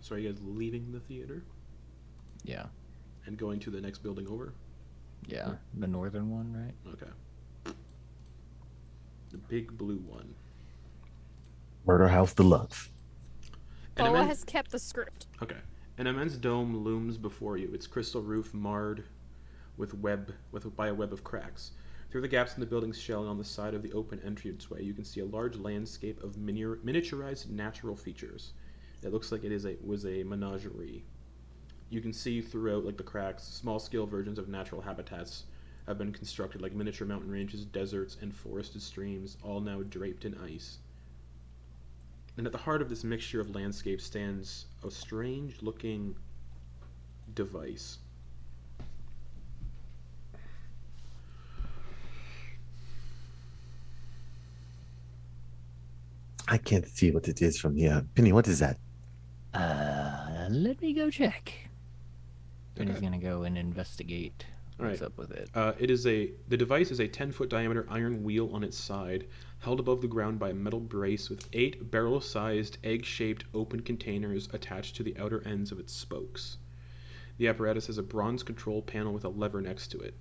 So are you guys leaving the theater Yeah. and going to the next building over? Yeah. The northern one, right? Okay. The big blue one. Murder House Deluxe. An Boa immense- has kept the script. Okay. An immense dome looms before you, its crystal roof marred by a web of cracks. Through the gaps in the building's shell and on the side of the open entranceway, you can see a large landscape of miniaturized natural features. It looks like was a menagerie. You can see throughout the cracks, small-scale versions of natural habitats have been constructed, like miniature mountain ranges, deserts, and forested streams, all now draped in ice. And at the heart of this mixture of landscape stands a strange-looking device. I can't see what it is from here. Penny, what is that? Let me go check. Penny's Okay. gonna go and investigate what's Right. up with it. The device is a 10-foot diameter iron wheel on its side, held above the ground by a metal brace with 8 barrel-sized, egg-shaped open containers attached to the outer ends of its spokes. The apparatus has a bronze control panel with a lever next to it.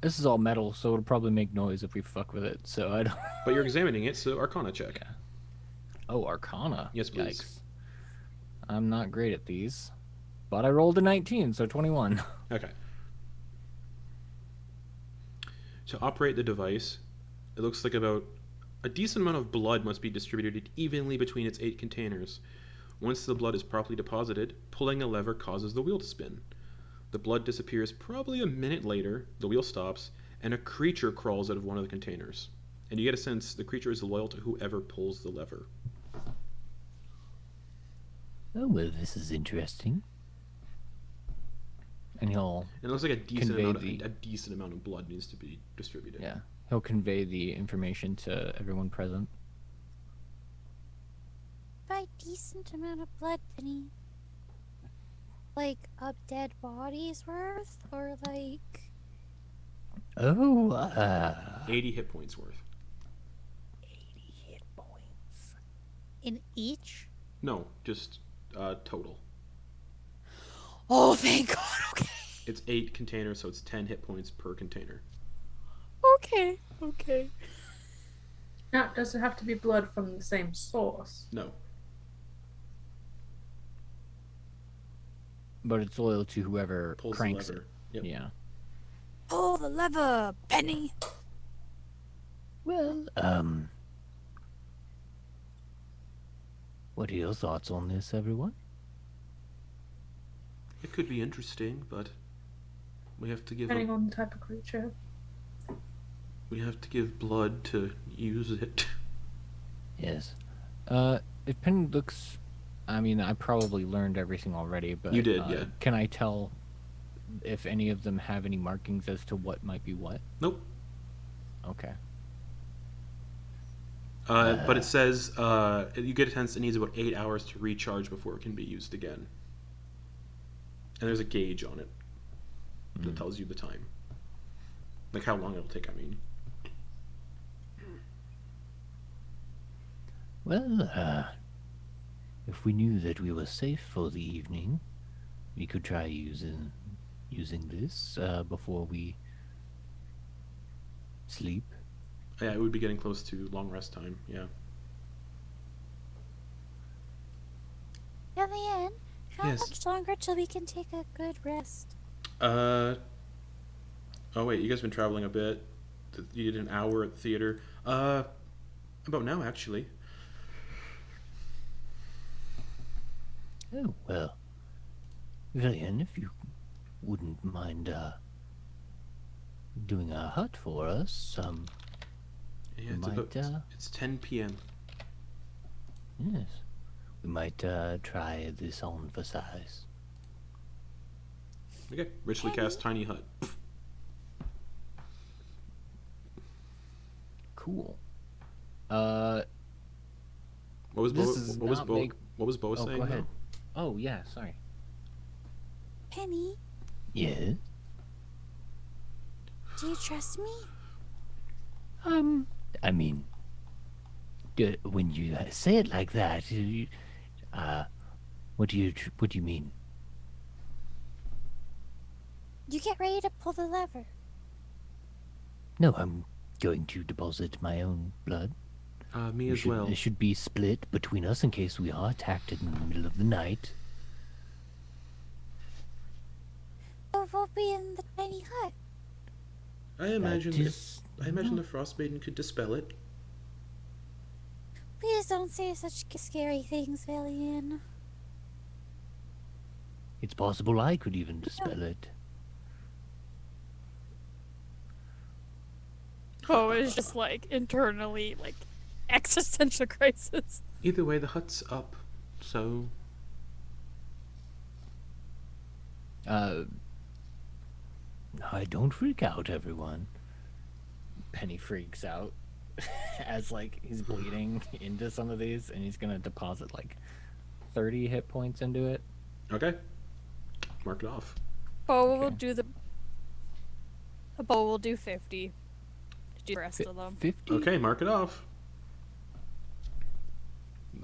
This is all metal, so it'll probably make noise if we fuck with it. So I don't. But you're examining it, so Arcana check. Yeah. Oh, Arcana. Yes, please. Yikes. I'm not great at these, but I rolled a 19, so 21. Okay. To operate the device, it looks like about a decent amount of blood must be distributed evenly between its 8 containers. Once the blood is properly deposited, pulling a lever causes the wheel to spin. The blood disappears probably a minute later, the wheel stops, and a creature crawls out of one of the containers. And you get a sense the creature is loyal to whoever pulls the lever. Oh, well, this is interesting. And he'll And it looks like a decent Convey amount of blood needs to be distributed. he'll convey the information to everyone present. By decent amount of blood, Penny. Like a dead body's worth, or like Oh, 80 hit points worth. 80 hit points. in each? No, just total. Oh, thank God. Okay. It's 8 containers, so it's 10 hit points per container. Okay. Okay. Now, does it have to be blood from the same source? No. But it's loyal to whoever Pulls the cranks lever. it. Yep. Yeah. Pull the lever, Penny. Well, what are your thoughts on this, everyone? It could be interesting, but we have to give Depending on the type of creature. blood to use it. Yes. If Penny looks, I mean, I probably learned everything already, but You did, yeah. Can I tell if any of them have any markings as to what might be what? Nope. Okay. But it says you get a sense it needs about 8 hours to recharge before it can be used again. And there's a gauge on it that tells you the time, like how long it'll take. I mean, Well, if we knew that we were safe for the evening, we could try using this before we sleep. yeah, it would be getting close to long rest time. Yeah. Elian, how Yes. much longer till we can take a good rest? Oh wait, you guys been traveling a bit. You did an hour at the theater. About now actually. Oh, well. Villian, if you wouldn't mind doing a hut for us, Yeah, it's Might, about it's 10 p.m. yes, we might try this on for size. Okay, richly cast tiny hut. Cool. What was This Bo? does What was not Bo? make- What was Bo Oh, saying? go ahead. though? Oh yeah, sorry. Penny, Yes. do you trust me? I mean, when you say it like that, what do you mean? You get ready to pull the lever. No, I'm going to deposit my own blood. Me as well. It should be split between us in case we are attacked in the middle of the night. We'll be in the tiny hut. I imagine. That is- I imagine the Frostmaiden could dispel it. Please don't say such scary things, Valian. It's possible I could even dispel it. Bo is just like internally like existential crisis. Either way, the hut's up, so I don't freak out, everyone. Penny freaks out as like he's bleeding into some of these, and he's gonna deposit like 30 hit points into it. okay. Mark it off. Bo will Okay. do the. Bo will do 50. Do the rest of them. 50? Okay, mark it off.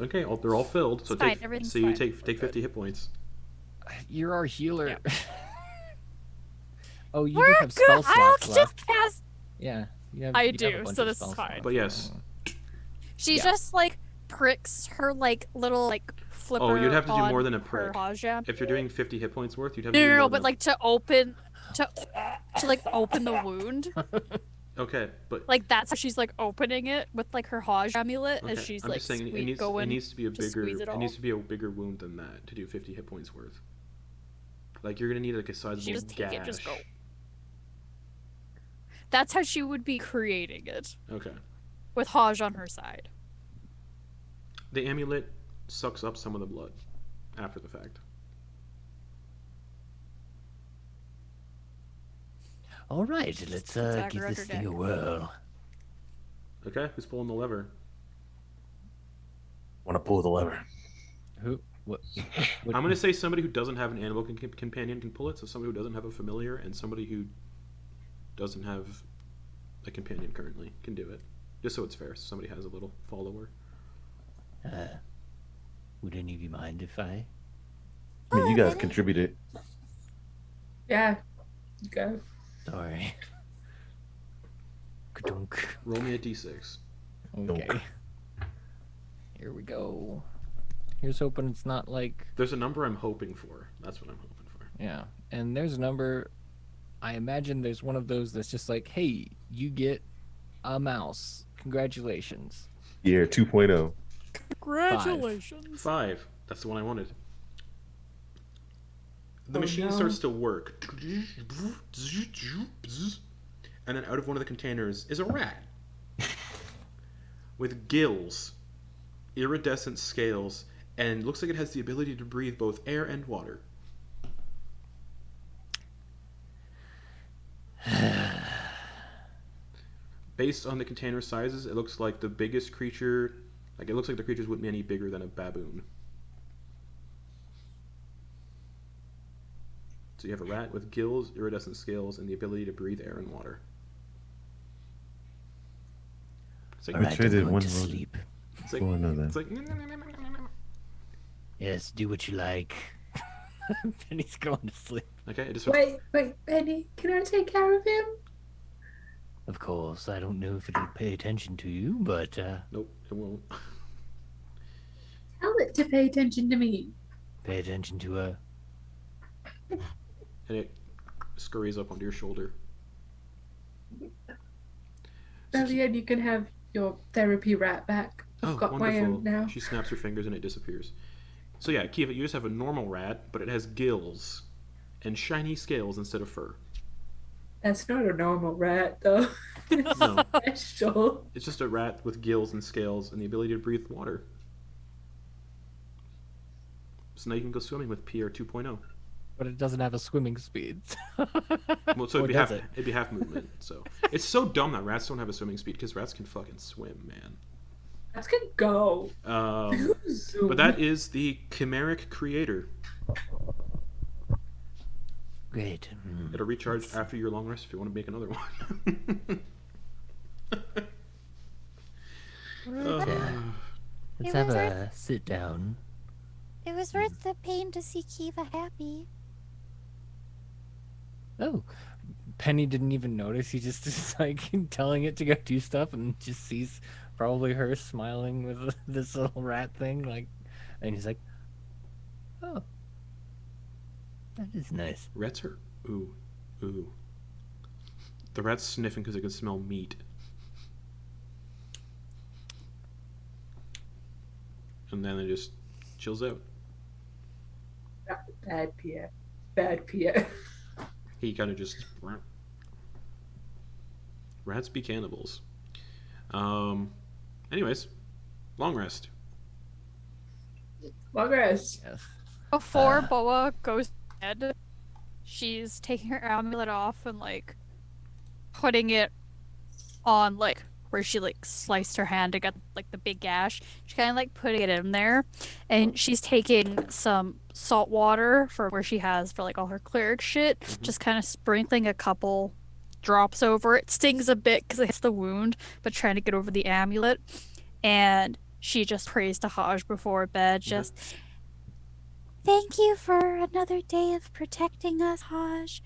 Okay, they're all filled. So It's fine, take. everything's So you fine. take 50 hit points. You're our healer. Yeah. Oh, you We're do have spell good. I'll slots just left. cast. Yeah, you have, I you have a do, bunch so of this is spell fine. slots. But yes. She Yeah. just like pricks her like little like flipper. Oh, you'd have to do on more than a her prick. Hajam. If you're doing 50 hit points worth, you'd have No, to do no, more no, than but a- like to open, to like open the wound. Okay, but Like that's how she's like opening it with like her Hajj amulet okay. as she's I'm like just saying it going. needs to be a to bigger squeeze it all. needs to be a bigger wound than that to do 50 hit points worth. Like you're gonna need like a sizable She just take gash. it, just go. That's how she would be creating it Okay. with Hajj on her side. The amulet sucks up some of the blood after the fact. All right, let's Dagger give this under thing a deck. whirl. Okay, who's pulling the lever? Want to pull the lever? Who? What? I'm gonna say somebody who doesn't have an animal companion can pull it. So somebody who doesn't have a familiar and somebody who doesn't have a companion currently can do it. Just so it's fair. So somebody has a little follower. Would any of you mind if I? I mean, you Oh, guys really? contributed. Yeah. Go. Sorry. Ka-dunk. Roll me a d6. Okay. Here we go. Here's hoping it's not like There's a number I'm hoping for. That's what I'm hoping for. yeah. And there's a number. I imagine there's one of those that's just like, hey, you get a mouse. Congratulations. Year 2.0. Congratulations. 5. That's the one I wanted. The Oh, machine no. starts to work. And then out of one of the containers is a rat. With gills, iridescent scales, and looks like it has the ability to breathe both air and water. Based on the container sizes, it looks like the biggest creature, like it looks like the creatures wouldn't be any bigger than a baboon. So you have a rat with gills, iridescent scales, and the ability to breathe air and water. It's like, All right, I'm traded going one to rodent. sleep. it's like, Oh, no, then. it's like Yes, do what you like. Penny's going to sleep. okay, it just Wait, Penny, can I take care of him? Of course, I don't know if it'll pay attention to you, but nope, it won't. Tell it to pay attention to me. pay attention to her. And it scurries up onto your shoulder. Brilliant, you can have your therapy rat back. I've got my own now. She snaps her fingers and it disappears. So yeah, Kiva, you just have a normal rat, but it has gills and shiny scales instead of fur. That's not a normal rat, though. It's No. special. It's just a rat with gills and scales and the ability to breathe water. So now you can go swimming with PR 2.0. but it doesn't have a swimming speed. Well, so Or does it? it'd be half movement. So it's so dumb that rats don't have a swimming speed because rats can fucking swim, man. Let's get go. Zoom. But that is the chimeric creator. Great. It'll recharge after your long rest if you want to make another one. Let's It have was a sit down. It was worth the pain to see Kiva happy. Oh, Penny didn't even notice. He just is like telling it to go do stuff, and just sees probably her smiling with this little rat thing. Like, and he's like, Oh, that is nice. Rats are ooh. The rat's sniffing because it can smell meat. And then it just chills out. Bad Pierre. Bad Pierre. He kind of just rats be cannibals. Anyways, long rest. Progress. yes. Before Boa goes to bed, she's taking her amulet off and like putting it on like where she like sliced her hand to get like the big gash. She's kind of like putting it in there, and she's taking some salt water for where she has for like all her cleric shit, just kind of sprinkling a couple drops over it. Stings a bit because it hits the wound, but trying to get over the amulet. And she just prays to Haj before bed, just Thank you for another day of protecting us, Haj.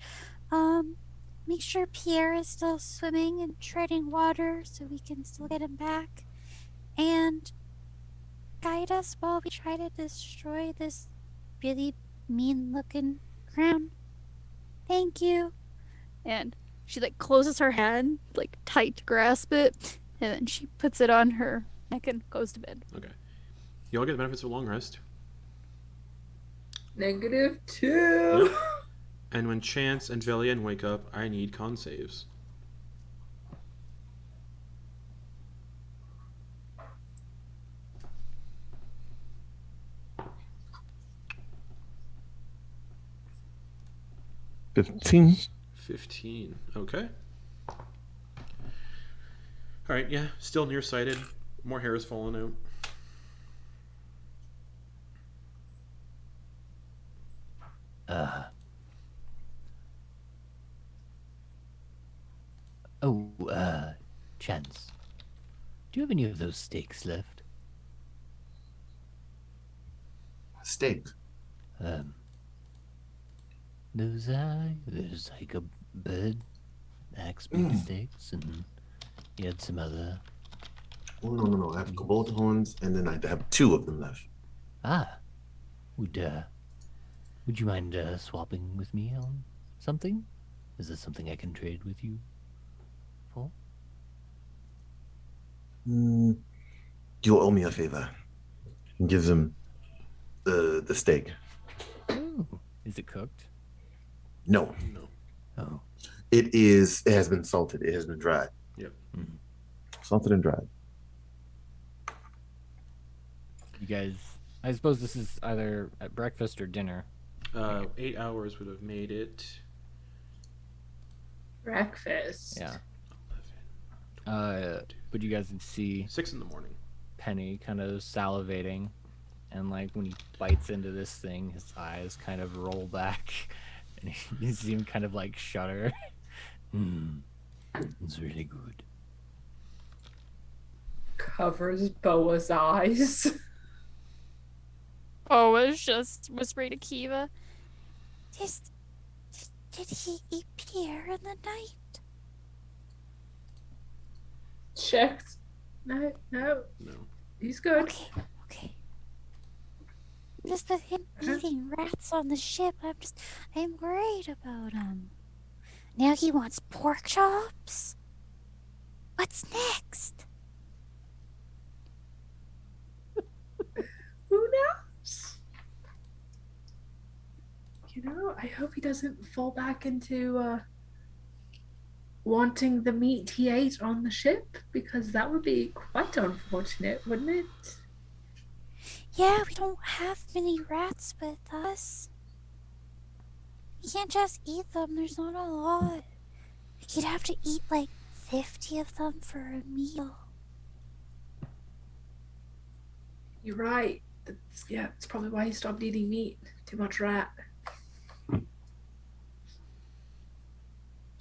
Make sure Pierre is still swimming and treading water so we can still get him back. And guide us while we try to destroy this really mean-looking crown. Thank you. and she like closes her hand like tight to grasp it, and then she puts it on her neck and goes to bed. Okay. You all get the benefits of a long rest. -2. And when Chance and Velian wake up, I need con saves. $15. 15. Okay. Alright, yeah. Still nearsighted. More hair is falling out. Chance. Do you have any of those steaks left? Steak. There's like a bird, axe big steaks, and you had some other. Oh, no. I have kobold horns, and then I have 2 of them left. Would you mind swapping with me on something? Is there something I can trade with you for? You owe me a favor. Gives him the steak. Ooh. Is it cooked? No, Oh, it has been salted. It has been dried. Yep. Salted and dried. You guys, I suppose this is either at breakfast or dinner. 8 hours would have made it. Breakfast. Yeah. 11, But you guys can see 6 in the morning. Penny kind of salivating, and like when he bites into this thing, his eyes kind of roll back, and you see him kind of like shudder. it's really good. Covers Boa's eyes. Boa's just whispering to Kiva. Did he eat Pierre in the night? Checked. No. No. He's good. Okay. Just with him eating rats on the ship, I'm worried about him. Now he wants pork chops? What's next? Who knows? I hope he doesn't fall back into wanting the meat he ate on the ship, because that would be quite unfortunate, wouldn't it? Yeah, we don't have many rats with us. You can't just eat them. There's not a lot. Like, you'd have to eat like 50 of them for a meal. You're right. It's probably why he stopped eating meat. Too much rat.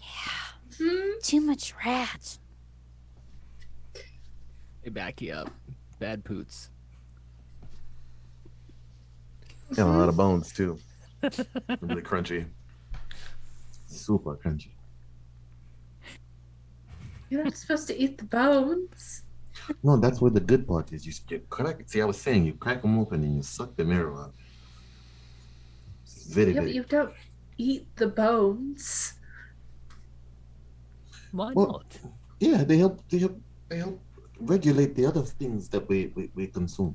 Yeah. Too much rat. They back you up. Bad poots. And a lot of bones too. Really crunchy. Super crunchy. You're not supposed to eat the bones. No, that's where the good part is. You crack. See, I was saying you crack them open and you suck the marrow out. It's very, Yeah, but very. you don't eat the bones. Why Well, not? Yeah, they help. They help regulate the other things that we consume.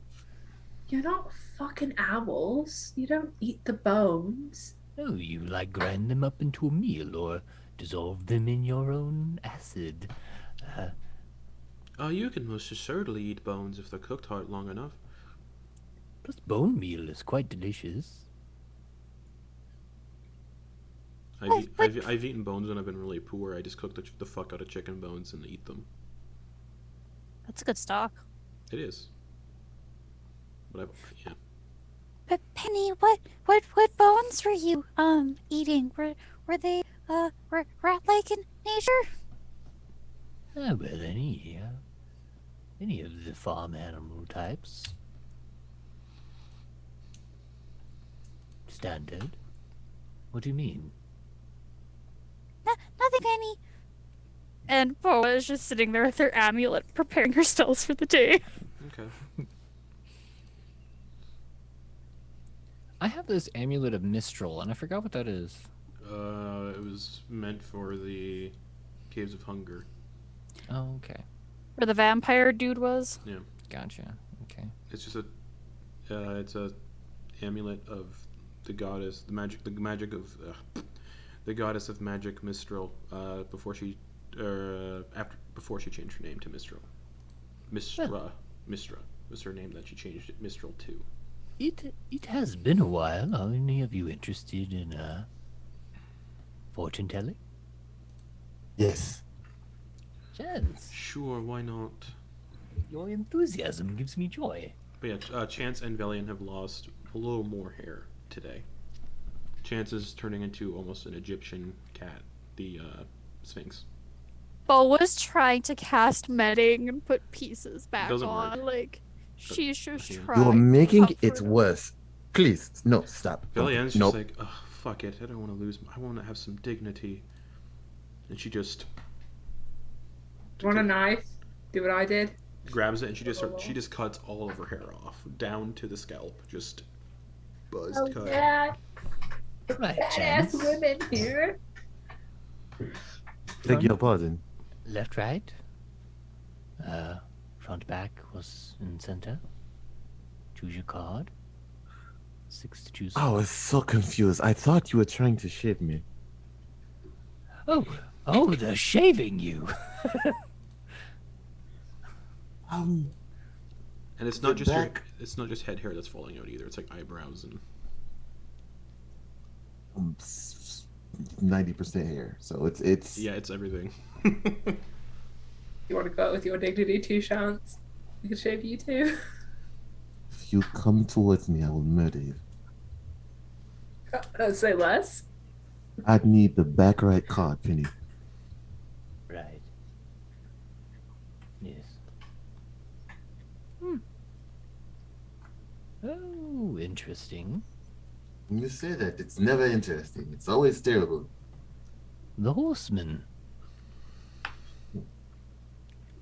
You're not fucking owls. You don't eat the bones. Oh, you like grind them up into a meal or dissolve them in your own acid. You can most assuredly eat bones if they're cooked hard long enough. Plus, bone meal is quite delicious. I've eaten bones when I've been really poor. I just cook the fuck out of chicken bones and eat them. That's a good stock. It is. But yeah. But Penny, what bones were you eating? Were they rat-like in nature? Ah, well, any of the farm animal types. Standard. What do you mean? Nothing, Penny. And Boa is just sitting there with her amulet, preparing her spells for the day. Okay. I have this amulet of Mistral, and I forgot what that is. It was meant for the Caves of Hunger. Oh, okay. Where the vampire dude was. Yeah. Gotcha. Okay. It's just it's a amulet of the goddess, the magic of the goddess of magic Mistral. Before she changed her name to Mistral. Mistra was her name that she changed it Mistral to. It has been a while. Are any of you interested in fortune telling? Yes. Chance, Sure, why not? your enthusiasm gives me joy. But yeah, Chance and Velian have lost a little more hair today. Chance is turning into almost an Egyptian cat, the Sphinx. Boa's trying to cast medding and put pieces back Doesn't on. work. Like, she's just Yeah. trying. You're making to it comfort him. worse. Please, no, stop. Velian's Nope. just like, ugh, fuck it. I don't want to lose. I want to have some dignity. And she just Want a knife? Do what I did? grabs it and she just cuts all of her hair off, down to the scalp, just buzzed cut. yeah. Right, Badass Chance. women here. Beg your pardon. Left, right. Front, back was in center. Choose your card. 6 to choose. I was so confused. I thought you were trying to shave me. Oh, they're shaving you. Um, And it's The not just back- it's not just head hair that's falling out either. It's like eyebrows and 90% hair. So it's yeah, it's everything. You want to go out with your dignity too, Chance? We could shave you too. If you come towards me, I will murder you. Say less. I'd need the back right card, Penny. Right. Yes. Oh, interesting. When you say that, it's never interesting. It's always terrible. The horseman.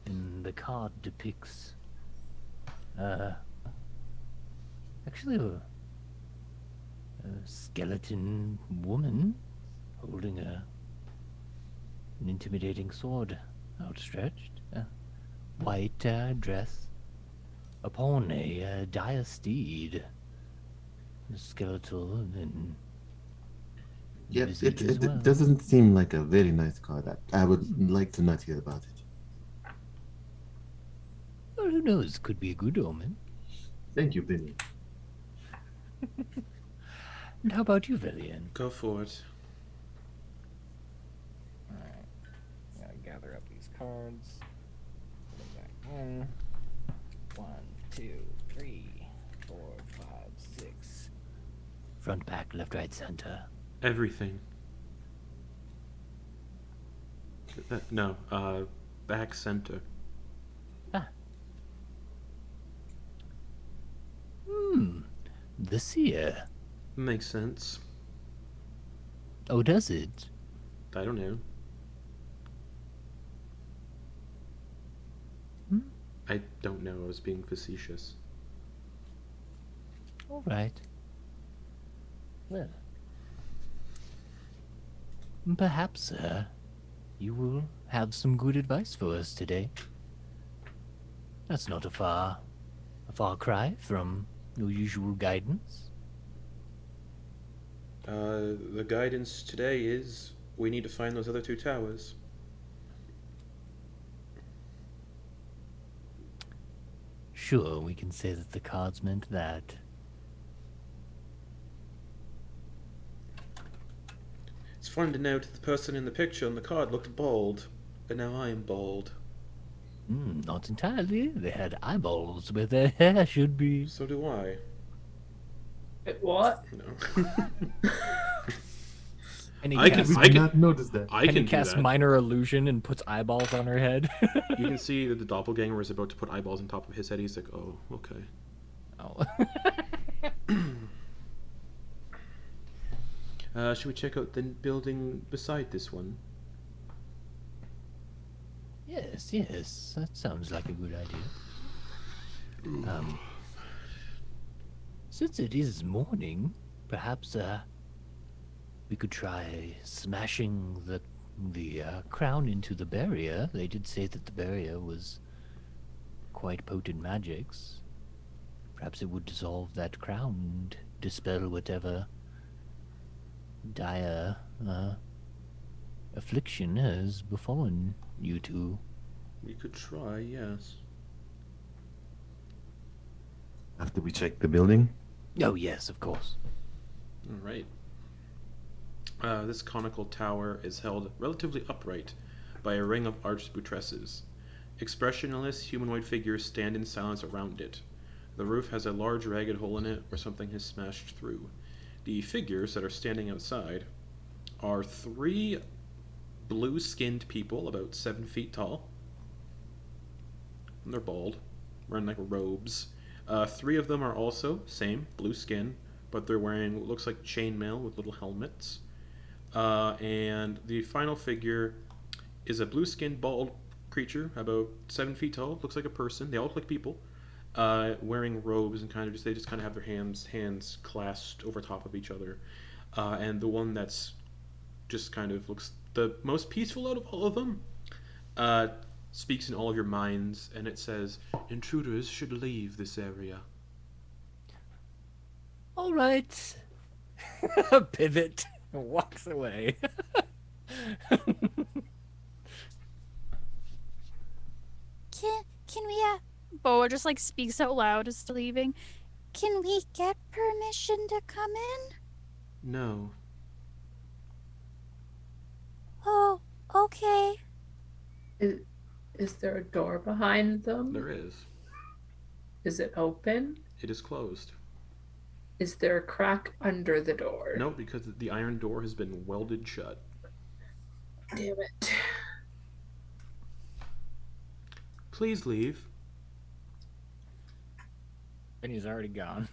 And the card depicts actually a skeleton woman holding an intimidating sword outstretched, a white dress upon a dire steed, skeletal and Yeah, visage as well. it doesn't seem like a very nice card. I would like to not hear about it. Well, who knows? Could be a good omen. Thank you, Penny. And how about you, Velian? Go for it. cards. Put it back in. 1, 2, 3, 4, 5, 6. Front, back, left, right, center. Everything. No, back center. The seer. Makes sense. Oh, does it? I don't know. I don't know. I was being facetious. All right. Well, perhaps, sir, you will have some good advice for us today. That's not a far cry from your usual guidance. The guidance today is we need to find those other 2 towers. Sure, we can say that the cards meant that. It's fun to note that the person in the picture on the card looked bald, but now I am bald. Not entirely. They had eyeballs where their hair should be. So do I. What? No. And he I casts, can not notice that. I and he can do casts that. minor illusion and puts eyeballs on her head. You can see that the doppelganger is about to put eyeballs on top of his head. He's like, oh, okay. Oh. Should we check out the building beside this one? Yes, that sounds like a good idea. Since it is morning, perhaps we could try smashing the crown into the barrier. They did say that the barrier was quite potent magics. Perhaps it would dissolve that crown and dispel whatever dire affliction has befallen you two. We could try, yes. After we check the building, Oh yes, of course. All right. This conical tower is held relatively upright by a ring of arched buttresses. Expressionless humanoid figures stand in silence around it. The roof has a large ragged hole in it where something has smashed through. The figures that are standing outside are 3 blue-skinned people, about 7 feet tall. And they're bald, wearing like robes. 3 of them are also same blue skin, but they're wearing what looks like chainmail with little helmets. And the final figure is a blue-skinned bald creature, about 7 feet tall. Looks like a person. They all look like people, wearing robes and they just kind of have their hands clasped over top of each other. And the one that's just kind of looks the most peaceful out of all of them speaks in all of your minds, and it says, "Intruders should leave this area." All right. Pivot. Walks away. Can we Boa just like speaks out loud as to leaving. can we get permission to come in? No. Oh, okay. Is there a door behind them? There is. Is it open? It is closed. Is there a crack under the door? No, because the iron door has been welded shut. Damn it. Please leave. And he's already gone.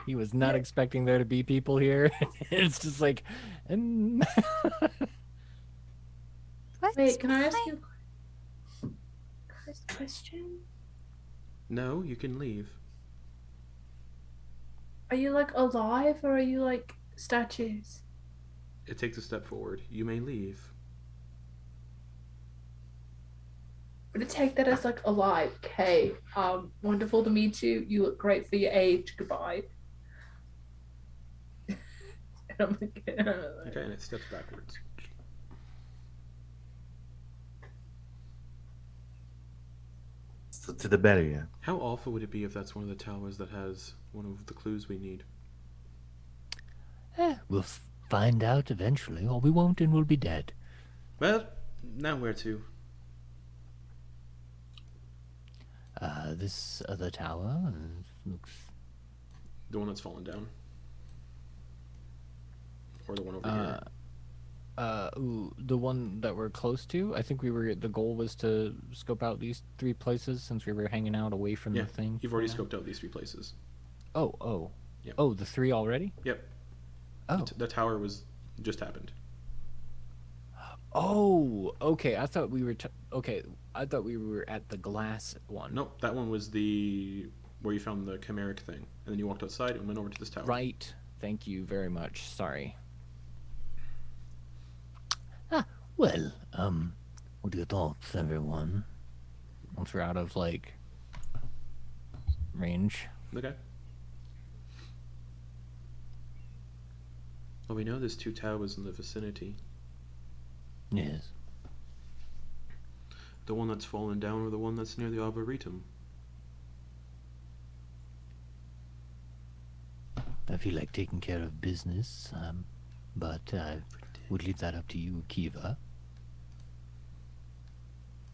He was not expecting there to be people here. It's just like, What's Wait, can I ask behind- you a question? No, you can leave. Are you like alive or are you like statues? It takes a step forward. You may leave. I'm gonna take that as like alive. Okay. Wonderful to meet you. You look great for your age. Goodbye. And I'm like, Okay, and it steps backwards. so to the barrier. How awful would it be if that's one of the towers that has one of the clues we need? We'll find out eventually, or we won't and we'll be dead. Well, Now where to? This other tower looks. The one that's fallen down, or the one over here? Ooh, the one that we're close to. I think the goal was to scope out these 3 places since we were hanging out away from Yeah, the thing. you've already scoped out these 3 places. Oh. Yeah. Oh, the 3 already? Yep. Oh. The tower was just happened. Oh, okay. I thought we were I thought we were at the glass one. Nope, that one was where you found the chimeric thing, and then you walked outside and went over to this tower. Right. Thank you very much. Sorry. Well, what are your thoughts, everyone? Once we're out of range. Okay. Well, we know there's 2 towers in the vicinity. Yes. The one that's fallen down or the one that's near the Arboretum. I feel like taking care of business, but I would leave that up to you, Kiva.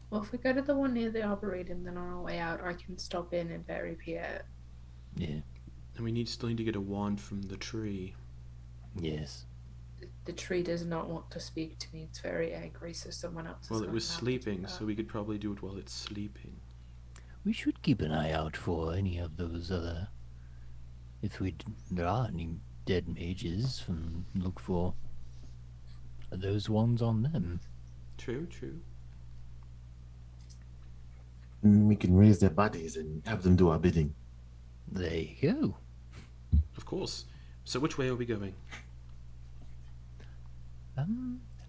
Well, if we go to the one near the Arboretum, then on our way out, I can stop in and bury Pierre. Yeah. And we still need to get a wand from the tree. Yes. The tree does not want to speak to me. It's very angry, so someone else. Well, is it going was to have to sleeping, do that. so we could probably do it while it's sleeping. We should keep an eye out for any of those other. There are any dead mages, and look for those ones on them. True, true. We can raise their bodies and have them do our bidding. There you go. Of course. So which way are we going?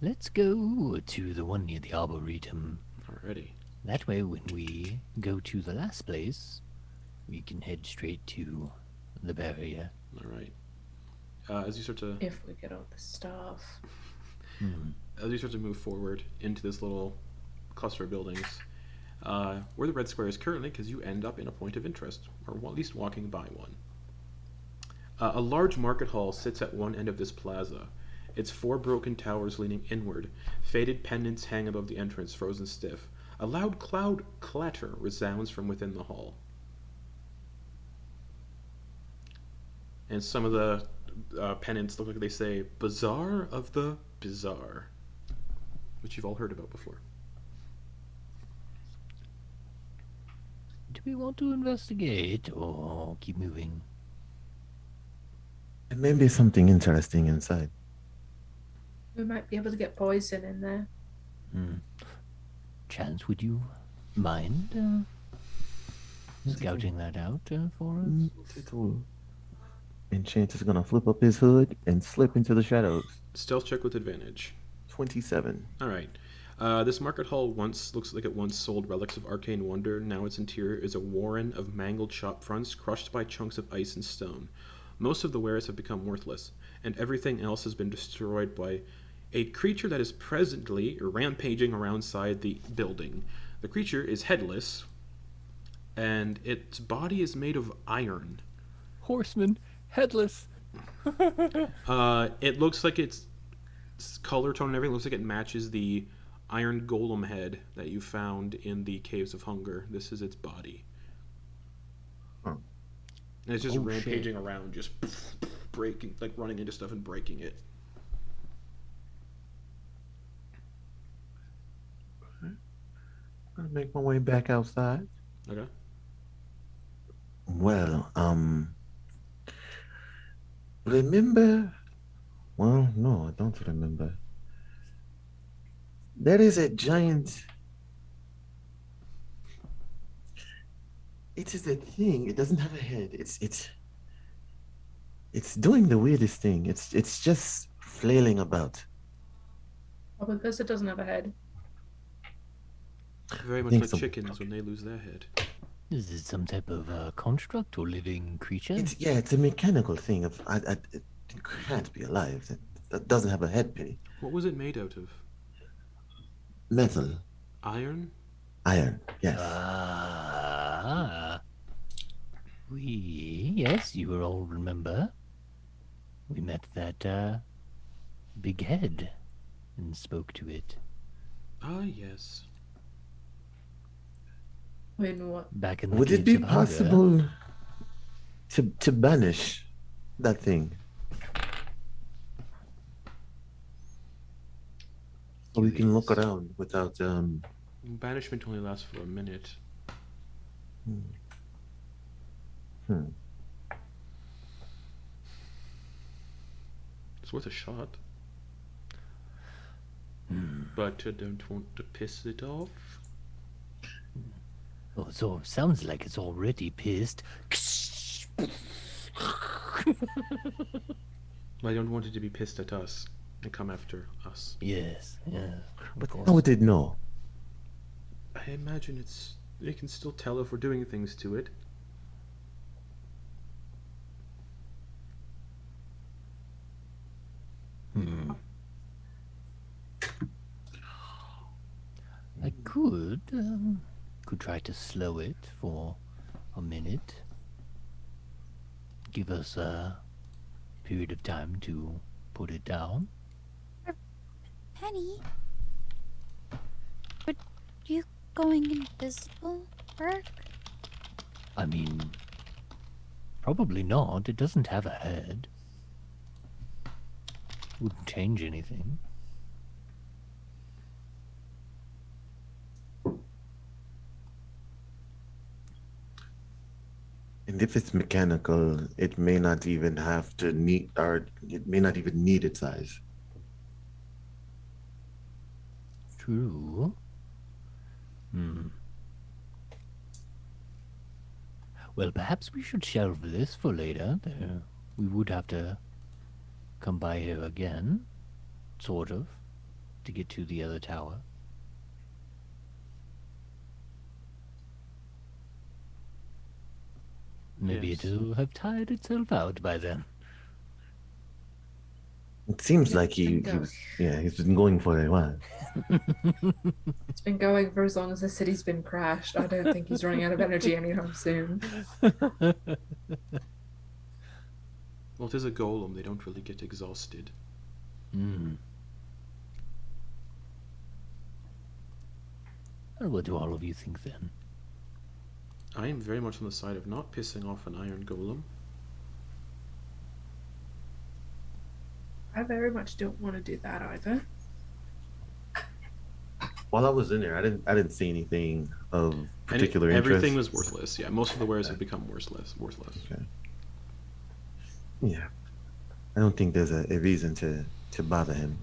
Let's go to the one near the Arboretum. Alrighty. That way, when we go to the last place, we can head straight to the barrier. Alright. As you start to If we get all the stuff. as you start to move forward into this little cluster of buildings, where the red square is currently, because you end up in a point of interest, or at least walking by one. A large market hall sits at one end of this plaza. Its 4 broken towers leaning inward, faded pendants hang above the entrance, frozen stiff. A loud cloud clatter resounds from within the hall. And some of the pennants look like they say, Bazaar of the Bizarre, which you've all heard about before. Do we want to investigate or keep moving? There may be something interesting inside. We might be able to get poison in there. Chance, would you mind scouting that out for us? Little Enchanter's gonna flip up his hood and slip into the shadows. Stealth check with advantage. 27. Alright. This market hall looks like it once sold relics of arcane wonder. Now its interior is a warren of mangled shop fronts crushed by chunks of ice and stone. Most of the wares have become worthless, and everything else has been destroyed by a creature that is presently rampaging around the building. The creature is headless, and its body is made of iron. Horseman, headless. It looks like its color tone and everything looks like it matches the iron golem head that you found in the Caves of Hunger. This is its body. Huh. And it's just Oh, rampaging shit. around, just breaking, like running into stuff and breaking it. I'll make my way back outside. Okay. Well, remember? Well, no, I don't remember. There is a giant. It is a thing. It doesn't have a head. It's doing the weirdest thing. It's just flailing about. Oh, because it doesn't have a head. Very much think like so. chickens when they lose their head. Is it some type of construct or living creature? It's a mechanical thing. It can't be alive. That doesn't have a head, Penny. What was it made out of? Metal, Iron? iron. Yes. Yes, you will all remember. We met that big head and spoke to it. Ah, yes. When what? Back in the Would it caves be of hunger. possible to banish that thing? So we can look Yes. around without Banishment only lasts for a minute. Hmm. It's worth a shot. But I don't want to piss it off. Oh, so sounds like it's already pissed. I don't want it to be pissed at us and come after us. Yes, yes. But how would it know? I imagine it can still tell if we're doing things to it. I could try to slow it for a minute. Give us a period of time to put it down. Penny, would you going invisible work? I mean, probably not. It doesn't have a head. Wouldn't change anything. And if it's mechanical, it may not even have to need, or it may not even need its eyes. True. Well, perhaps we should shelve this for later. We would have to come by here again, sort of, to get to the other tower. Maybe Yes. it'll have tired itself out by then. It seems Yeah, like it's been he going. was, yeah, he's been going for a while. It's been going for as long as the city's been crashed. I don't think he's running out of energy anytime soon. Well, it is a golem. They don't really get exhausted. And what do all of you think then? I am very much on the side of not pissing off an iron golem. I very much don't want to do that either. While I was in there, I didn't see anything of particular interest. Everything was worthless. Yeah, most of the wares have become worthless. Okay. Yeah, I don't think there's a reason to bother him.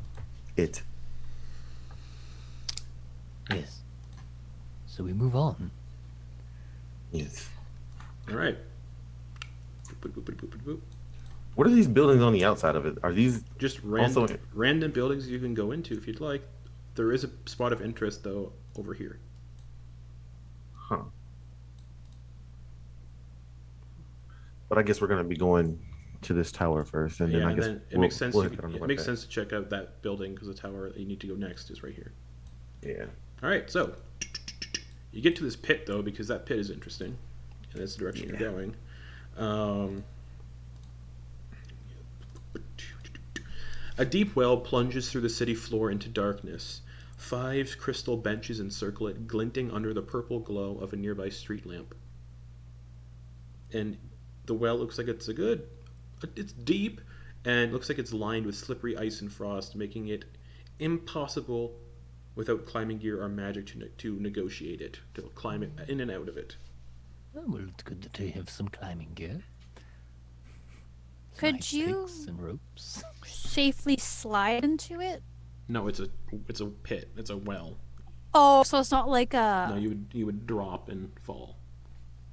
It. Yes. So we move on. Yes. All right. Boop, boop, boop, boop, boop, boop. What are these buildings on the outside of it? Are these Just Also- random buildings you can go into if you'd like. There is a spot of interest though over here. Huh. But I guess we're gonna be going to this tower first, and then Yeah, I and guess then it makes sense. we'll You hit could- on it like makes that. sense to check out that building because the tower that you need to go next is right here. Yeah. All right, so you get to this pit though because that pit is interesting, and that's the direction you're going. A deep well plunges through the city floor into darkness. 5 crystal benches encircle it, glinting under the purple glow of a nearby street lamp. And the well looks like it's it's deep, and looks like it's lined with slippery ice and frost, making it impossible without climbing gear or magic to negotiate it, to climb it in and out of it. Oh, well, it's good that they have some climbing gear. Could Nice you- sticks and ropes. Safely slide into it? No, it's a pit. It's a well. Oh, so it's not like a. No, you would drop and fall.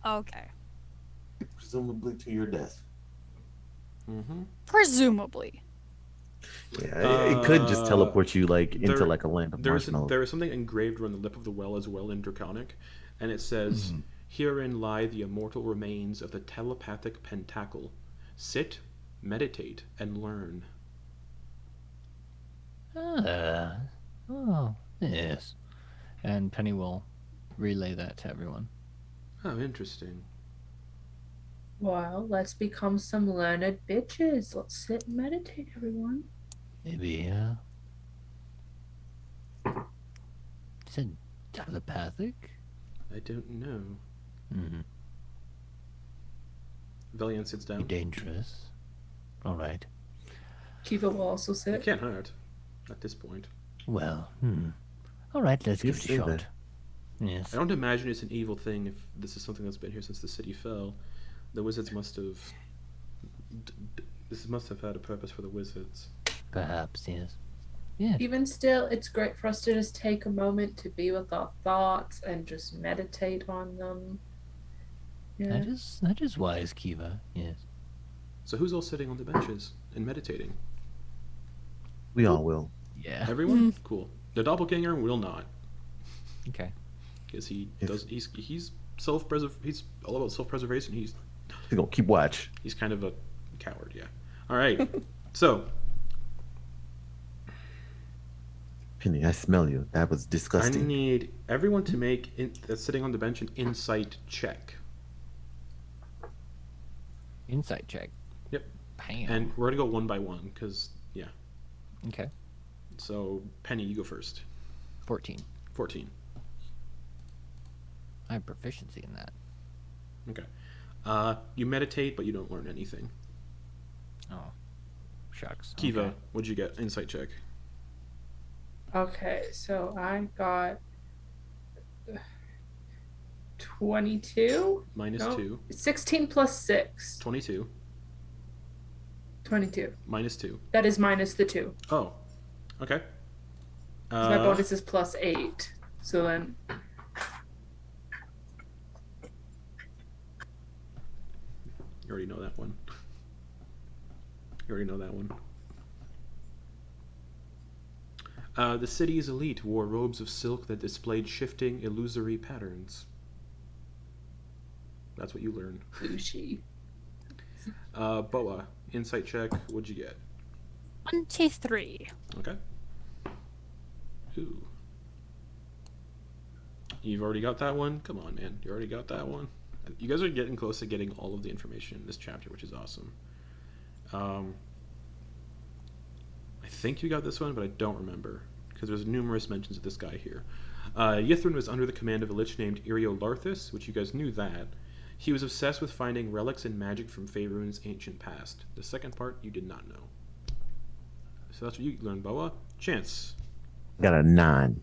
Okay. Presumably to your death. Mm-hmm. Presumably. Yeah, it could just teleport you like into there- like a land of There marshmallows. is something engraved on the lip of the well as well in Draconic, and it says, "Herein lie the immortal remains of the telepathic pentacle. Sit, meditate, and learn." Oh, yes. And Penny will relay that to everyone. Oh, interesting. Well, let's become some learned bitches. Let's sit and meditate, everyone. Maybe, Is it telepathic? I don't know. Mm-hmm. Valiant sits Be down. dangerous. All right. Kiva will also You sit. can't hurt at this point. Well, all right, let's You give it a say shot. that. Yes. I don't imagine it's an evil thing if this is something that's been here since the city fell. The wizards must have. This must have had a purpose for the wizards. Perhaps, yes. Yeah. Even still, it's great for us to just take a moment to be with our thoughts and just meditate on them. Yeah. That is wise, Kiva. Yes. So who's all sitting on the benches and meditating? We all will. Yeah. Everyone? Cool. The doppelganger will not, Okay. because he If- does. He's He's all about self-preservation. He's gonna keep watch. kind of a coward. Yeah. All right. So Penny, I smell you. That was I disgusting. need everyone to make that's sitting on the bench an insight check, Insight check. Yep. Bam. and we're gonna go one by one because yeah. Okay. So Penny, you go first. 14. 14. I have proficiency in that. Okay. You meditate, but you don't learn anything. Oh. Shucks. Kiva, Okay. what'd you get? Insight check. Okay, so I got 22? Minus No. 2. 16 plus 6. 22. 22. Minus 2. That is minus the 2. Oh. Okay. 'Cause my bonus is plus 8. So then. You already know that one. You already know that one. The city's elite wore robes of silk that displayed shifting, illusory patterns. That's what you learn. Sushi. Boa, insight check. What'd you get? 23. Okay. Ooh. You've already got that one? Come on, man. You already got that one? You guys are getting close to getting all of the information in this chapter, which is awesome. I think you got this one, but I don't remember, because there's numerous mentions of this guy here. Yithrin was under the command of a lich named Larthus, which you guys knew that. He was obsessed with finding relics and magic from Faerun's ancient past. The second part, you did not know. So that's what you learned, Boa. Chance. Got a 9.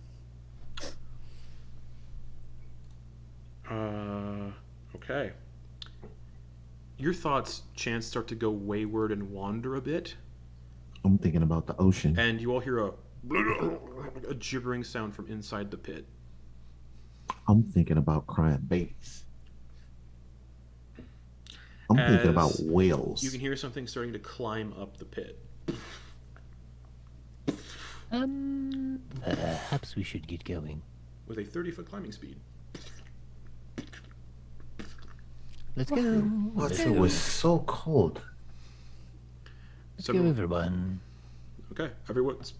Okay. Your thoughts, Chance, start to go wayward and wander a bit, I'm thinking about the ocean. and you all hear a gibbering sound from inside the pit. I'm thinking about crying babies. I'm thinking about As whales. You can hear something starting to climb up the pit. Perhaps we should get going. With a 30-foot climbing speed. Let's go. What? Let's It go. was so cold. Let's So- go, everyone. Okay, everyone's.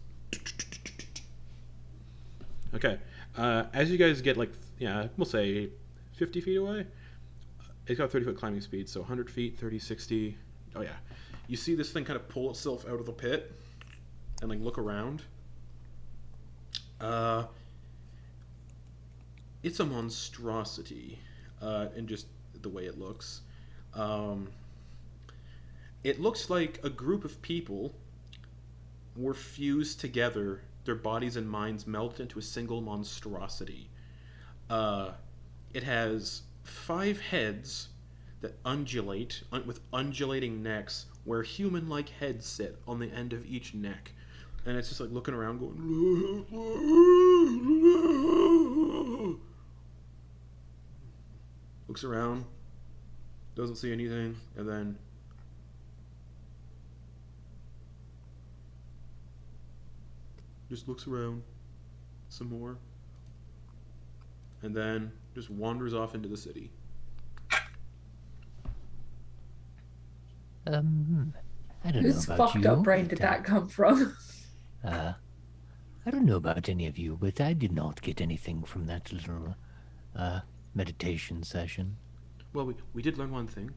Okay, as you guys get we'll say 50 feet away, it's got 30-foot climbing speed, so 100 feet, 30, 60. Oh yeah, you see this thing kind of pull itself out of the pit, and look around. It's a monstrosity, and just the way it looks. It looks like a group of people were fused together, their bodies and minds melted into a single monstrosity. It has 5 heads that undulate with undulating necks, where human-like heads sit on the end of each neck, and it's just looking around, going. Looks around, doesn't see anything, and then just looks around some more, and then just wanders off into the city. I don't know Whose about fucked you. up brain but, did that come from? I don't know about any of you, but I did not get anything from that little meditation session. Well, we did learn one thing.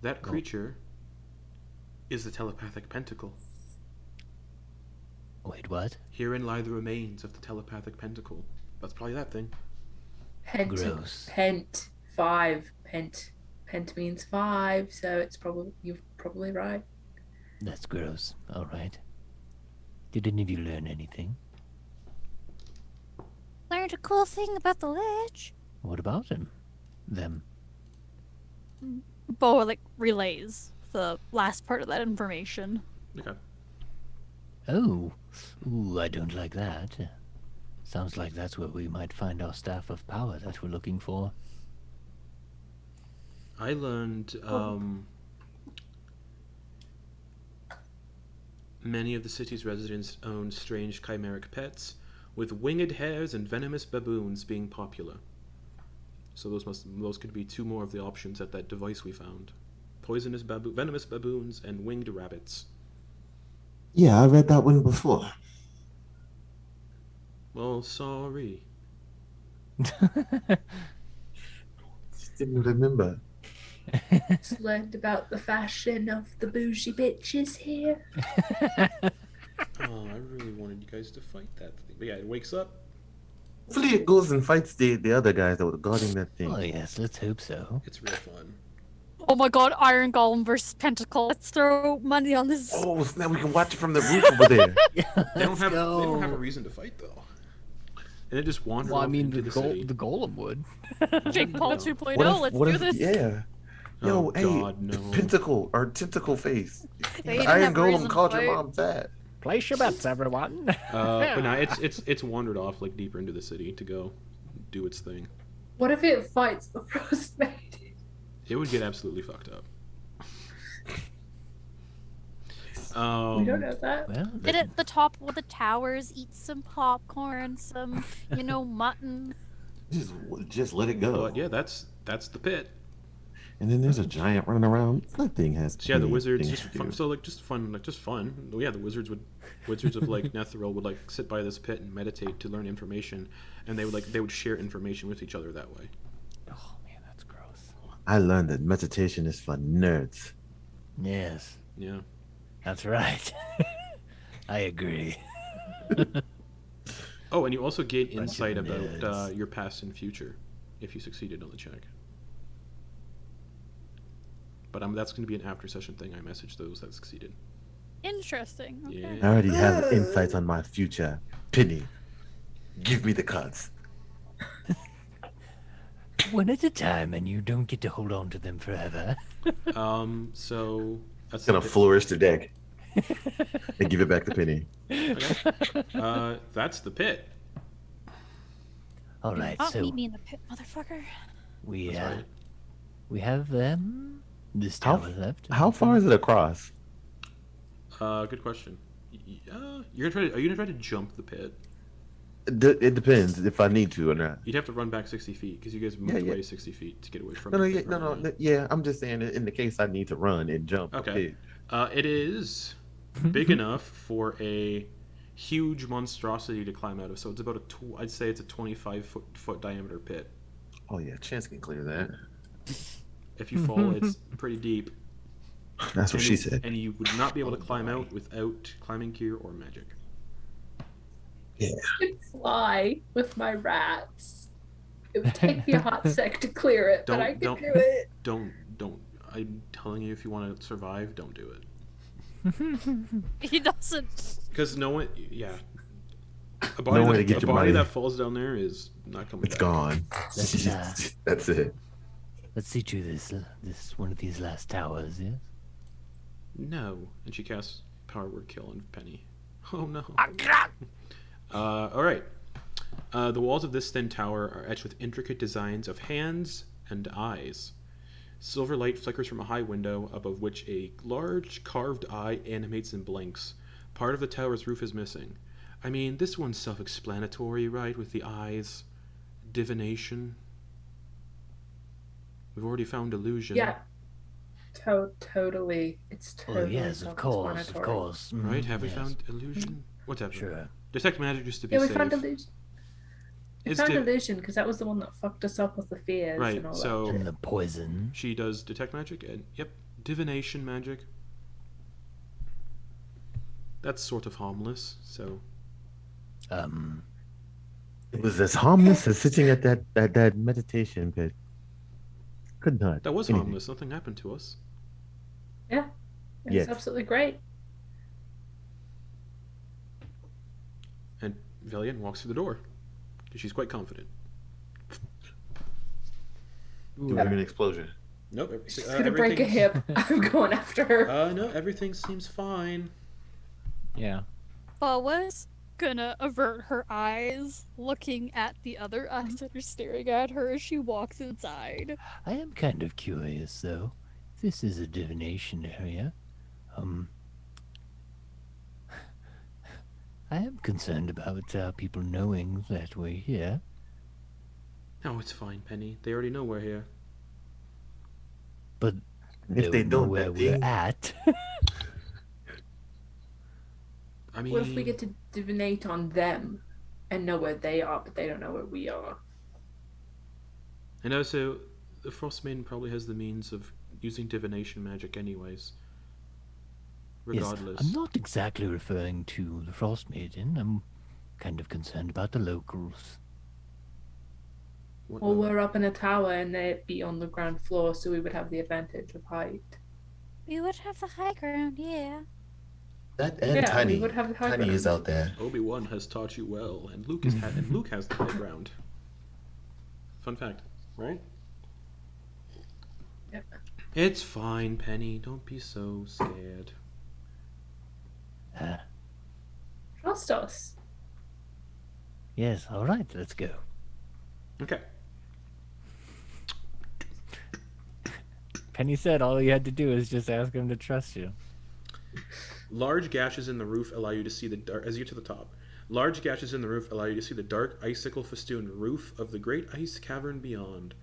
That creature is the telepathic pentacle. Wait, what? Herein lie the remains of the telepathic pentacle. That's probably that thing. Gross. Pent. 5. Pent. Pent means 5, so it's probably you're probably right. That's gross. All right. Did any of you learn anything? Learned a cool thing about the Lich. What about him? Them? Boa like relays the last part of that information. Okay. Oh. Ooh, I don't like that. Sounds like that's where we might find our staff of power that we're looking for. I learned many of the city's residents own strange chimeric pets, with winged hares and venomous baboons being popular. So those could be 2 more of the options at that device we found. Venomous baboons and winged rabbits. Yeah, I read that one before. Well, sorry. Just didn't remember. Just learned about the fashion of the bougie bitches here. Oh, I really wanted you guys to fight that thing. But yeah, it wakes up. Hopefully it goes and fights the other guys that were guarding that thing. Oh, yes, let's hope so. It's real fun. Oh my god, Iron Golem versus Pentacle. Let's throw money on this. Oh, so now we can watch it from the roof over there. They don't have a reason to fight though. And it just wanders Well, I off mean, into the, the city. the golem would. Jake Paul No. 2.0, let's do this. Yeah. Yo, Oh, hey, God, no. Pentacle or tentacle face. They The didn't Iron have a reason Golem to called your fight. mom fat. Place your bets, everyone. But no, it's wandered off like deeper into the city to go do its thing. What if it fights the Frostmaiden? It would get absolutely fucked up. We don't know that. Well, Sit at the top of the towers, eat some popcorn, some, mutton. Just let it go. But yeah, that's the pit. And then there's a giant running around. That thing has. So yeah, the plenty wizards things just to fun, do. so like just fun. Well, yeah, the wizards of like Netheril would like sit by this pit and meditate to learn information, and they would share information with each other that way. Oh man, that's gross. I learned that meditation is for nerds. yes, Yeah. that's right. I agree. Oh, and you also gain Bunch of insight about nerds. your past and future if you succeeded on the check. But that's going to be an after session thing. I messaged those that succeeded. Interesting. Okay. Yeah. I already have insights on my future. Penny, give me the cards. One at a time, and you don't get to hold on to them forever. So that's It's gonna the- flourish the deck and give it back to Penny. Okay. That's the pit. All right, Not so meet me in the pit, motherfucker. we That's right. we have this How- tower left. How far is it across? Good question. Are you gonna try to jump the pit? It depends if I need to or not. You'd have to run back 60 feet because you guys moved Yeah. away 60 feet to get away from. No, it yeah, from no, the- yeah. I'm just saying in the case I need to run and jump. Okay. It is big enough for a huge monstrosity to climb out of. So it's about I'd say it's a 25-foot diameter pit. Oh yeah, Chance can clear that. If you fall, it's pretty deep. That's what and she you- said. And you would not be able to climb out without climbing gear or magic. I could fly with my rats. It would take me a hot sec to clear it, but I could Don't- do it. Don't. I'm telling you, if you want to survive, don't do it. He doesn't. Because no one, yeah. A No way to that, get a your body money. that falls down there is not coming It's back. gone. Let's, That's it. let's see through this one of these last towers. Yes. No. And she casts Power Word Kill on Penny. Oh no. Alright. The walls of this thin tower are etched with intricate designs of hands and eyes. Silver light flickers from a high window, above which a large carved eye animates and blinks. Part of the tower's roof is missing. I mean, this one's self-explanatory, right? With the eyes. Divination. We've already found illusion. Yeah. Totally. It's Oh totally yes, of course, of self-explanatory. course. Mm, Right? Have we yes. found illusion? Whatever. Sure. Detect magic just to be Yeah, we safe. found illusion. We It's found di- illusion because that was the one that fucked us up with the fears Right, and all so- that. And the poison. She does detect magic and yep, divination magic. That's sort of harmless, so... It was as harmless as sitting at that meditation pit. Could not. That was Anything. harmless. Nothing happened to us. Yeah. It Yes. was absolutely great. And Velian walks through the door. Because she's quite confident. Do we hear an explosion? Nope. She's gonna break a hip. I'm going after her. No, everything seems fine. Yeah. Boa's gonna avert her eyes, looking at the other eyes that are staring at her as she walks inside. I am kind of curious, though. This is a divination area. I am concerned about people knowing that we're here. No, it's fine, Penny. They already know we're here. But If they know don't, where that we're thing- at. I mean... What if we get to divinate on them and know where they are, but they don't know where we are? And also, the Frostmaiden probably has the means of using divination magic anyways. Regardless. Yes, I'm not exactly referring to the Frostmaiden. I'm kind of concerned about the locals. What Well, the- we're up in a tower and they'd be on the ground floor, so we would have the advantage of height. We would have the high ground, yeah. That and Yeah, we Tiny. would have the high Tiny is ground. out there. Obi-Wan has taught you well, and Luke has the high ground. Fun fact, right? Yep. It's fine, Penny. Don't be so scared. Trust us. Yes, all right, let's go. Okay. Penny said all you had to do is just ask him to trust you. Large gashes in the roof allow you to see the dark as you get to the top. Large gashes in the roof allow you to see the dark icicle festooned roof of the great ice cavern beyond.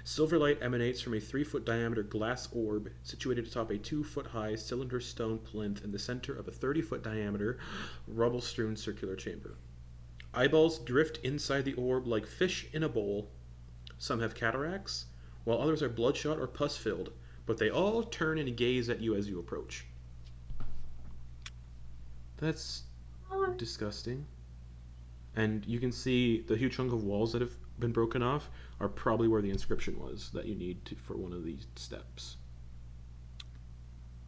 Silver light emanates from a 3-foot diameter glass orb situated atop a 2-foot high cylinder stone plinth in the center of a 30-foot diameter rubble strewn circular chamber. Eyeballs drift inside the orb like fish in a bowl. Some have cataracts, while others are bloodshot or pus filled, but they all turn and gaze at you as you approach. That's disgusting. And you can see the huge chunk of walls that have been broken off are probably where the inscription was that you need to, for one of these steps.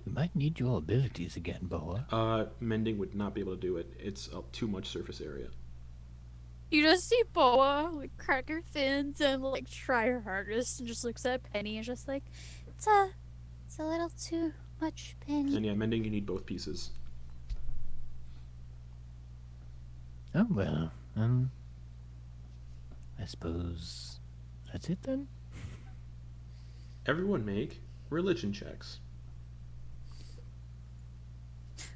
We might need your abilities again, Boa. Mending would not be able to do it. It's too much surface area. You just see Boa like crack her fins and like try her hardest, and just looks at Penny and just like, It's a little too much, Penny. And yeah, mending you need both pieces. Oh, well, I suppose that's it then? Everyone make religion checks.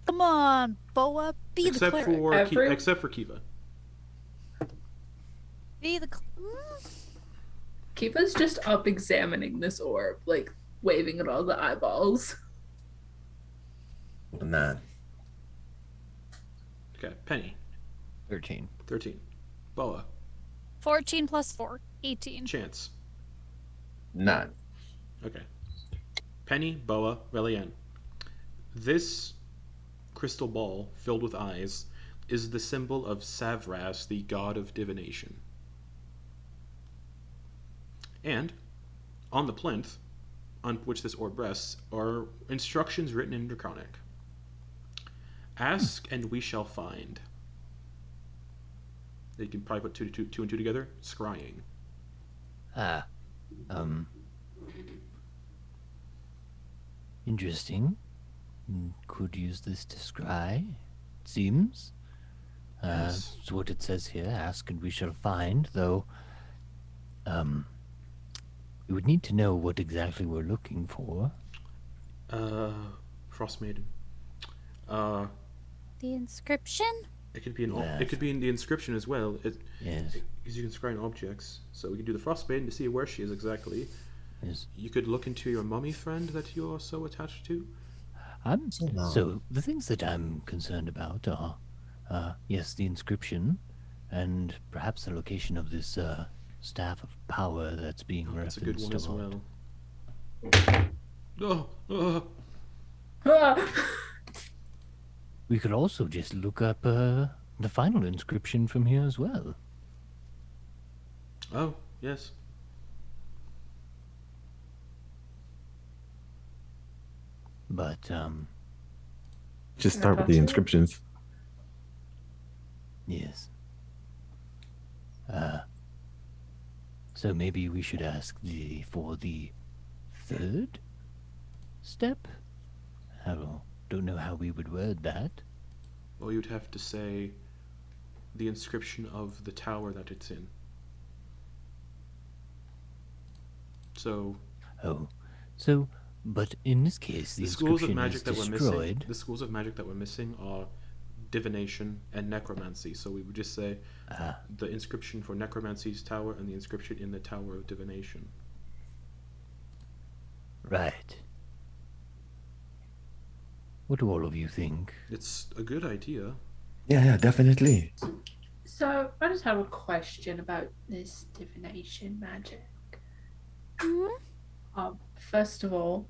come on, Boa, be the Except cleric. for Every- except for Kiva. Be the Kiva's just up examining this orb, like waving at all the eyeballs. 9. Okay, Penny, 13. 13. Boa, 14 plus 4, 18. Chance. 9. Okay. Penny, Boa, Relian. This crystal ball filled with eyes is the symbol of Savras, the god of divination. And on the plinth on which this orb rests are instructions written in Draconic. Ask and we shall find. You can probably put two and two together. Scrying. Interesting. Could use this to scry, it seems. Yes. It's what it says here, ask and we shall find, though, we would need to know what exactly we're looking for. Frostmaiden. The inscription? It could be an Yes. it could be in the inscription as well. Yes, Because you can scry on objects, so we can do the Frostmaiden to see where she is exactly. yes. You could look into your mummy friend that you're so attached to. So the things that I'm concerned about are, yes, the inscription, and perhaps the location of this staff of power that's being That's a referenced good one as a lot. well. Oh, oh. Ah! We could also just look up the final inscription from here as well. Oh, yes. But Just start with the inscriptions. yes. So maybe we should ask for the third step. I don't know how we would word that. Well, you'd have to say the inscription of the tower that it's in. So Oh, so but in this case, the the schools of inscription magic is that we're destroyed. missing. The schools of magic that we're missing are divination and necromancy. So we would just say the inscription for necromancy's tower and the inscription in the tower of divination. Right. What do all of you think? It's a good idea. Yeah, definitely. So I just have a question about this divination magic. First of all,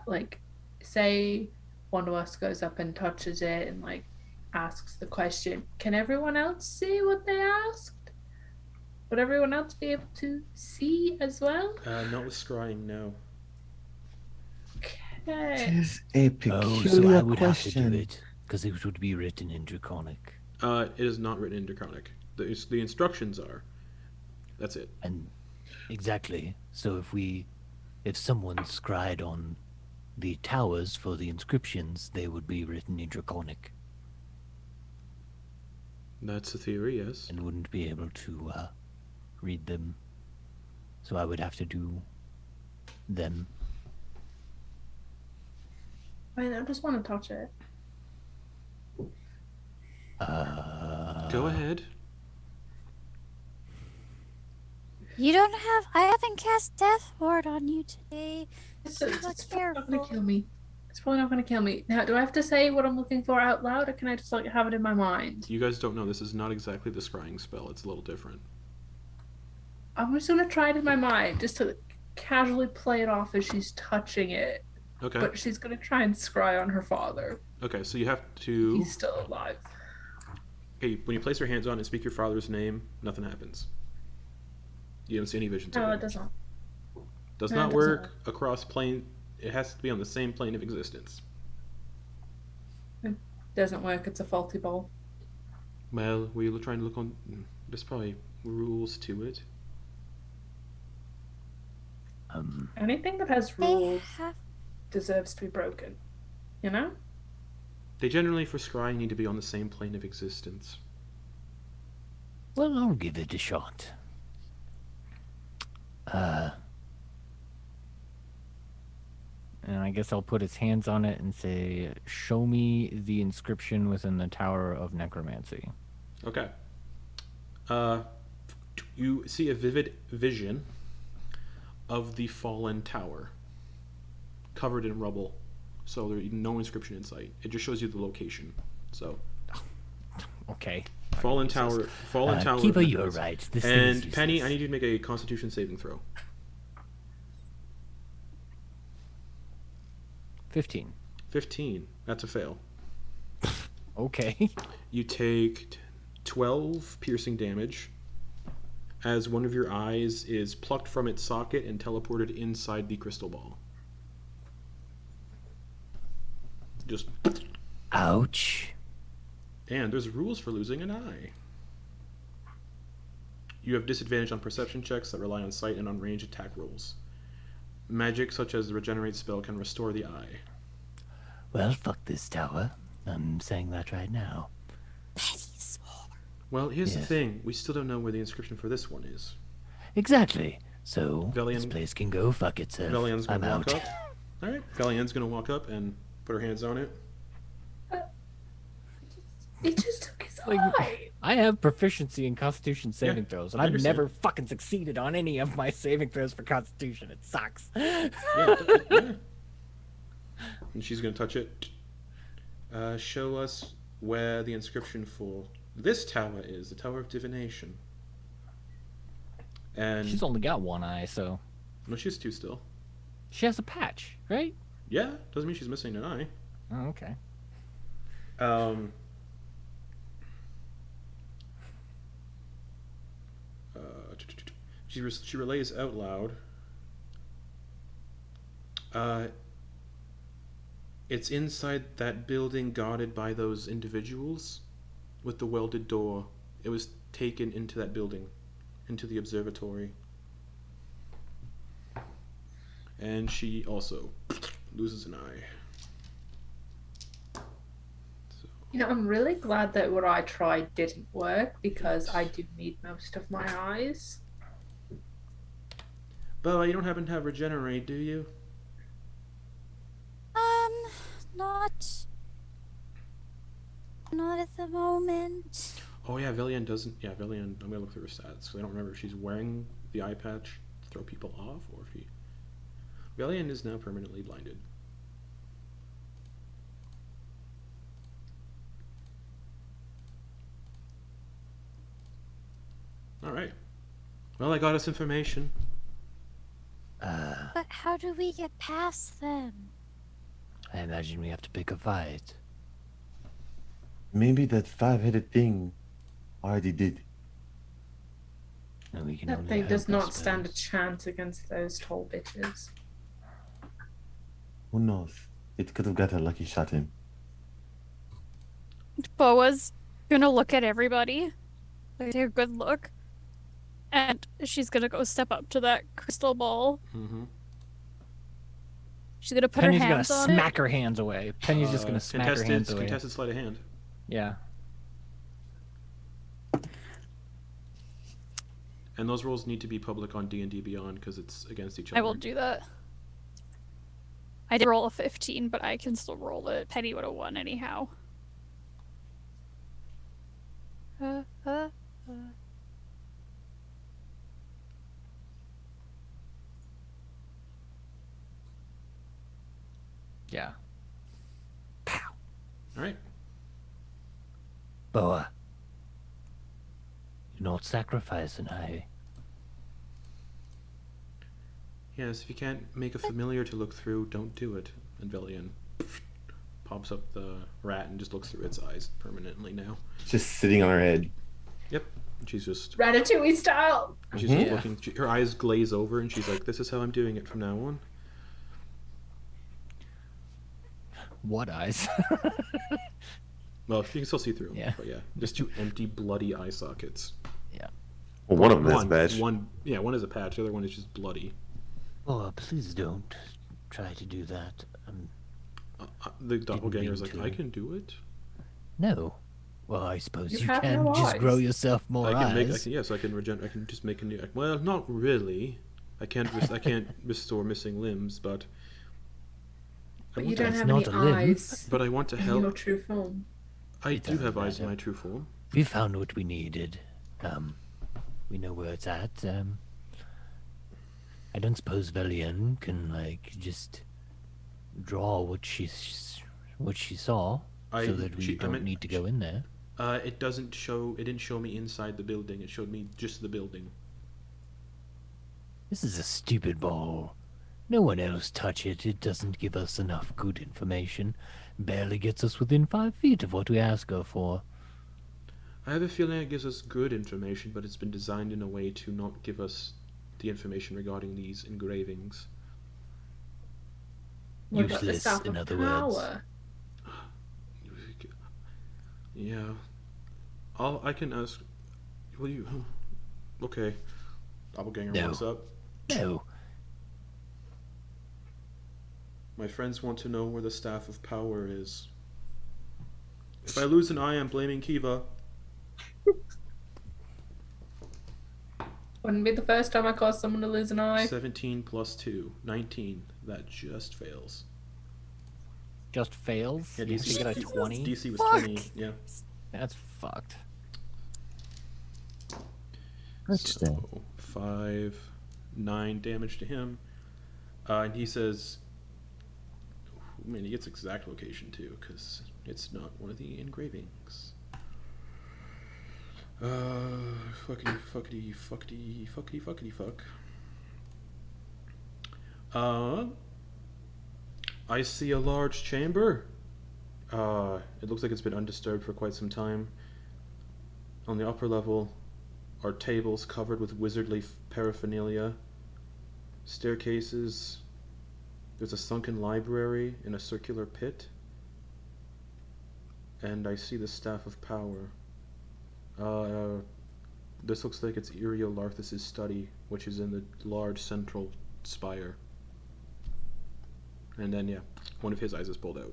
like, say one of us goes up and touches it and like asks the question, can everyone else see what they asked? Would everyone else be able to see as well? Not with scrying, no. Okay. It is a Oh, so peculiar I would have to question. do it because it would be written in Draconic. It is not written in Draconic. The instructions are. That's it. And exactly. So if someone scried on the towers for the inscriptions, they would be written in Draconic That's the theory, yes. and wouldn't be able to read them. So I would have to do them. I mean, I just want to touch it. Go ahead. You don't have. I haven't cast Death Ward on you today. It's Be probably more not going to careful. kill me. It's probably not going to kill me. Now, do I have to say what I'm looking for out loud, or can I just like have it in my mind? You guys don't know this is not exactly the scrying spell. It's a little different. I'm just going to try it in my mind, just to casually play it off as she's touching it. Okay. But she's going to try and scry on her father. Okay, so you have to. He's still alive. Okay, when you place your hands on it and speak your father's name, nothing happens. You don't see any visions of No, him. it doesn't. Does No, it not doesn't work work. across plane. It has to be on the same plane of existence. Doesn't work. It's a faulty bowl. Well, we're trying to look on. There's probably rules to it. Anything that has They rules have. deserves to be broken. You know? They generally, for scrying, need to be on the same plane of existence. Well, I'll give it a shot. And I guess I'll put his hands on it and say, show me the inscription within the Tower of Necromancy. Okay. You see a vivid vision of the fallen tower, covered in rubble. So there's no inscription in sight. It just shows you the location. So, Okay. fallen tower. Tower. Keeper, of you're Necromancy. right. This thing is And Penny, useless. I need you to make a Constitution saving throw. 15. 15. That's a fail. Okay. You take 12 piercing damage as one of your eyes is plucked from its socket and teleported inside the crystal ball. Just. Ouch. And there's rules for losing an eye. You have disadvantage on perception checks that rely on sight and on range attack rolls. Magic such as the regenerate spell can restore the eye. Well, fuck this tower. I'm saying that right now. Well, here's the Yes. thing. We still don't know where the inscription for this one is. Exactly. So this Valian- place can go fuck itself. Valian's I'm gonna walk out. up. Alright, Valian's gonna walk up and put her hands on it. It just took his Like, eye. I have proficiency in Constitution saving throws, and I I've understand. never fucking succeeded on any of my saving throws for Constitution. It sucks. Yeah. And she's gonna touch it. Show us where the inscription for this tower is, the Tower of Divination. And She's only got one eye, so no, she's two still. she has a patch, right? Yeah, doesn't mean she's missing an eye. Oh, okay. Um, she relays out loud. It's inside that building guarded by those individuals with the welded door. It was taken into that building, into the observatory. And she also loses an eye. So, I'm really glad that what I tried didn't work because I do need most of my eyes. Bella, you don't happen to have regenerate, do you? Not at the moment. Oh yeah, Villian doesn't. Yeah, Villian. I'm gonna look through her stats because I don't remember if she's wearing the eye patch to throw people off or if he. Villian is now permanently blinded. All right. Well, I got us information. But how do we get past them? I imagine we have to pick a fight. Maybe that five-headed thing already did. And we can That only thing does hope, I not stand a suppose. chance against those tall bitches. Who knows? It could have got a lucky shot in. Boa's gonna look at everybody. Like, take a good look. And she's gonna go step up to that crystal ball. Mm-hmm. She's gonna put Penny's her gonna hands on smack it. her hands away. Penny's just gonna smack her hands away. Contested sleight of hand. Yeah. And those rolls need to be public on D&D Beyond because it's against each other. I will do that. I did roll a 15, but I can still roll it. Penny would have won anyhow. Yeah. All right. Boa, do not sacrifice an eye. Yes, if you can't make a familiar to look through, don't do it. And Villian pops up the rat and just looks through its eyes permanently now. Just sitting on her head. Yep. And she's just Ratatouille style! she's Mhm. just Yeah. looking. Her eyes glaze over, and she's like, "This is how I'm doing it from now on." What eyes? Well, you can still see through. Yeah. But yeah, just two empty, bloody eye sockets. Well, one of them has a badge. One is a patch. The other one is just bloody. Boa, please don't try to do that. The doppelganger's like, mean "I to. can do it. No. Well, I suppose You you have can no just grow eyes. yourself more I can eyes. make. Yes, I can regen. I can just make a new. Well, not really. I can't. I can't restore missing limbs, but. But I you want don't to, It's have not any a limb. eyes But I want to in your help. true form. I It do doesn't have eyes in matter. my true form. We found what we needed. We know where it's at. I don't suppose Velian can just draw what she saw, so that we don't need to go in there. It doesn't show. It didn't show me inside the building. It showed me just the building. This is a stupid ball. No one else touch it. It doesn't give us enough good information. Barely gets us within 5 feet of what we ask her for. I have a feeling it gives us good information, but it's been designed in a way to not give us the information regarding these engravings. What about the Useless, Staff in of other words. Power? Yeah. I can ask. Will you? Okay. Doppelganger No. walks up. No. My friends want to know where the Staff of Power is. If I lose an eye, I'm blaming Kiva. Wouldn't be the first time I caused someone to lose an eye. 17 plus 2. 19. That just fails. Just fails? Yeah, You have to DC get a 20? DC was Fuck. 20. Yeah. That's fucked. So 5, 9 damage to him. And he says, I mean, he gets exact location too, because it's not one of the engravings. Fuckity fuck. I see a large chamber. It looks like it's been undisturbed for quite some time. On the upper level are tables covered with wizardly paraphernalia, staircases. There's a sunken library in a circular pit. And I see the Staff of Power. This looks like it's Iriel Larthus' study, which is in the large central spire. And then, yeah, one of his eyes is pulled out.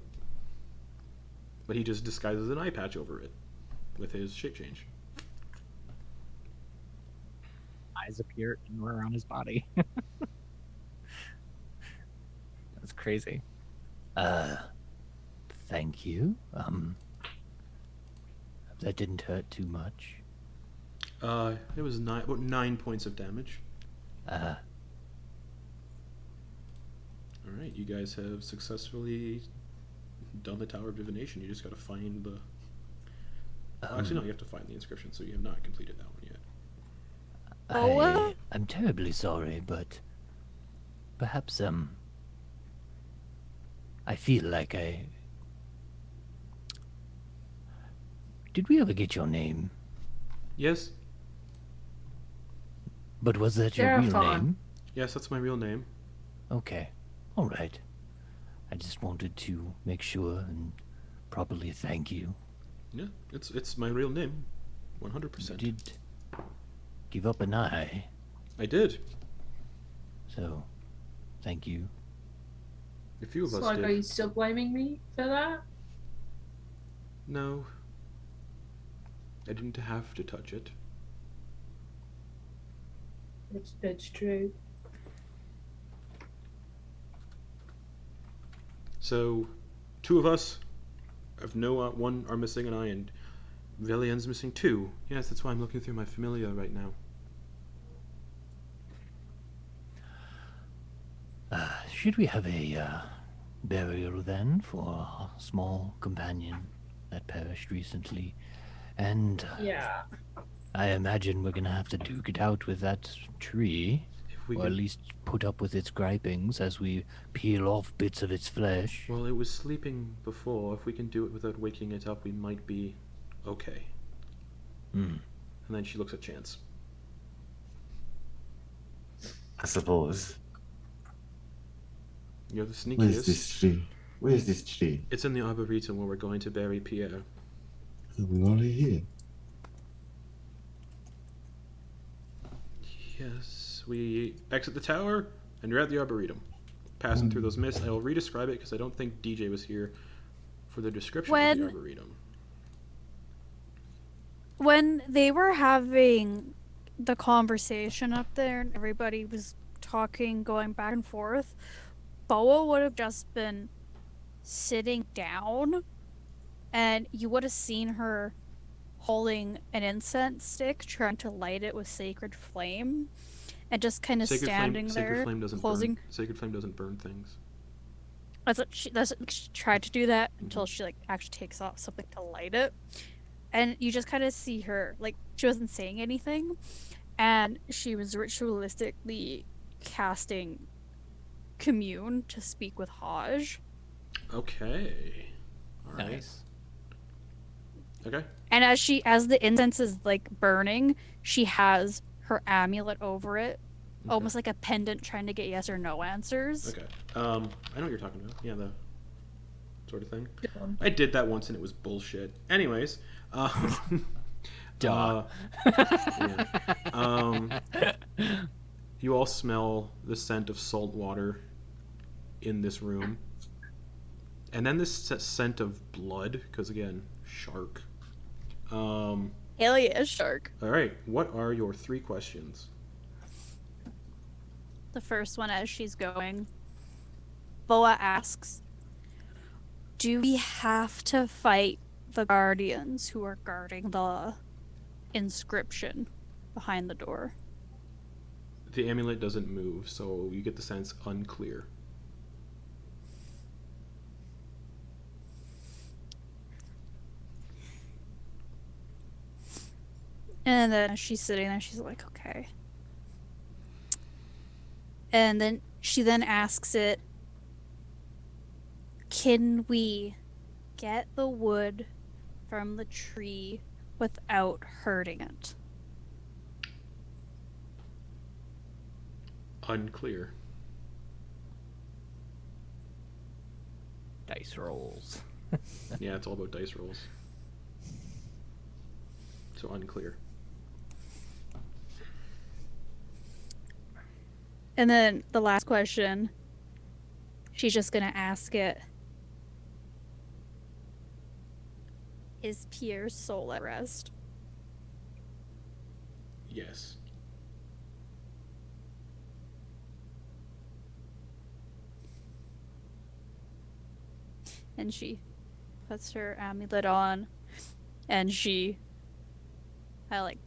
But he just disguises an eye patch over it with his shape change. Eyes appear anywhere on his body. That's crazy. Thank you. That didn't hurt too much. It was about 9 points of damage. Alright, you guys have successfully done the Tower of Divination. You just gotta find the... Well, actually, no, you have to find the inscription, so you have not completed that one yet. I'm terribly sorry, but perhaps, I feel like Did we ever get your name? Yes? But was that your real Verify. name? Yes, that's my real name. Okay. All right. I just wanted to make sure and properly thank you. Yeah, it's my real name. You 100%. did give up an eye, I did. so thank you. A few of So, us like, did. are you still blaming me for that? No. I didn't have to touch it. That's true. So, two of us have no one are missing an eye, and Velian's missing two. Yes, that's why I'm looking through my familia right now. Should we have a burial then for our small companion that perished recently? And Yeah. I imagine we're gonna have to duke it out with that tree, If we or at could- least put up with its gripings as we peel off bits of its flesh. Well, it was sleeping before. If we can do it without waking it up, we might be okay. Hmm. And then she looks at Chance. I suppose. You're the sneakiest. Where's this tree? Where's this tree? It's in the Arboretum where we're going to bury Pierre. We're already here. Yes, we exit the tower, and you're at the Arboretum. Passing through those mists. I will re-describe it because I don't think DJ was here for the description of the When- Arboretum. When they were having the conversation up there and everybody was talking, going back and forth, Boa would have just been sitting down and you would have seen her holding an incense stick, trying to light it with sacred flame, and just kind of standing there, Sacred flame doesn't closing. burn. Sacred flame doesn't burn things. She tried to do that until she actually takes off something to light it, and you just kind of see her she wasn't saying anything, and she was ritualistically casting commune to speak with Haj. Okay. All right. Nice. Okay. And as the incense is burning, she has her amulet over it, almost like a pendant, trying to get yes or no answers. Okay. I know what you're talking about. Yeah, the sort of thing. Done. I did that once and it was bullshit. Anyways, Duh. yeah. You all smell the scent of salt water in this room, and then this scent of blood, because again, shark. Hell yeah, shark. All right. What are your 3 questions? The first one, as she's going, Boa asks, do we have to fight the guardians who are guarding the inscription behind the door? The amulet doesn't move, so you get the sense unclear. And then as she's sitting there, she's like, okay. And then she asks it, can we get the wood from the tree without hurting it? Unclear. Dice rolls. Yeah, it's all about dice rolls. So unclear. And then the last question, she's just gonna ask it. Is Pierre's soul at rest? Yes. And she puts her amulet on, and she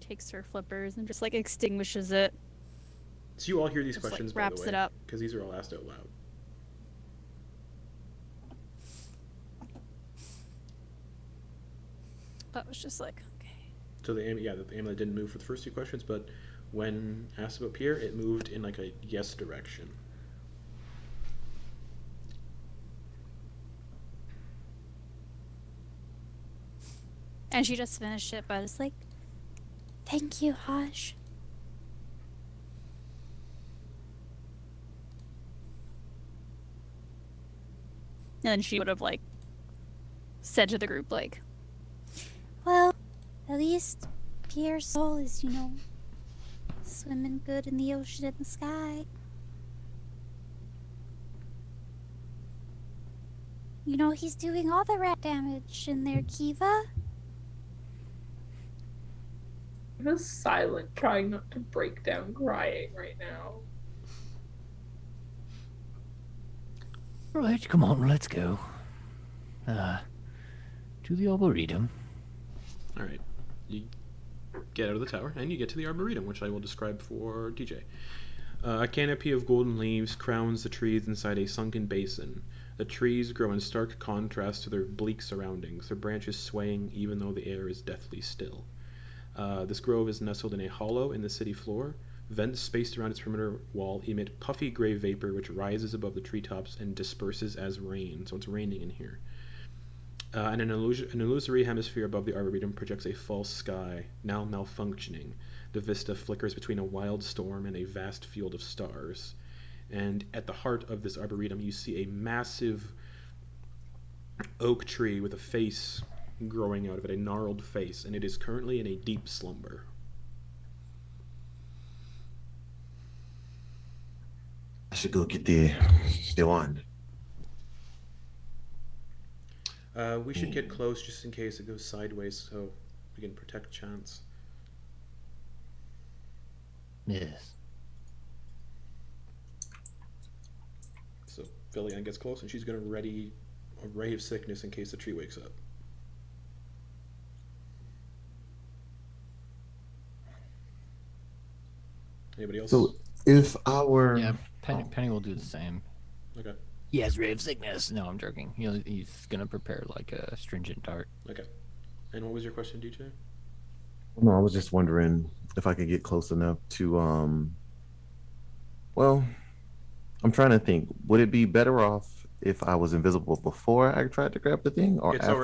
takes her flippers and just extinguishes it. So you all hear these Just, questions, wraps by the it way, up. because these are all asked out loud. But it was just okay. So the amulet didn't move for the first two questions, but when asked about Pierre, it moved in a yes direction. And she just finished it, but it's Thank you, Haj. and then she would have said to the group Well, at least Pierre's soul is, swimming good in the ocean and the sky. He's doing all the rat damage in there, Kiva. I'm just silent, trying not to break down crying right now. Right, come on, let's go. To the Arboretum. All right. You get out of the tower, and you get to the Arboretum, which I will describe for DJ. A canopy of golden leaves crowns the trees inside a sunken basin. The trees grow in stark contrast to their bleak surroundings, their branches swaying even though the air is deathly still. This grove is nestled in a hollow in the city floor. Vents spaced around its perimeter wall emit puffy gray vapor which rises above the treetops and disperses as rain, so it's raining in here. And an illusory hemisphere above the Arboretum projects a false sky, now malfunctioning. The vista flickers between a wild storm and a vast field of stars. And at the heart of this Arboretum, you see a massive oak tree with a face growing out of it, a gnarled face, and it is currently in a deep slumber. I should go get the wand. We should get close just in case it goes sideways, so we can protect Chance. Yes. So Villian gets close, and she's going to ready a ray of sickness in case the tree wakes up. Anybody else? So if our Yeah, Penny will do the same. Okay. He has ray of sickness. No, I'm joking. He's gonna prepare a stringent dart. Okay. And what was your question, DJ? No, I was just wondering if I could get close enough to well, I'm trying to think. Would it be better off if I was invisible before I tried to grab the thing, or It's after?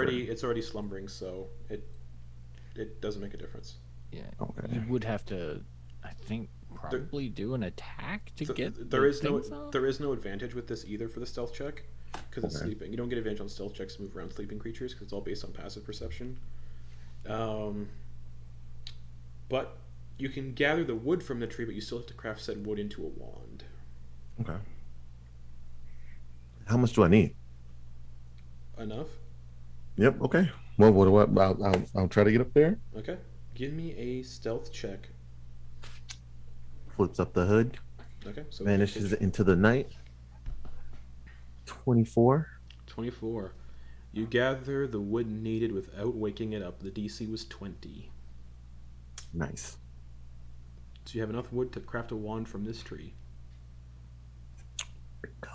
already slumbering, so it doesn't make a difference. Yeah. Okay. You would have to, I think, probably do an attack to get. There the is no things off? there is no advantage with this either for the stealth check because it's Okay. sleeping. You don't get advantage on stealth checks to move around sleeping creatures because it's all based on passive perception. But you can gather the wood from the tree, but you still have to craft said wood into a wand. Okay. How much do I need? Enough? Yep. Okay. Well, what do I'll try to get up there. Okay. Give me a stealth check. Flips up the hood, Okay. So vanishes into the night. 24. 24. You gather the wood needed without waking it up. The DC was 20. Nice. So you have enough wood to craft a wand from this tree. Go.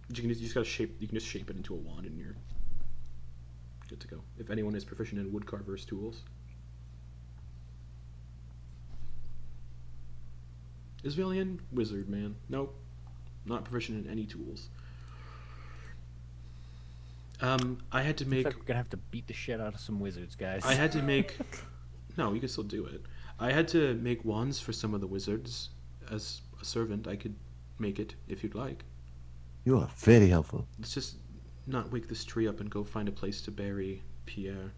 You just gotta shape. You can just shape it into a wand, and you're good to go. If anyone is proficient in woodcarver's tools, is Villian wizard man? Nope, not proficient in any tools. I had to Looks make. like we're gonna have to beat the shit out of some wizards, guys. I had to make. No, you can still do it. I had to make wands for some of the wizards. As a servant, I could make it if you'd like. You are very helpful. Let's just not wake this tree up and go find a place to bury Pierre.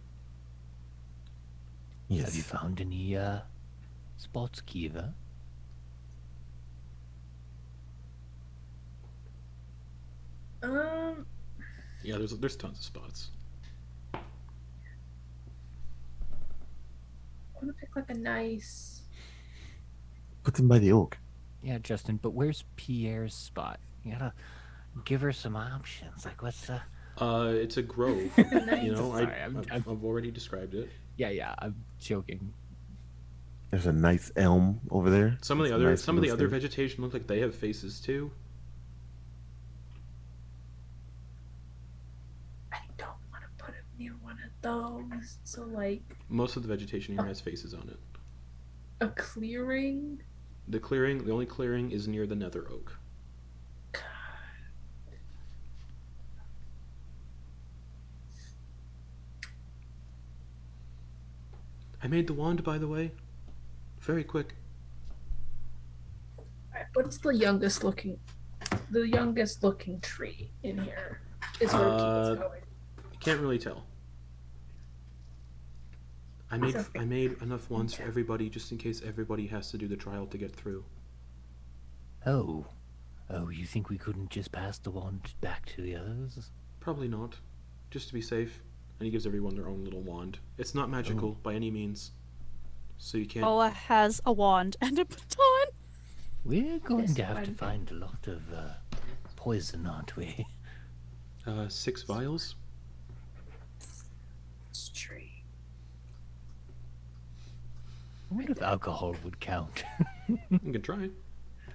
Yes. Have you found any spots, Kiva? Yeah, there's tons of spots. I want to pick like a nice. Put them by the oak. Yeah, Justin, but where's Pierre's spot? You gotta give her some options. Like, what's the? It's a grove. Nice. You know, Sorry, I've already described it. Yeah, I'm joking. There's a nice elm over there. Some of the It's other nice some of the real other estate. vegetation look like they have faces too. I don't want to put him near one of those. So like Most of the vegetation here has faces on it. a clearing. The only clearing is near the nether oak. I made the wand, by the way. Very quick. Alright, what's the youngest looking tree in here? Is where Kiva's going. Can't really tell. I made okay. I made enough wands for everybody just in case everybody has to do the trial to get through. Oh. Oh, you think we couldn't just pass the wand back to the others? Probably not. Just to be safe. And he gives everyone their own little wand. It's not magical by any means. So you can't. Boa has a wand and a baton. We're going Yes, to have to I'm- find a lot of poison, aren't we? 6 vials. This tree. I wonder if alcohol would count. You can try.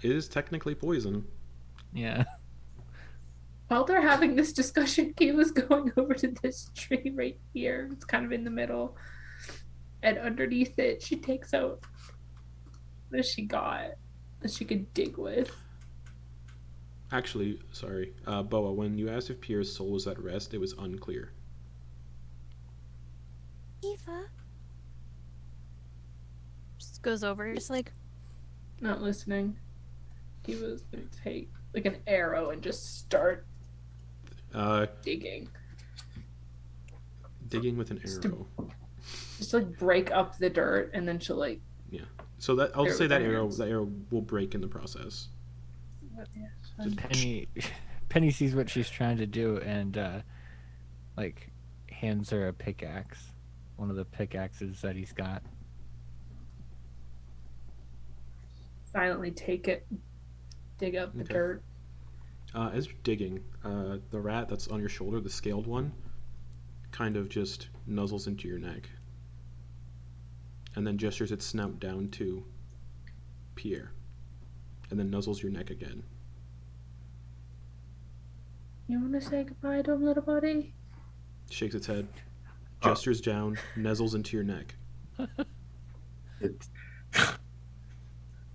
It is technically poison. Yeah. While they're having this discussion, Kiva's going over to this tree right here. It's kind of in the middle. And underneath it, she takes out what she got that she could dig with. Actually, sorry, Boa, when you asked if Pierre's soul was at rest, it was unclear. Eva, Just goes over, just like, Not listening. Kiva's gonna take like an arrow and just start digging. Digging with an arrow. Just like break up the dirt and then she'll like So that I'll Arrow say with that her arrow hands. will break in the process. Penny sees what she's trying to do and like hands her a pickaxe, one of the pickaxes that he's got. silently take it, dig up the Okay. dirt. As you're digging, the rat that's on your shoulder, the scaled one, kind of just nuzzles into your neck. And then gestures its snout down to Pierre. And then nuzzles your neck again. You want to say goodbye to him, little buddy? Shakes its head, gestures down, nuzzles into your neck.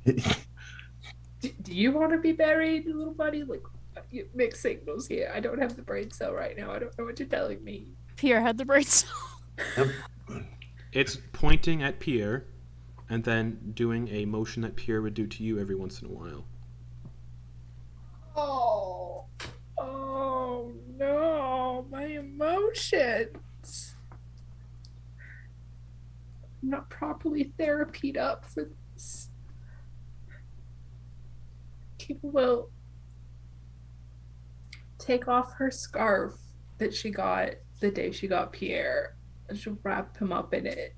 Do you want to be buried, little buddy? Like, you mixed signals here. I don't have the brain cell right now. I don't know what you're telling me. Pierre had the brain cell. It's pointing at Pierre, and then doing a motion that Pierre would do to you every once in a while. Oh no, my emotions. I'm not properly therapied up for this. People will take off her scarf that she got the day she got Pierre, and she'll wrap him up in it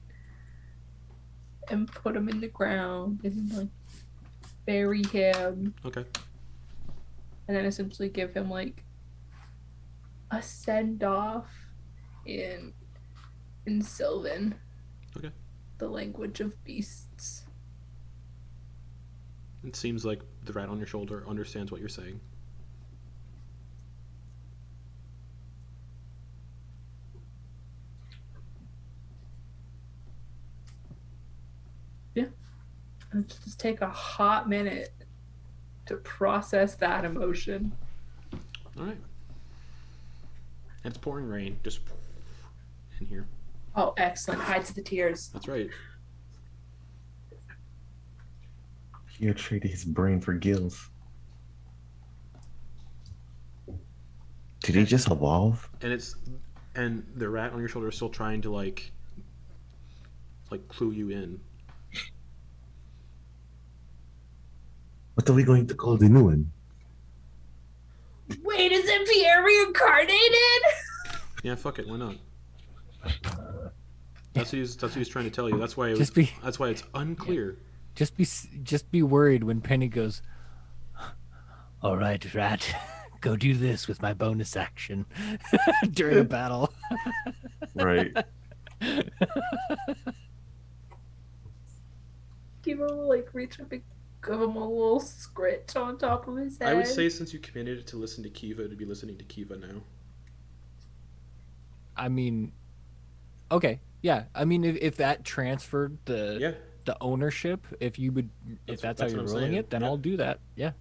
and put him in the ground and like bury him. Okay. And then essentially give him like a send off in Sylvan. Okay. The language of beasts. It seems like the rat on your shoulder understands what you're saying. And just take a hot minute to process that emotion. All right. And it's pouring rain, just in here. Oh, excellent. Hides the tears. That's right. He had traded his brain for gills. Did he just evolve? And the rat on your shoulder is still trying to like clue you in. What are we going to call the new one? Wait, is it Pierre reincarnated? Yeah, fuck it, why not? That's what he's trying to tell you. That's why that's why it's unclear. Just be worried when Penny goes, All right, rat. Go do this with my bonus action during a battle. Right. Give him like reach a big, give him a little scritch on top of his head. I would say since you committed to listen to Kiva, to be listening to Kiva now. I mean, okay, yeah. I mean, if that transferred the ownership, if that's how you're what I'm rolling saying. it, then Yeah. I'll do that. Yeah.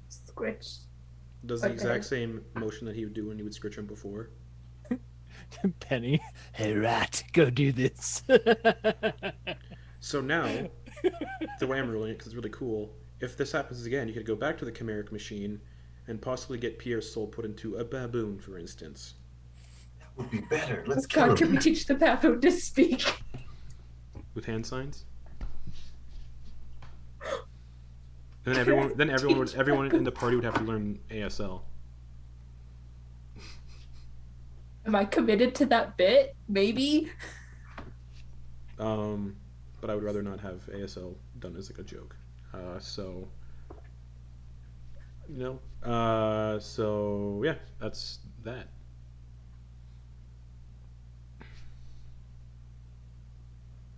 Scritch. Does the Okay. exact same motion that he would do when he would scritch him before. Penny. Hey, rat, go do this. So now, the way I'm ruling it, because it's really cool, if this happens again, you could go back to the chimeric machine and possibly get Pierre's soul put into a baboon, for instance. That would be better. Let's Oh kill God, can we him. teach the baboon to speak? With hand signs? And then everyone in the party would have to learn ASL. Am I committed to that bit? Maybe. But I would rather not have ASL done as like a joke. So yeah, that's that.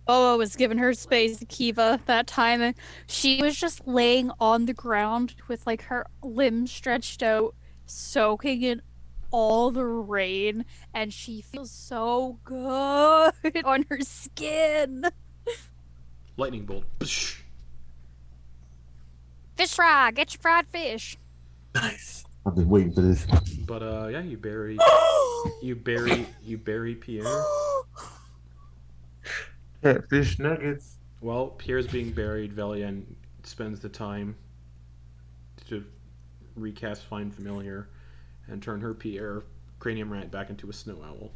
Boa was giving her space to Kiva that time, and she was just laying on the ground with like her limbs stretched out, soaking in all the rain, and she feels so good on her skin. Lightning bolt. Psh. Fish fry, get your fried fish. Nice. I've been waiting for this. But yeah, you bury Pierre. Catfish nuggets. While Pierre's being buried, Velian spends the time to recast Find Familiar and turn her Pierre cranium rat back into a snow owl.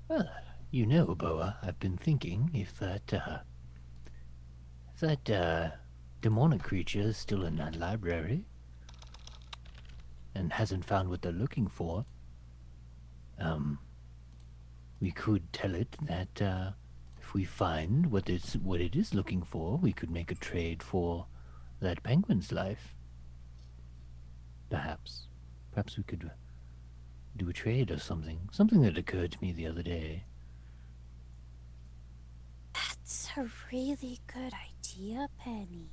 Well, you know, Boa, I've been thinking if that demonic creature is still in that library and hasn't found what they're looking for, we could tell it that if we find what it is looking for, we could make a trade for that penguin's life. Perhaps we could do a trade or something that occurred to me the other day. That's a really good idea, Penny.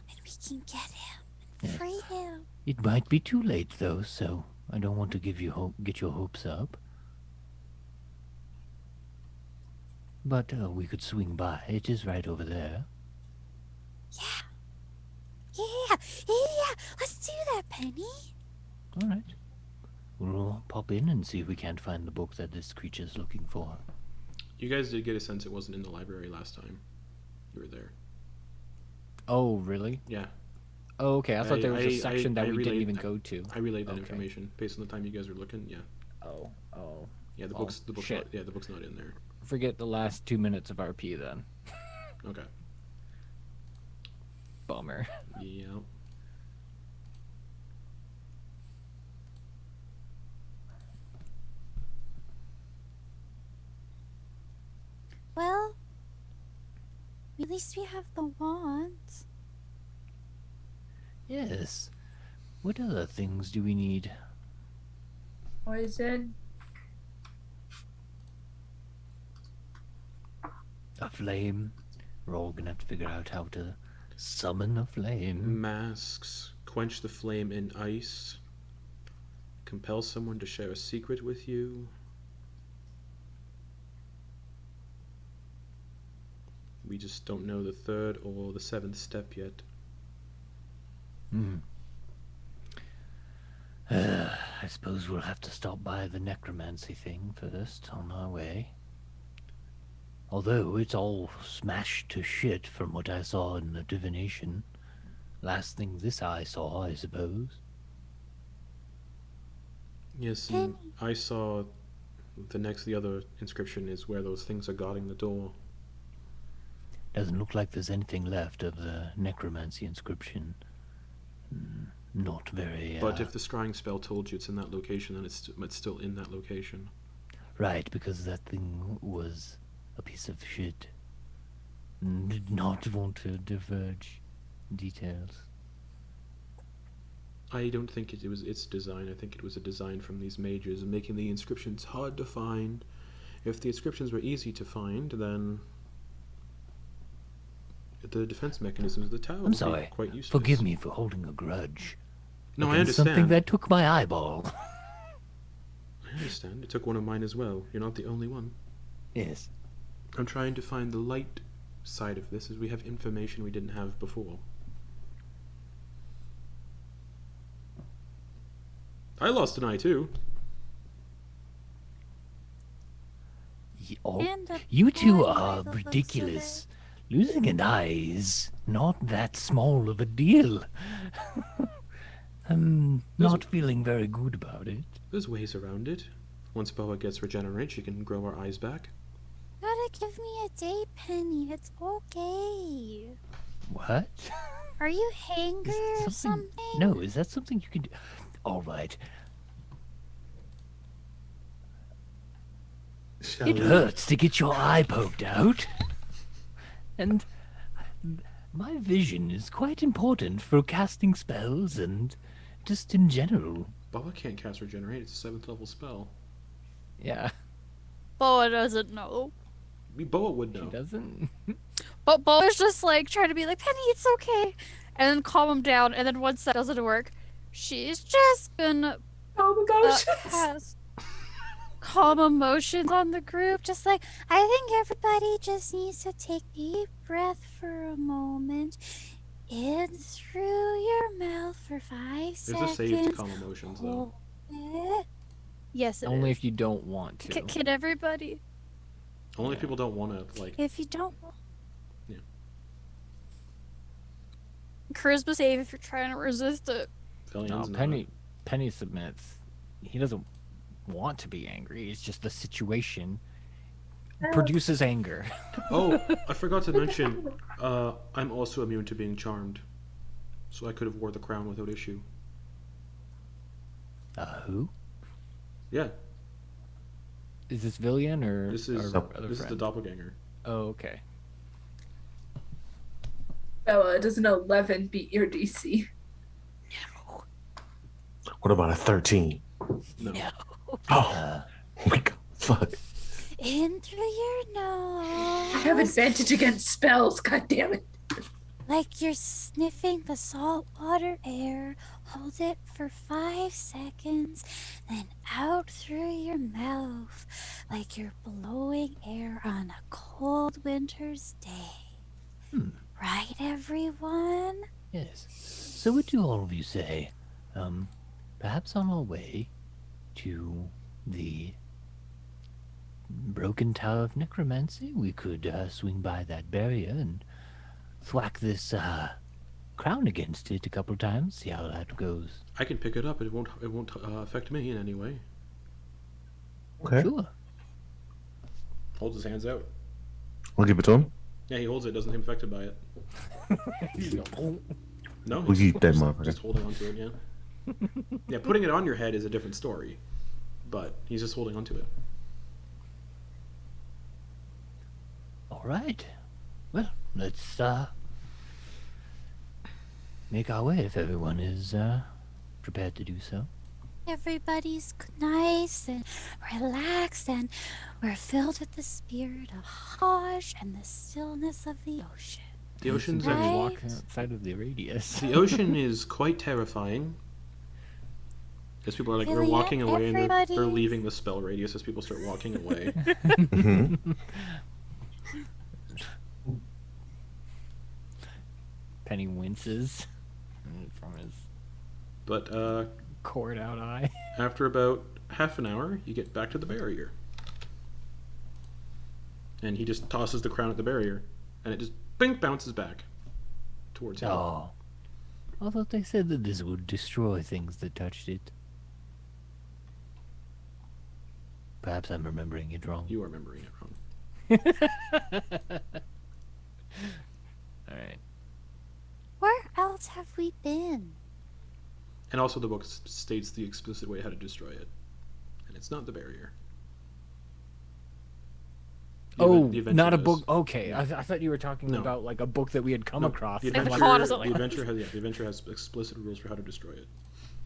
And we can get him and Yeah. free him. It might be too late though, so I don't want to get your hopes up. But we could swing by. It is right over there. Yeah. Let's do that, Penny. All right. We'll pop in and see if we can't find the book that this creature's looking for. You guys did get a sense it wasn't in the library last time you were there. Oh, really? Yeah. Oh, okay. I thought there was a I- section that I we didn't relayed even that. go to. I relayed that Okay. information based on the time you guys were looking. Yeah. Oh. Yeah, the Oh, book's shit. not, the book's not in there. Forget the last 2 minutes of RP then. Okay. Bummer. Yeah. Well, at least we have the wands. Yes. What other things do we need? Poison. A flame. We're all gonna have to figure out how to summon a flame. Masks. Quench the flame in ice. Compel someone to share a secret with you. We just don't know the third or the seventh step yet. Hmm. I suppose we'll have to stop by the necromancy thing first on our way. Although it's all smashed to shit from what I saw in the divination. Last thing this eye saw, I suppose. Yes, and I saw the other inscription is where those things are guarding the door. Doesn't look like there's anything left of the necromancy inscription. Not very... But if the scrying spell told you it's in that location, then it's still in that location. Right, because that thing was a piece of shit. Did not want to diverge details. I don't think it was its design. I think it was a design from these mages, making the inscriptions hard to find. If the inscriptions were easy to find, then the defense mechanisms of the tower would be quite useless. Forgive me for holding a grudge. No, I against understand. Something that took my eyeball. I understand. It took one of mine as well. You're not the only one. Yes. I'm trying to find the light side of this, as we have information we didn't have before. I lost an eye too. You two boy are by the looks of ridiculous. Losing an eye is not that small of a deal. I'm not feeling very good about it. There's ways around it. Once Boa gets regenerate, she can grow her eyes back. Gotta give me a day, Penny. It's okay. What? Are you hangry or something? No, is that something you can do? All right. It hurts to get your eye poked out. And my vision is quite important for casting spells and just in general. Boa can't cast regenerate. It's a 7th level spell. Yeah. Boa doesn't know. Boa would know. She doesn't. But Boa's just like trying to be like, Penny, it's okay. And then calm him down. And then once that doesn't work, she's just gonna cast calm emotions on the group. Just like, I think everybody just needs to take a deep breath for a moment. In through your mouth for 5 seconds. There's a save to calm emotions, though. Yes, it Only is. if you don't want to. Can everybody? Only if people don't want to, like... If you don't... Yeah. Charisma save if you're trying to resist it. No, Penny submits. He doesn't want to be angry. It's just the situation produces anger. Oh, I forgot to mention, I'm also immune to being charmed. So I could have wore the crown without issue. Who? Yeah. Is this Villian or This is our other this is friend? the doppelganger. Oh, okay. Bella, does an 11 beat your DC? What about a 13? No. Oh, my God. Fuck. In through your nose. I have advantage against spells, god damn it. Like you're sniffing the saltwater air. Hold it for 5 seconds, then out through your mouth, like you're blowing air on a cold winter's day. Right, everyone? Yes. So what do all of you say? Perhaps on our way to the broken tower of necromancy, we could swing by that barrier and thwack this crown against it a couple times, see how that goes. I can pick it up. It won't affect me in any way. Okay. Sure. Holds his hands out. I'll give it to him. Yeah, he holds it. Doesn't seem affected by it. No, We'll he's eat that just, motherfucker. just holding onto it. Yeah. Yeah, putting it on your head is a different story, but he's just holding onto it. All right. Well, let's make our way if everyone is prepared to do so. Everybody's nice and relaxed, and we're filled with the spirit of Hajj and the stillness of the ocean. The ocean's Right. actually, Walk outside of the radius. the ocean is quite terrifying. Because people are like, we're Really, walking away, and they're everybody- leaving the spell radius as people start walking away. Penny winces from his But cored out eye. after about half an hour, you get back to the barrier. And he just tosses the crown at the barrier, and it just bing bounces back towards him. Oh. I thought they said that this would destroy things that touched it. Perhaps I'm remembering it wrong. You are remembering it wrong. Alright. Where else have we been? And also the book states the explicit way how to destroy it. And it's not the barrier. Oh, The adventure not a does. book. Okay, I thought you were talking No. about like a book that we had come No, across. The Like the adventure, plot is the like- adventure has explicit rules for how to destroy it.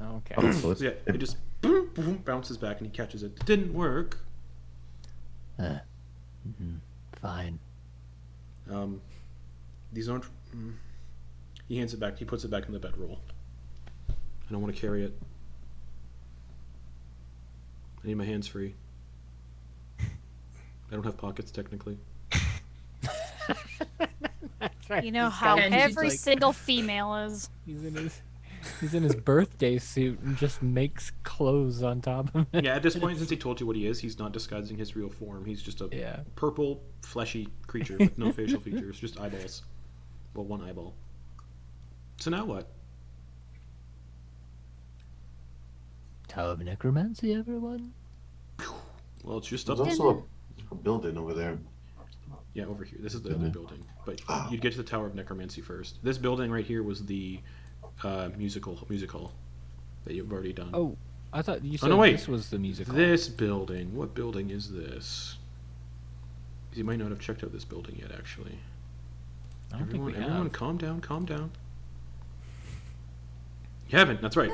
Okay. Oh, so So it's, yeah, it just boom, boom, bounces back and he catches it. Didn't work. Fine. These aren't. He hands it back. He puts it back in the bedroll. I don't want to carry it. I need my hands free. I don't have pockets technically. That's right. You know He's how got- every he's, single female is. he's in his birthday suit and just makes clothes on top of it. Yeah, at this point, since he told you what he is, he's not disguising his real form. He's just a Yeah. purple, fleshy creature with no facial features, just eyeballs. Well, one eyeball. So now what? Tower of Necromancy, everyone? Well, it's just there's up. also a building over there. Yeah, over here. This is the other building. But you'd get to the Tower of Necromancy first. This building right here was the music hall that you've already done. Oh, I thought you said no, wait. this was the musical. This building. What building is this? 'Cause you might not have checked out this building yet, actually. I don't think we Everyone, have. calm down, calm down. You haven't, that's right.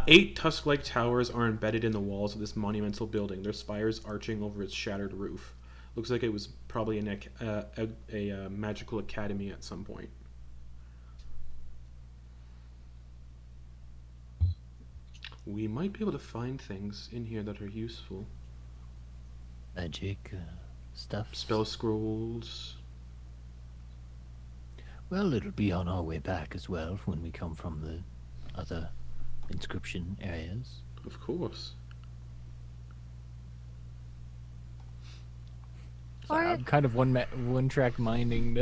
8 tusk-like towers are embedded in the walls of this monumental building, their spires arching over its shattered roof. Looks like it was probably a magical academy at some point. We might be able to find things in here that are useful. Magic stuff? Spell scrolls. Well, it'll be on our way back as well when we come from the other inscription areas. Of course. So Or- I'm kind of one track minding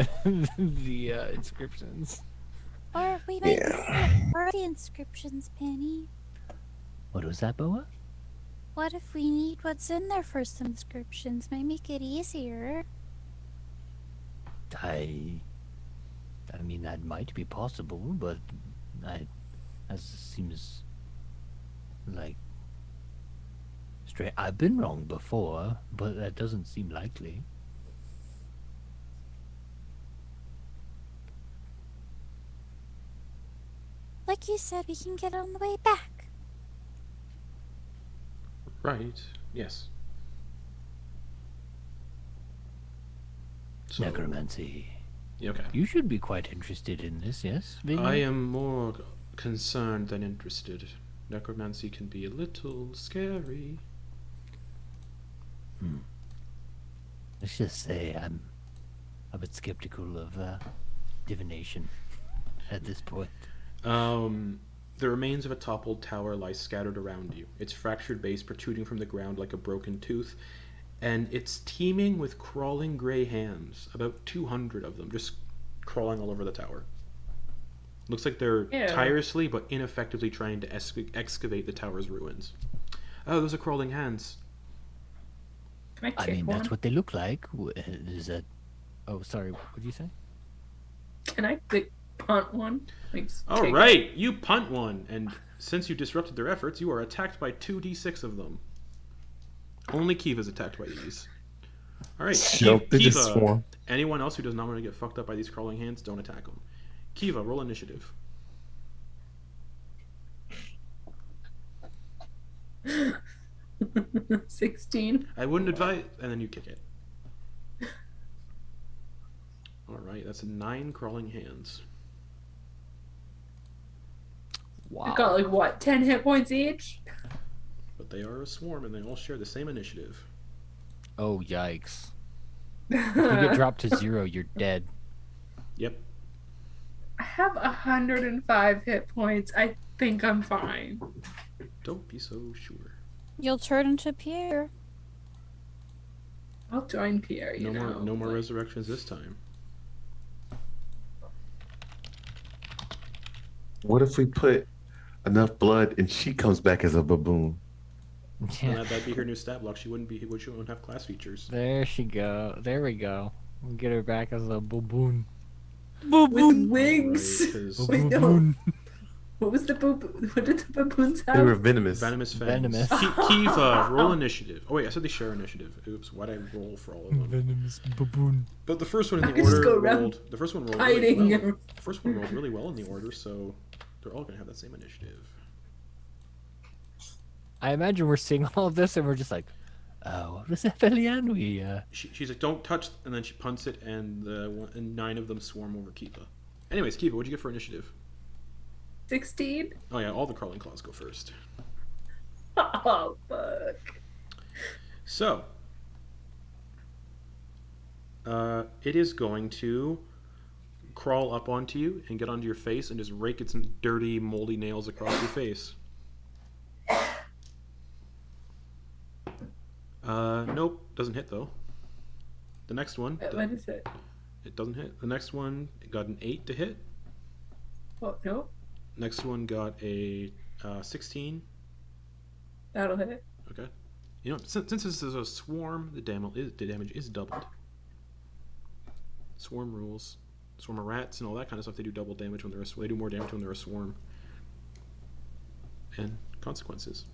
the inscriptions. Or we might need the inscriptions, Penny. What was that, Boa? What if we need what's in there for some inscriptions? Might make it easier. I mean, that might be possible, but as seems like straight. I've been wrong before, but that doesn't seem likely. Like you said, we can get on the way back. Right, yes. So, Necromancy. okay. You should be quite interested in this, yes? Vinny? I am more concerned than interested. Necromancy can be a little scary. Let's just say I'm a bit skeptical of divination at this point. The remains of a toppled tower lie scattered around you, its fractured base protruding from the ground like a broken tooth, and it's teeming with crawling gray hands, about 200 of them, just crawling all over the tower. Looks like they're Ew. tirelessly but ineffectively trying to excavate the tower's ruins. Oh, those are crawling hands. Can I I kick mean, one? that's what they look like. Is that... Oh, sorry. What did you say? Can I punt one? Like, All take right, you punt one, and since you disrupted their efforts, you are attacked by 2d6 of them. Only Kiva's attacked by these. All right, Nope, they just Kiva. swarm. Anyone else who does not want to get fucked up by these crawling hands, don't attack them. Kiva, roll initiative. it. 16. I wouldn't advise, and then you kick it. All right, that's 9 crawling hands. I got like what, 10 hit points each? But they are a swarm, and they all share the same initiative. Oh, yikes. If you get dropped to 0, you're dead. Yep. I have 105 hit points. I think I'm fine. Don't be so sure. You'll turn into Pierre. I'll join Pierre. No more resurrections this time. What if we put enough blood and she comes back as a baboon? And that'd be her new stat block. She wouldn't have class features. There she go. There we go. We'll get her back as a baboon. With wigs. Right, 'cause Wait, no. Baboon. What was the What did the baboons have? They were venomous. Venomous fangs. Venomous. Kiva, roll initiative. Oh wait, I said they share initiative. Oops, why'd I roll for all of them? Venomous baboon. But the first one I in the just go order around rolled. The first one rolled really hiding. well. The first one rolled really well in the order, so they're all gonna have that same initiative. I imagine we're seeing all of this and we're just like, what was that, Felian? She's like, don't touch, and then she punts it, and and 9 of them swarm over Kiva. Anyways, Kiva, what'd you get for initiative? 16. Oh yeah, all the crawling claws go first. Oh fuck. So, it is going to crawl up onto you and get onto your face and just rake its dirty, moldy nails across your face. Nope, doesn't hit though. The next one, What is it? it doesn't hit. The next one got an 8 to hit. Oh no, Next one got a 16. that'll hit. Okay. You know, since this is a swarm, the damage is doubled. Swarm rules. Swarm of rats and all that kind of stuff, they do double damage when they do more damage when they're a swarm. And consequences.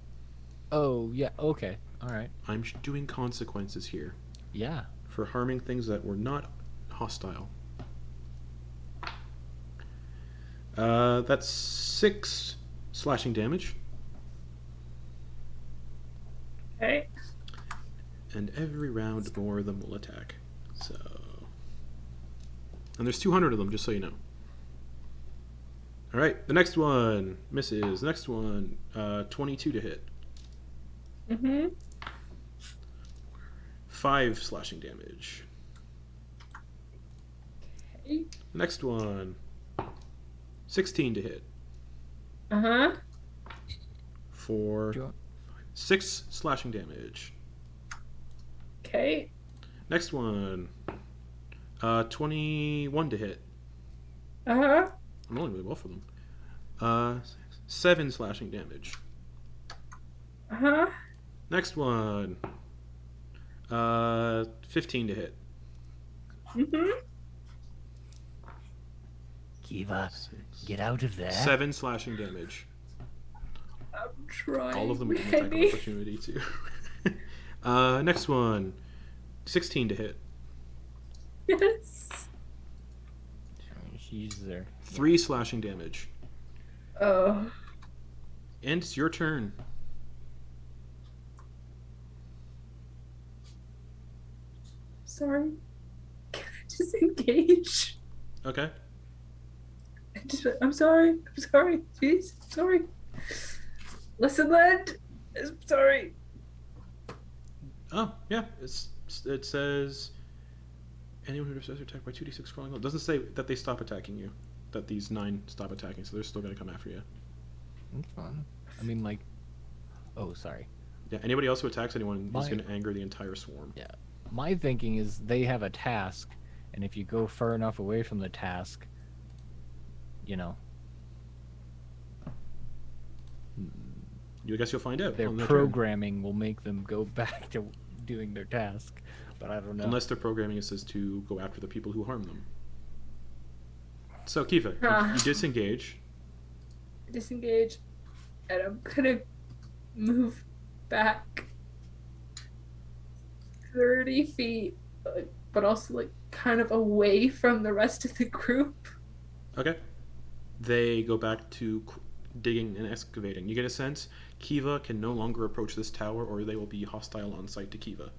Oh, yeah, okay. All right. I'm doing consequences here Yeah. for harming things that were not hostile. That's 6 slashing damage. Okay. And every round more of them will attack. So, and there's 200 of them, just so you know. All right, the next one misses. Next one, 22 to hit. Mhm. 5 slashing damage. Okay. Next one, 16 to hit Uh-huh. for Do you want- 6 slashing damage. Okay. Next one, 21 to hit. Uh-huh. I'm rolling really well for them. 7 slashing damage. Uh-huh. Next one, 15 to hit. Mhm. Kiva, get out of there. 7 slashing damage. I'm trying. All of them get an attack of maybe. opportunity too. Next one, 16 to hit. Yes. She's there. 3 slashing damage. Oh. And it's your turn. Sorry. Can I just engage? Okay. I'm sorry. I'm sorry. Jeez. I'm sorry. Listen, lad. I'm sorry. Oh, yeah. It says anyone who receives attacked by 2d6 crawling. It doesn't say that they stop attacking you. That these 9 stop attacking, so they're still going to come after you. That's fun. I mean, like, oh, sorry. Yeah, anybody else who attacks anyone is Mine- going to anger the entire swarm. Yeah. My thinking is they have a task, and if you go far enough away from the task, you know, I guess you'll find out. their on their turn. programming will make them go back to doing their task. But I don't know. Unless their programming says to go after the people who harm them. So, Kiva, you disengage. Disengage. And I'm gonna move back 30 feet, but also like kind of away from the rest of the group. Okay. They go back to digging and excavating. You get a sense Kiva can no longer approach this tower or they will be hostile on sight to Kiva.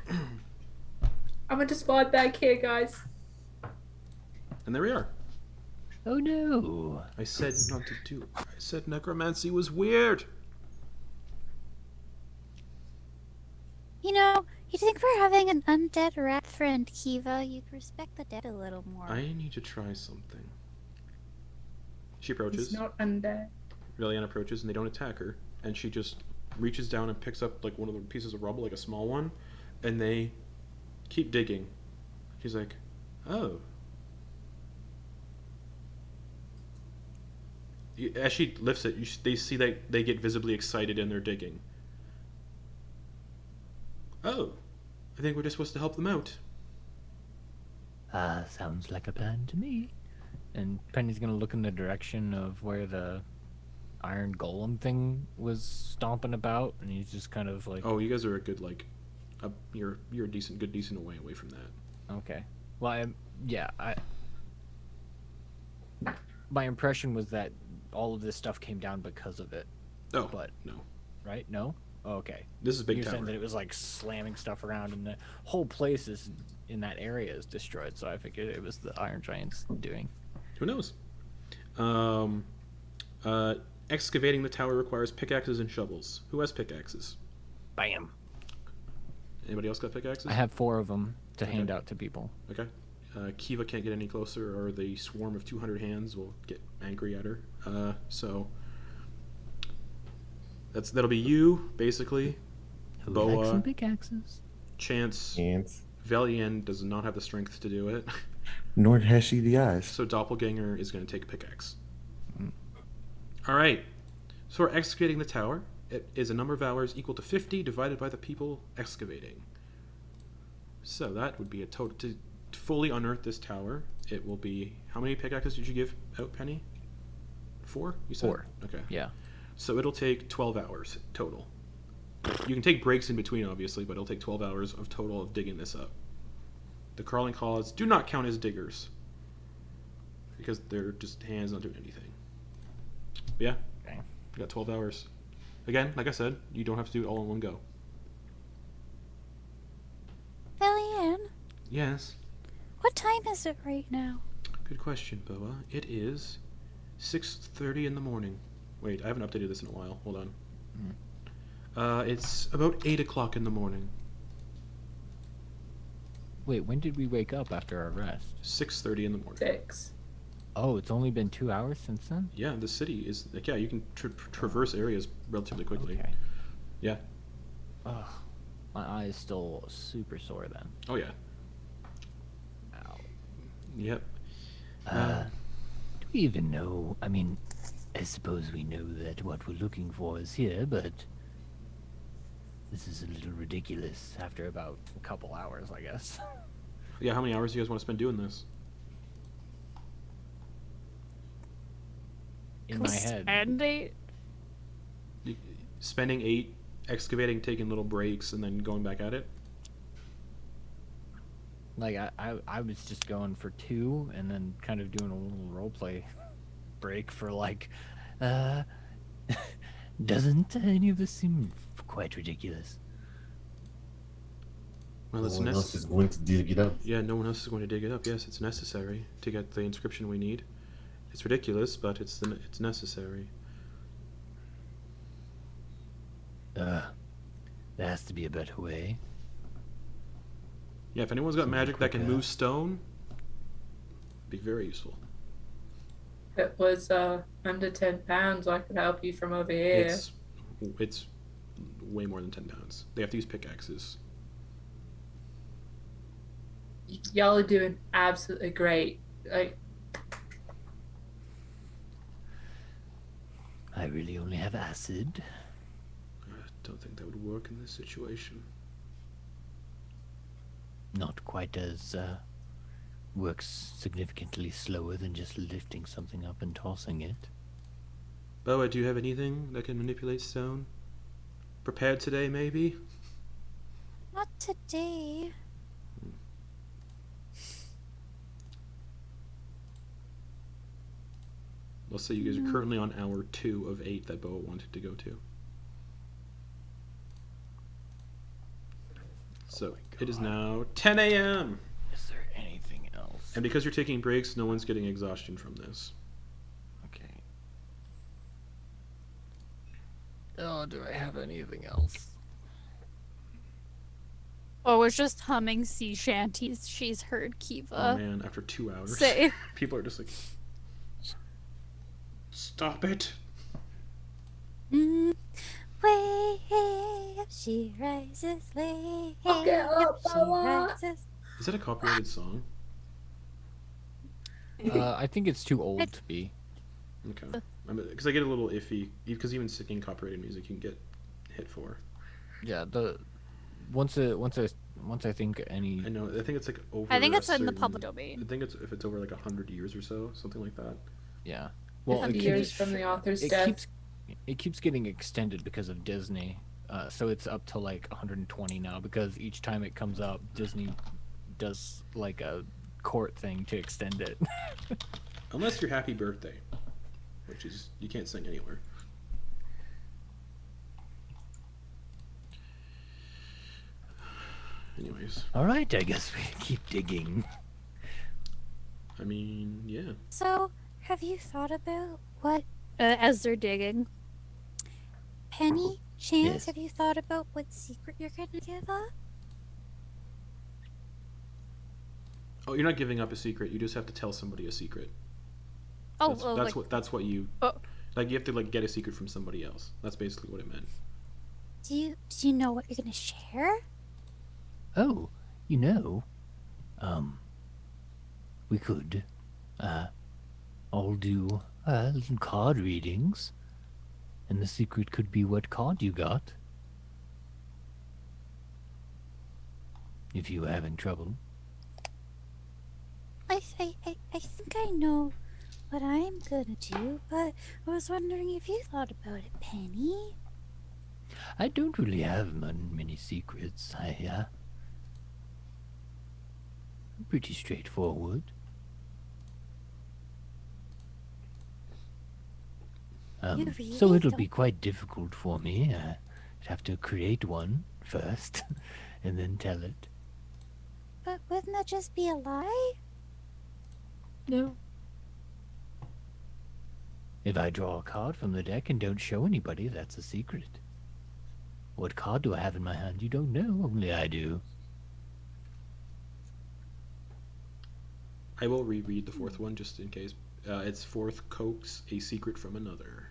I'm gonna spawn back here, guys. And there we are. Oh no. I said not to do it. I said necromancy was weird. You know, you'd think for having an undead rat friend, Kiva, you'd respect the dead a little more. I need to try something. She approaches. He's not undead. Velian approaches, and they don't attack her. And she just reaches down and picks up like one of the pieces of rubble, like a small one, and they keep digging. She's like, "Oh." As she lifts it, they see that they get visibly excited and they're digging. "Oh, I think we're just supposed to help them out." Sounds like a plan to me. And Penny's gonna look in the direction of where the iron golem thing was stomping about, and he's just kind of like, Oh, you guys are a good you're a decent away from that. okay. Well, my impression was that all of this stuff came down because of it, Oh, but no, right? No? Oh, okay. this is a big You're tower. saying that it was like slamming stuff around, and the whole place is in that area is destroyed. So I figured it was the Iron Giants doing. Who knows? Excavating the tower requires pickaxes and shovels. Who has pickaxes? Bam. Anybody else got pickaxes? I have 4 of them to Okay. hand out to people. Okay. Kiva can't get any closer, or the swarm of 200 hands will get angry at her. So that'll be you, basically. Who Boa. likes some pickaxes? Chance. Ants. Velian does not have the strength to do it. Nor has she the eyes. So Doppelganger is going to take a pickaxe. All right. So we're excavating the tower. It is a number of hours equal to 50 divided by the people excavating. So that would be a total to fully unearth this tower. It will be, how many pickaxes did you give out, Penny? 4? You said? 4. Okay. Yeah. So it'll take 12 hours total. You can take breaks in between, obviously, but it'll take 12 hours of total of digging this up. The crawling claws do not count as diggers because they're just hands not doing anything. But yeah, Okay. you got 12 hours. Again, like I said, you don't have to do it all in one go. Eliane, Yes, what time is it right now? good question, Boa. It is 6:30 in the morning. Wait, I haven't updated this in a while. Hold on. It's about 8 o'clock in the morning. Wait, when did we wake up after our rest? 6:30 in the morning. 6. Oh, it's only been 2 hours since then? Yeah, the city is like, yeah, you can traverse areas relatively quickly. Okay. Yeah. Ugh. My eye is still super sore then. Oh yeah. Ow. Yep. Do we even know? I mean, I suppose we know that what we're looking for is here, but this is a little ridiculous. After about a couple hours, I guess. Yeah, how many hours do you guys want to spend doing this? In my head. And Spending 8 excavating, taking little breaks, and then going back at it? Like, I was just going for 2 and then kind of doing a little roleplay break for like, Doesn't any of this seem quite ridiculous? Well, No it's one else is necessary. going to dig it up. Yeah, no one else is going to dig it up. Yes, it's necessary to get the inscription we need. It's ridiculous, but it's necessary. There has to be a better way. Yeah, if anyone's got Something magic that can quicker. move stone, be very useful. If it was under 10 pounds, I could help you from over here. It's way more than 10 pounds. They have to use pickaxes. Y'all are doing absolutely great. Like, I really only have acid. I don't think that would work in this situation. Not quite as works significantly slower than just lifting something up and tossing it. Boa, do you have anything that can manipulate stone? Prepared today, maybe? Not today. Let's say you guys are currently on hour 2 of 8 that Boa wanted to go to. So it is now 10 a.m. Is there anything else? And because you're taking breaks, no one's getting exhaustion from this. Okay. Oh, do I have anything else? Oh, was just humming sea shanties she's heard Oh Kiva man, after 2 hours, say. people are just like, Stop it. Mm, wave, she rises, wave, Okay, she rises. Is that a copyrighted song? I think it's too old to be. Okay. Because I get a little iffy, because even singing copyrighted music you can get hit for. Yeah, once I think any. I know. I think it's like over. I think a it's in the certain- public domain. I think it's if it's over like 100 years or so, something like that. Yeah. Well, it Years keeps, from the author's it death. keeps getting extended because of Disney. So it's up to like 120 now because each time it comes out, Disney does like a court thing to extend it. Unless you're Happy Birthday, which is you can't sing anywhere. Anyways, All right, I guess we keep digging. I mean, yeah. So, have you thought about what As they're digging. Penny, Chance? Yes. Have you thought about what secret you're gonna give up? Oh, you're not giving up a secret. You just have to tell somebody a secret. Oh, That's what you Oh. like. You have to like get a secret from somebody else. That's basically what it meant. Do you know what you're gonna share? Oh, we could, all do, little card readings. And the secret could be what card you got. If you were having trouble. I think I know what I'm gonna do, but I was wondering if you thought about it, Penny. I don't really have many secrets. I'm pretty straightforward. You So really it'll be don't- quite difficult for me. I'd have to create one first, and then tell it. But wouldn't that just be a lie? No. If I draw a card from the deck and don't show anybody, that's a secret. What card do I have in my hand? You don't know, only I do. I will reread the fourth one just in case. It's fourth coax a secret from another.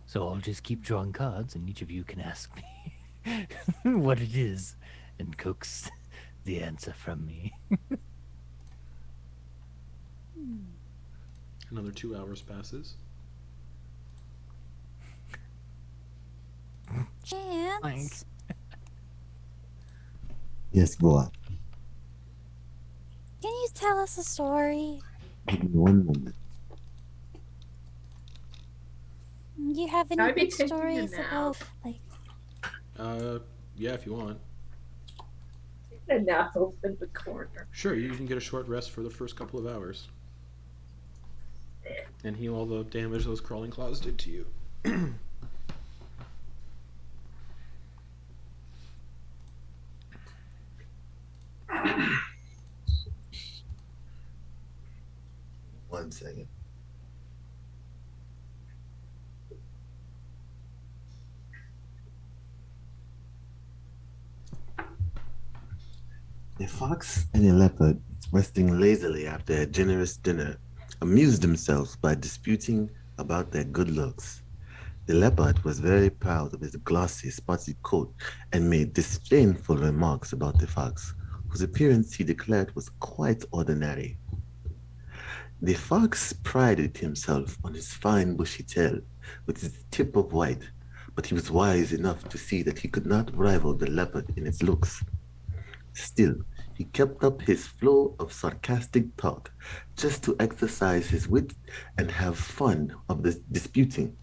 So I'll just keep drawing cards, and each of you can ask me what it is, and coax the answer from me. Another 2 hours passes. Chance. Yes, go on. Can you tell us a story? Give me 1 moment. You have any I'd be good taking a stories nap. about like Yeah, if you want. And now open the corner. Sure, you can get a short rest for the first couple of hours. And heal all the damage those crawling claws did to you. One second. A fox and a leopard, resting lazily after a generous dinner, amused themselves by disputing about their good looks. The leopard was very proud of his glossy, spotty coat and made disdainful remarks about the fox, whose appearance he declared was quite ordinary. The fox prided himself on his fine bushy tail, with its tip of white, but he was wise enough to see that he could not rival the leopard in its looks. Still, he kept up his flow of sarcastic talk just to exercise his wit and have fun of the disputing.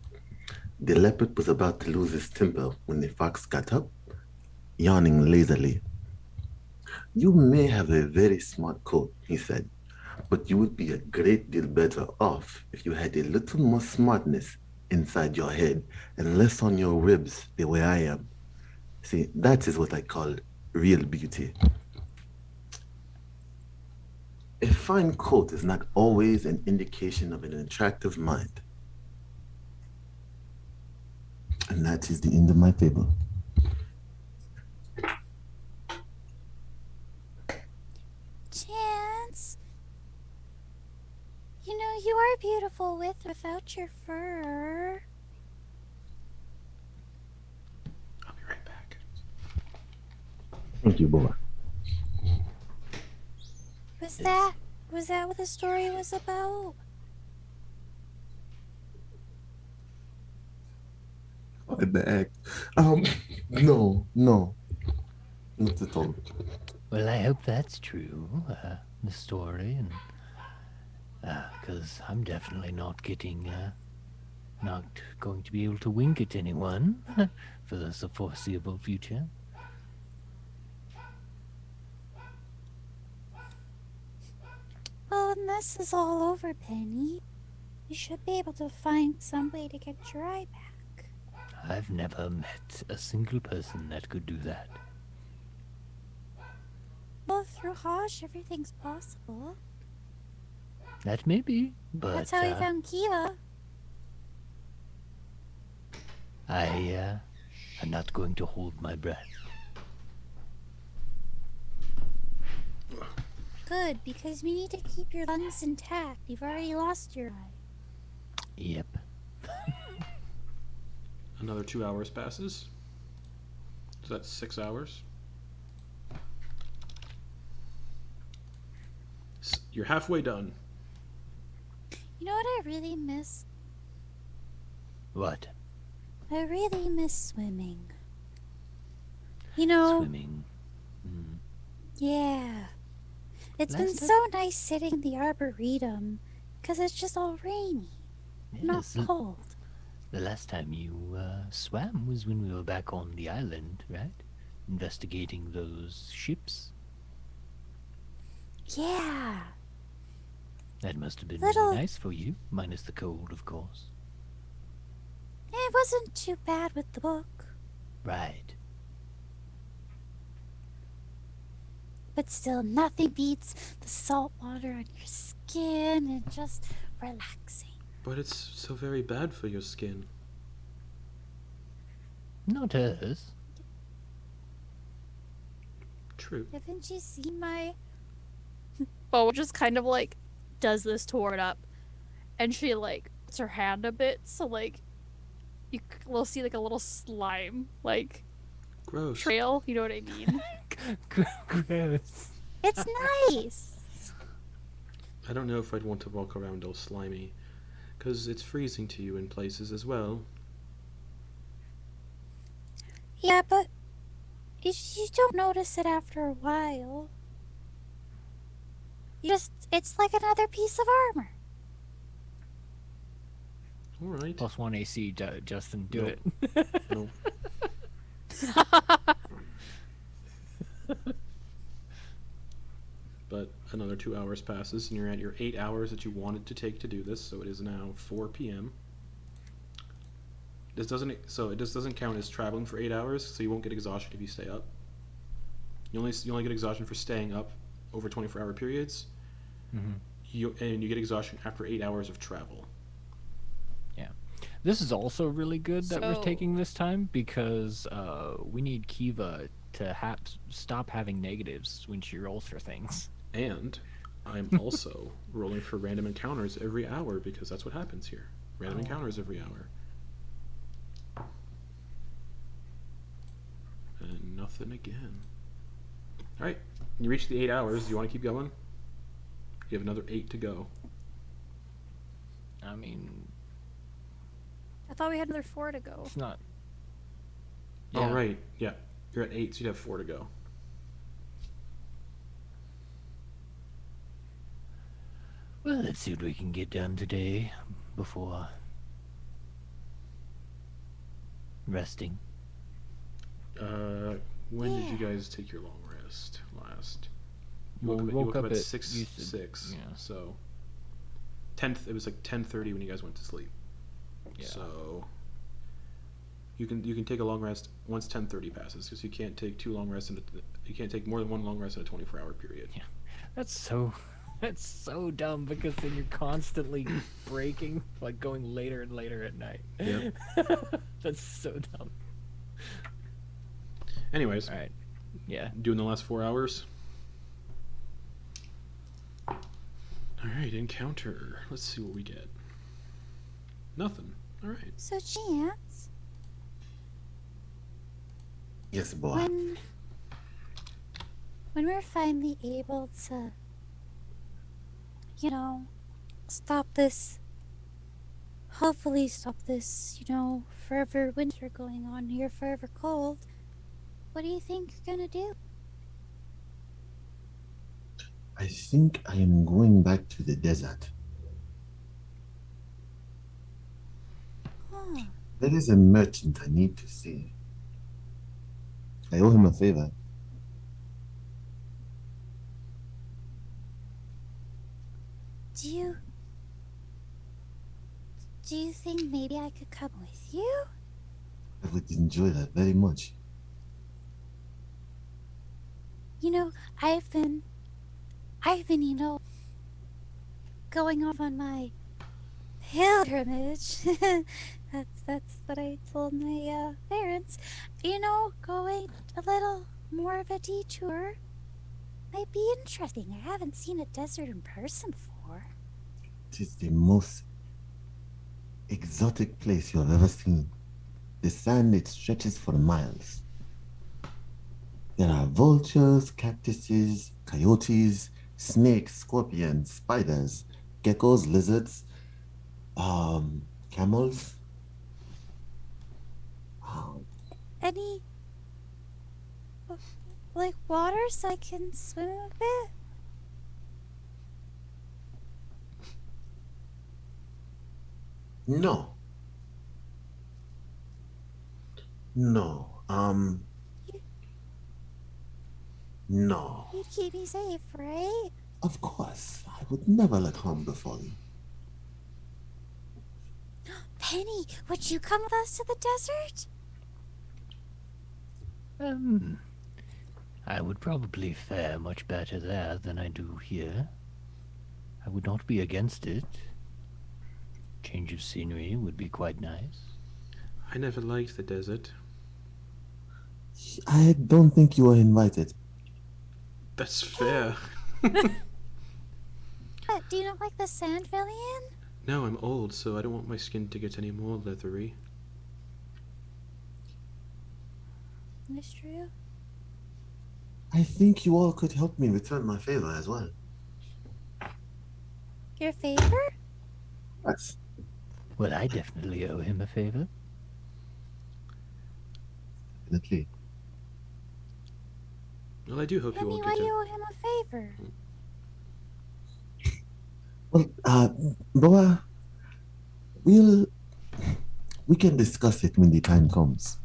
The leopard was about to lose his temper when the fox got up, yawning lazily. "You may have a very smart coat," he said, "but you would be a great deal better off if you had a little more smartness inside your head and less on your ribs the way I am. See, that is what I call real beauty. A fine coat is not always an indication of an attractive mind." And that is the end of my fable. Chance, you are beautiful with or without your fur. I'll be right back. Thank you, boy. Was that what the story was about? My bag. No, not at all. Well, I hope that's true, the story, and because I'm definitely not going to be able to wink at anyone for the foreseeable future. Well, when this is all over, Penny, you should be able to find some way to get your eye back. I've never met a single person that could do that. Well, through Hosh, everything's possible. That may be, but That's how we found Kiva. I'm not going to hold my breath. Good, because we need to keep your lungs intact. You've already lost your eye. Yep. Another 2 hours passes. So that's 6 hours. You're halfway done. You know what I really miss? What? I really miss swimming. You know, Swimming. Mm. yeah. It's been Last time- so nice sitting in the arboretum, because it's just all rainy, not Yes, cold. the last time you swam was when we were back on the island, right? Investigating those ships. Yeah. That must have been Little- really nice for you, minus the cold, of course. It wasn't too bad with the book. Right. But still, nothing beats the salt water on your skin and just relaxing. But it's so very bad for your skin. Not hers. True. Haven't you seen my... Bo just kind of like does this toward up, and she like puts her hand a bit, so like we'll see like a little slime like Gross. trail. You know what I mean? Gross. It's nice. I don't know if I'd want to walk around all slimy, because it's freezing to you in places as well. Yeah, but you don't notice it after a while. It's like another piece of armor. Alright. Plus 1 AC, Justin, do Nope. it. No. But another 2 hours passes, and you're at your 8 hours that you wanted to take to do this, so it is now 4 p.m. This doesn't count as traveling for 8 hours, so you won't get exhaustion if you stay up. You only get exhaustion for staying up over 24-hour periods. Mhm. You get exhaustion after 8 hours of travel. This is also really good that we're So- taking this time because we need Kiva to stop having negatives when she rolls for things. And I'm also rolling for random encounters every hour because that's what happens here. Random encounters every hour. And nothing again. Alright, you reach the 8 hours. Do you want to keep going? You have another 8 to go. I mean, I thought we had another 4 to go. it's not. Oh, right. Yeah. You're at 8, so you have 4 to go. Well, let's see what we can get done today before resting. When did you guys take your long rest last? You Well, woke, we up, you woke woke up at at- 6, you said- 6. yeah. So, it was like 10:30 when you guys went to sleep. Yeah. So, you can take a long rest once 10:30 passes because you can't take two long rests you can't take more than one long rest in a 24-hour period. Yeah. That's so dumb because then you're constantly breaking, like going later and later at night. Yep. That's so dumb. Anyways, All right. Yeah. doing the last 4 hours. Alright, encounter. Let's see what we get. Nothing. Alright. So, Chance, Yes, boy. when we're finally able to, stop this, hopefully stop this, forever winter going on here, forever cold, what do you think you're gonna do? I think I am going back to the desert. Huh. There is a merchant I need to see. I owe him a favor. Do you think maybe I could come with you? I would enjoy that very much. I've been, going off on my pilgrimage. that's what I told my parents. Going a little more of a detour might be interesting. I haven't seen a desert in person before. It is the most exotic place you have ever seen. The sand, it stretches for miles. There are vultures, cactuses, coyotes, snakes, scorpions, spiders, geckos, lizards, camels. Any, like, water so I can swim a bit? No. No. No. You'd keep me safe, right? Of course. I would never let harm befall you. Penny, would you come with us to the desert? I would probably fare much better there than I do here. I would not be against it. Change of scenery would be quite nice. I never liked the desert. I don't think you are invited. That's fair. Do you not like the sand, Villian? No, I'm old, so I don't want my skin to get any more leathery. That's true. I think you all could help me return my favor as well. Your favor? Yes. Well, I definitely owe him a favor. Definitely. Well, I do hope you Penny, all why get do you to... owe him a favor? Well, Boa, we can discuss it when the time comes.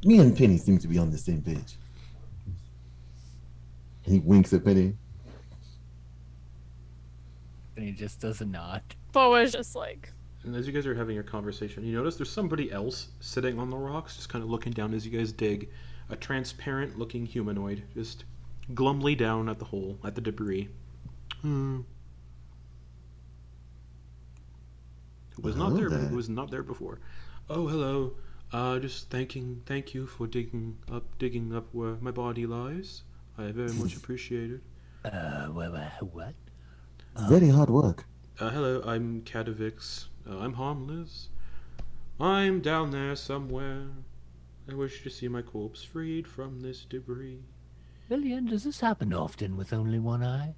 Me and Penny seem to be on the same page. And he winks at Penny. And he just does a nod. Boa's just like, And as you guys are having your conversation, you notice there's somebody else sitting on the rocks, just kind of looking down as you guys dig. A transparent-looking humanoid, just glumly down at the hole, at the debris. Who was not there? Who was not there before? Oh, hello. Just thank you for digging up where my body lies. I very much appreciate it. What? Very hard work. Hello, I'm Kadavix. I'm harmless. I'm down there somewhere. I wish to see my corpse freed from this debris. Lillian, does this happen often with only one eye?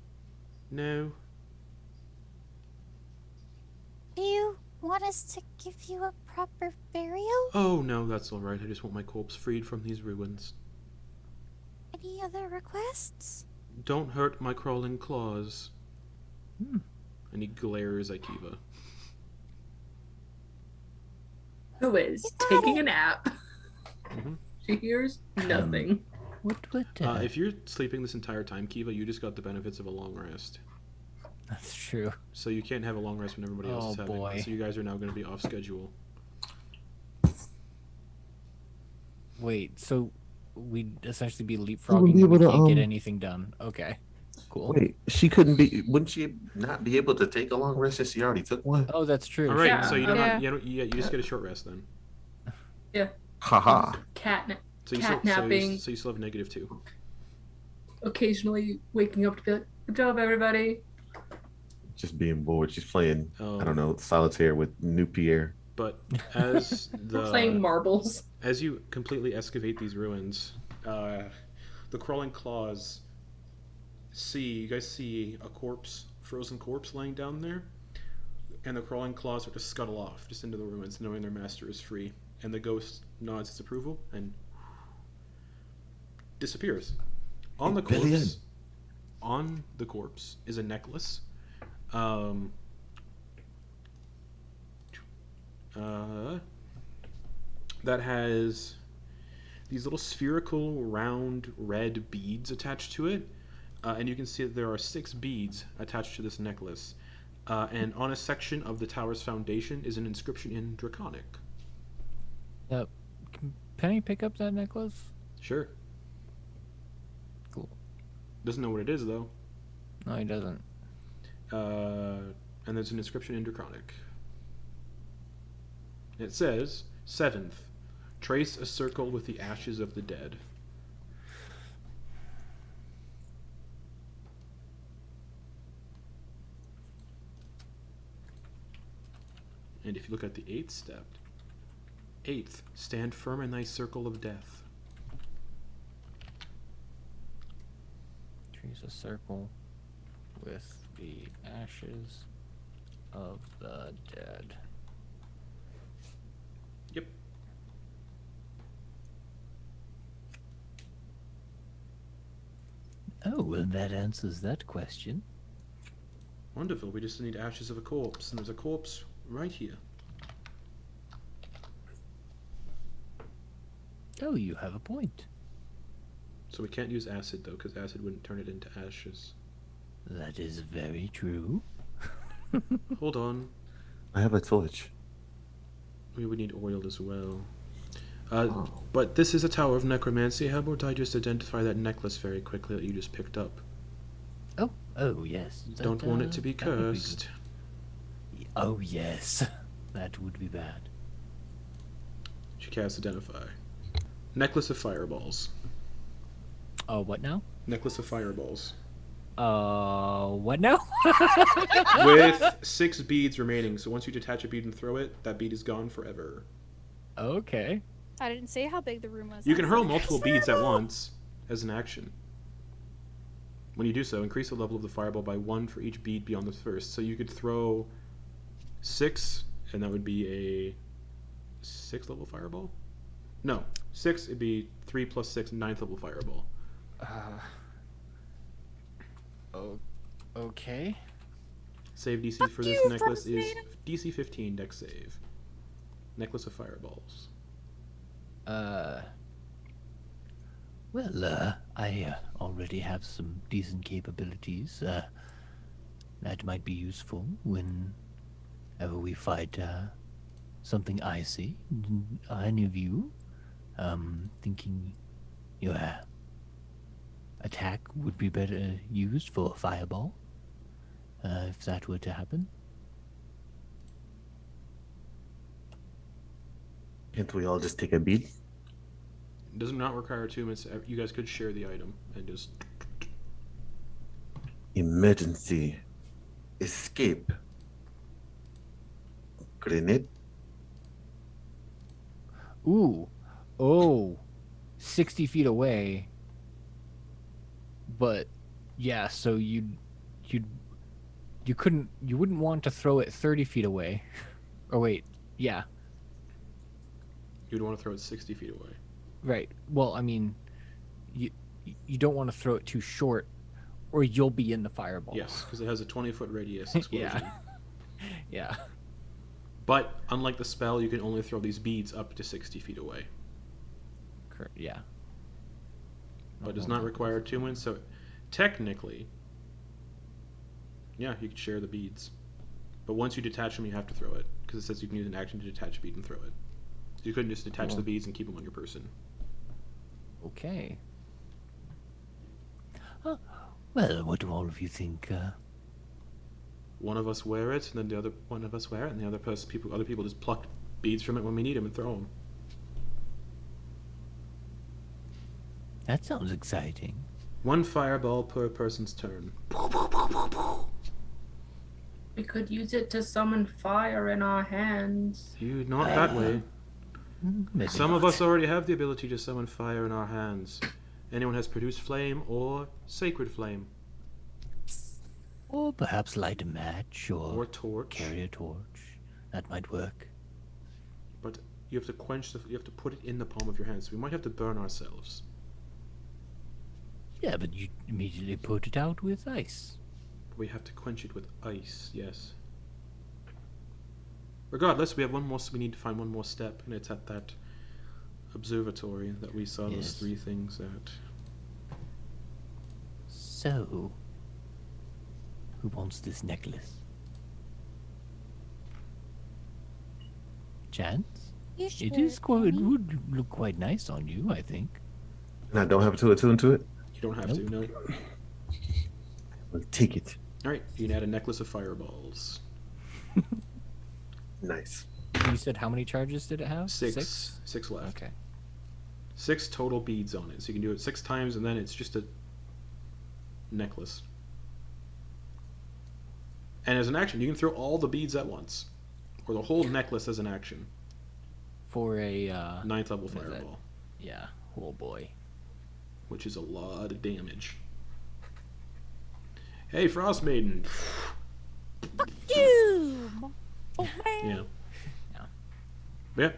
No. Do you want us to give you a proper burial? Oh, no, that's alright. I just want my corpse freed from these ruins. Any other requests? Don't hurt my crawling claws. And he glares at Kiva. Who is You got taking it. a nap? Mhm. She hears nothing. What? If you're sleeping this entire time, Kiva, you just got the benefits of a long rest. That's true. So you can't have a long rest when everybody else Oh, is having one. boy. So you guys are now going to be off schedule. Wait, so we'd essentially be wouldn't leapfrogging be and we able to, can't get anything done. Okay. Cool. Wait, she couldn't be. Wouldn't she not be able to take a long rest since she already took one? Oh, that's true. All right, Yeah. so you don't Yeah. have, you just get a short rest then. Haha. So you Catnapping. so you still have -2. Occasionally waking up to be like, good job, everybody. just being bored. She's playing, I Oh. don't know, solitaire with New Pierre. But as Playing marbles. as you completely excavate these ruins, the crawling claws you guys see a frozen corpse laying down there, and the crawling claws start to scuttle off just into the ruins, knowing their master is free. And the ghost nods its approval and disappears. On the Brilliant. corpse is a necklace. That has these little spherical, round, red beads attached to it, and you can see that there are 6 beads attached to this necklace. And on a section of the tower's foundation is an inscription in Draconic. Can Penny pick up that necklace? Sure. Cool. Doesn't know what it is though. No, he doesn't. And there's an inscription in Draconic. It says, 7th, trace a circle with the ashes of the dead. And if you look at the 8th step, 8th, stand firm in thy circle of death. Trace a circle with the ashes of the dead. Yep. Oh, well, that answers that question. Wonderful. We just need ashes of a corpse, and there's a corpse right here. Oh, you have a point. So we can't use acid though, because acid wouldn't turn it into ashes. That is very true. Hold on. I have a torch. We would need oil as well. But this is a tower of necromancy. How about I just identify that necklace very quickly that you just picked up? Oh, yes. Don't want it to be that would good. cursed. Oh, yes. That would be bad. She casts identify. Necklace of fireballs. What now? Necklace of fireballs. What now? With 6 beads remaining. So once you detach a bead and throw it, that bead is gone forever. Okay. I didn't say how big the room was. You can hurl multiple beads at once as an action. When you do so, increase the level of the fireball by 1 for each bead beyond the first. So you could throw 6, and that would be a 6th level fireball? No, 6, it'd be 3 plus 6, 9th level fireball. Okay. Save DC Fuck for this you, necklace is Frostmaiden. DC 15 dex save. Necklace of fireballs. Well, I already have some decent capabilities. That might be useful whenever we fight something icy. Any of you thinking your attack would be better used for a fireball if that were to happen? Can't we all just take a bead? It does not require attunements. You guys could share the item and just... Emergency. Escape. Grenade. Ooh. Oh. 60 feet away. But yeah, so you wouldn't want to throw it 30 feet away. Or wait, yeah. You'd want to throw it 60 feet away. Right. Well, I mean, you don't want to throw it too short, or you'll be in the fireballs. Yes, because it has a 20-foot radius explosion. Yeah. Yeah. But, unlike the spell, you can only throw these beads up to 60 feet away. Yeah. But does not require attunement, so technically, yeah, you can share the beads. But once you detach them, you have to throw it, because it says you can use an action to detach a bead and throw it. So you couldn't just detach the beads and keep them on your person. Okay. Well, what do all of you think? One of us wear it, and then the other one of us wear it, and the other other people just pluck beads from it when we need them and throw them. That sounds exciting. 1 fireball per person's turn. We could use it to summon fire in our hands. You not that way. Maybe Some of not. us already have the ability to summon fire in our hands. Anyone has produced flame or sacred flame Or perhaps light a match or or torch. carry a torch. That might work. But you have to quench you have to put it in the palm of your hand. So we might have to burn ourselves. Yeah, but you immediately put it out with ice. We have to quench it with ice. Yes. Regardless, we need to find one more step, and it's at that observatory that we saw those Yes. 3 things at. So, who wants this necklace? Chance? You It sure, is quite. It Tony? would look quite nice on you, I think. And I don't have to attune to it. You don't have Nope. to, no. Well, take it. All right, you can add a necklace of fireballs. Nice. You said how many charges did it have? 6 left. Okay. 6 total beads on it, so you can do it 6 times, and then it's just a necklace. And as an action, you can throw all the beads at once, or the whole necklace as an action. For a 9th level What is that? fireball, yeah, oh boy. which is a lot of damage. Hey, Frostmaiden. You. Oh, man. Yeah. Yeah. But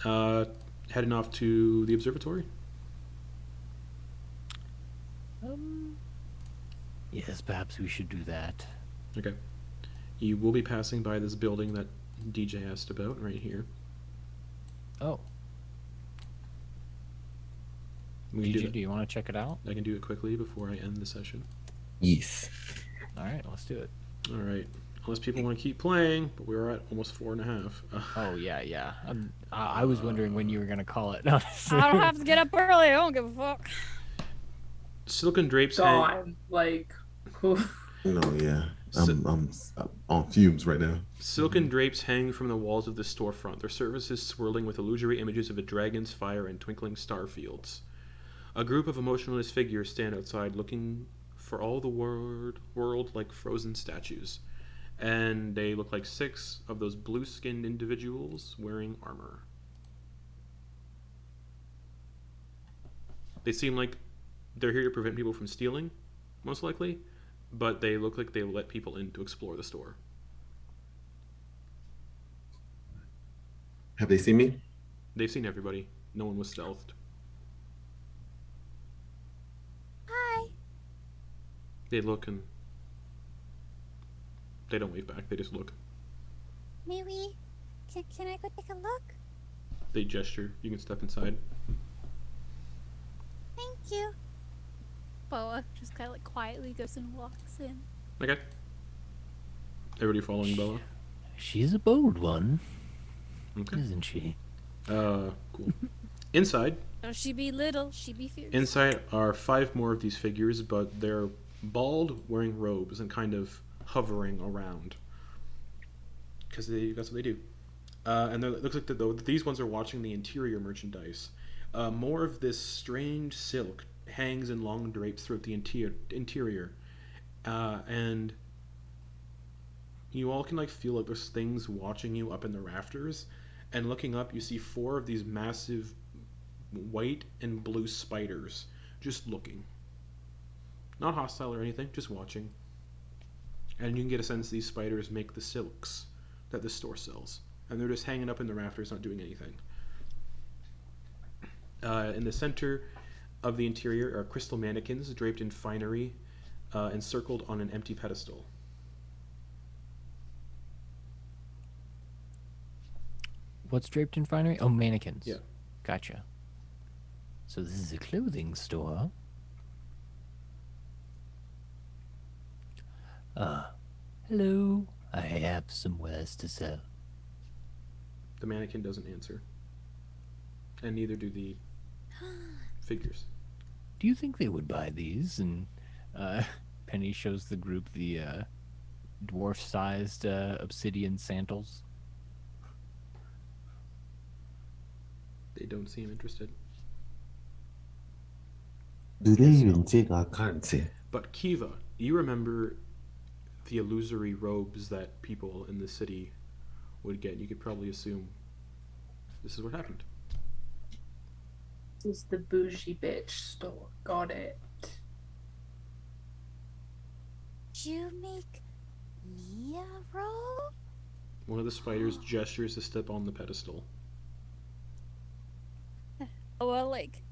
yeah. Heading off to the observatory. Yes, perhaps we should do that. Okay. You will be passing by this building that DJ asked about right here. Oh, We can do DJ, that. do you want to check it out? I can do it quickly before I end the session. Yes. All right, let's do it. All right. Unless people want to keep playing, but we're at almost 4.5. Oh yeah, yeah. I was wondering when you were gonna call it. Honestly. I don't have to get up early. I don't give a fuck. Silken drapes hang. Gone. Like, who? No, yeah. So- I'm on fumes right now. Silken drapes hang from the walls of the storefront, their surfaces swirling with illusory images of a dragon's fire and twinkling star fields. A group of emotionless figures stand outside looking for all the world like frozen statues. And they look like 6 of those blue-skinned individuals wearing armor. They seem like they're here to prevent people from stealing, most likely, but they look like they let people in to explore the store. Have they seen me? They've seen everybody. No one was stealthed. Hi. They look and they don't wave back. They just look. Maybe. Can I go take a look? They gesture. You can step inside. Thank you. Boa just kind of like quietly goes and walks in. Okay. Everybody following Bella? She's a bold one, Okay. isn't she? Cool. Inside. No, she be little, she be fierce. Inside are 5 more of these figures, but they're bald, wearing robes, and kind of hovering around. Because that's what they do. And it looks like these ones are watching the interior merchandise. More of this strange silk hangs in long drapes throughout the interior. And you all can like feel like there's things watching you up in the rafters. And looking up, you see 4 of these massive white and blue spiders just looking. Not hostile or anything, just watching. And you can get a sense these spiders make the silks that the store sells. And they're just hanging up in the rafters, not doing anything. In the center of the interior are crystal mannequins draped in finery, encircled on an empty pedestal. What's draped in finery? Oh, mannequins. Yeah. Gotcha. So this is a clothing store. Hello. I have some wares to sell. The mannequin doesn't answer. And neither do the figures. Do you think they would buy these? And Penny shows the group the dwarf-sized obsidian sandals. They don't seem interested. Do they even take our currency? But Kiva, you remember the illusory robes that people in the city would get, you could probably assume this is what happened. This is the bougie bitch store. Got it. Did you make me a robe? One of the spiders gestures to step on the pedestal. Oh, well, like,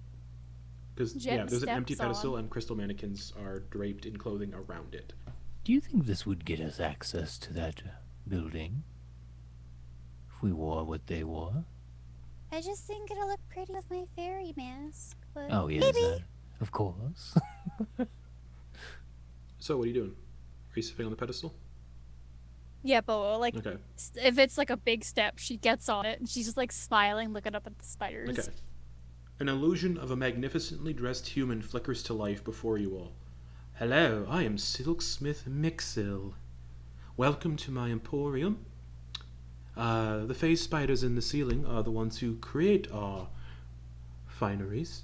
Because, Jen there's an empty steps pedestal on. and crystal mannequins are draped in clothing around it. Do you think this would get us access to that building? If we wore what they wore? I just think it'll look pretty with my fairy mask. But Oh, yes, maybe. of course. So, what are you doing? Are you stepping on the pedestal? yeah, but like, Okay. if it's like a big step, she gets on it and she's just like smiling, looking up at the spiders. Okay. An illusion of a magnificently dressed human flickers to life before you all. Hello, I am Silksmith Mixil. Welcome to my emporium. The phase spiders in the ceiling are the ones who create our fineries.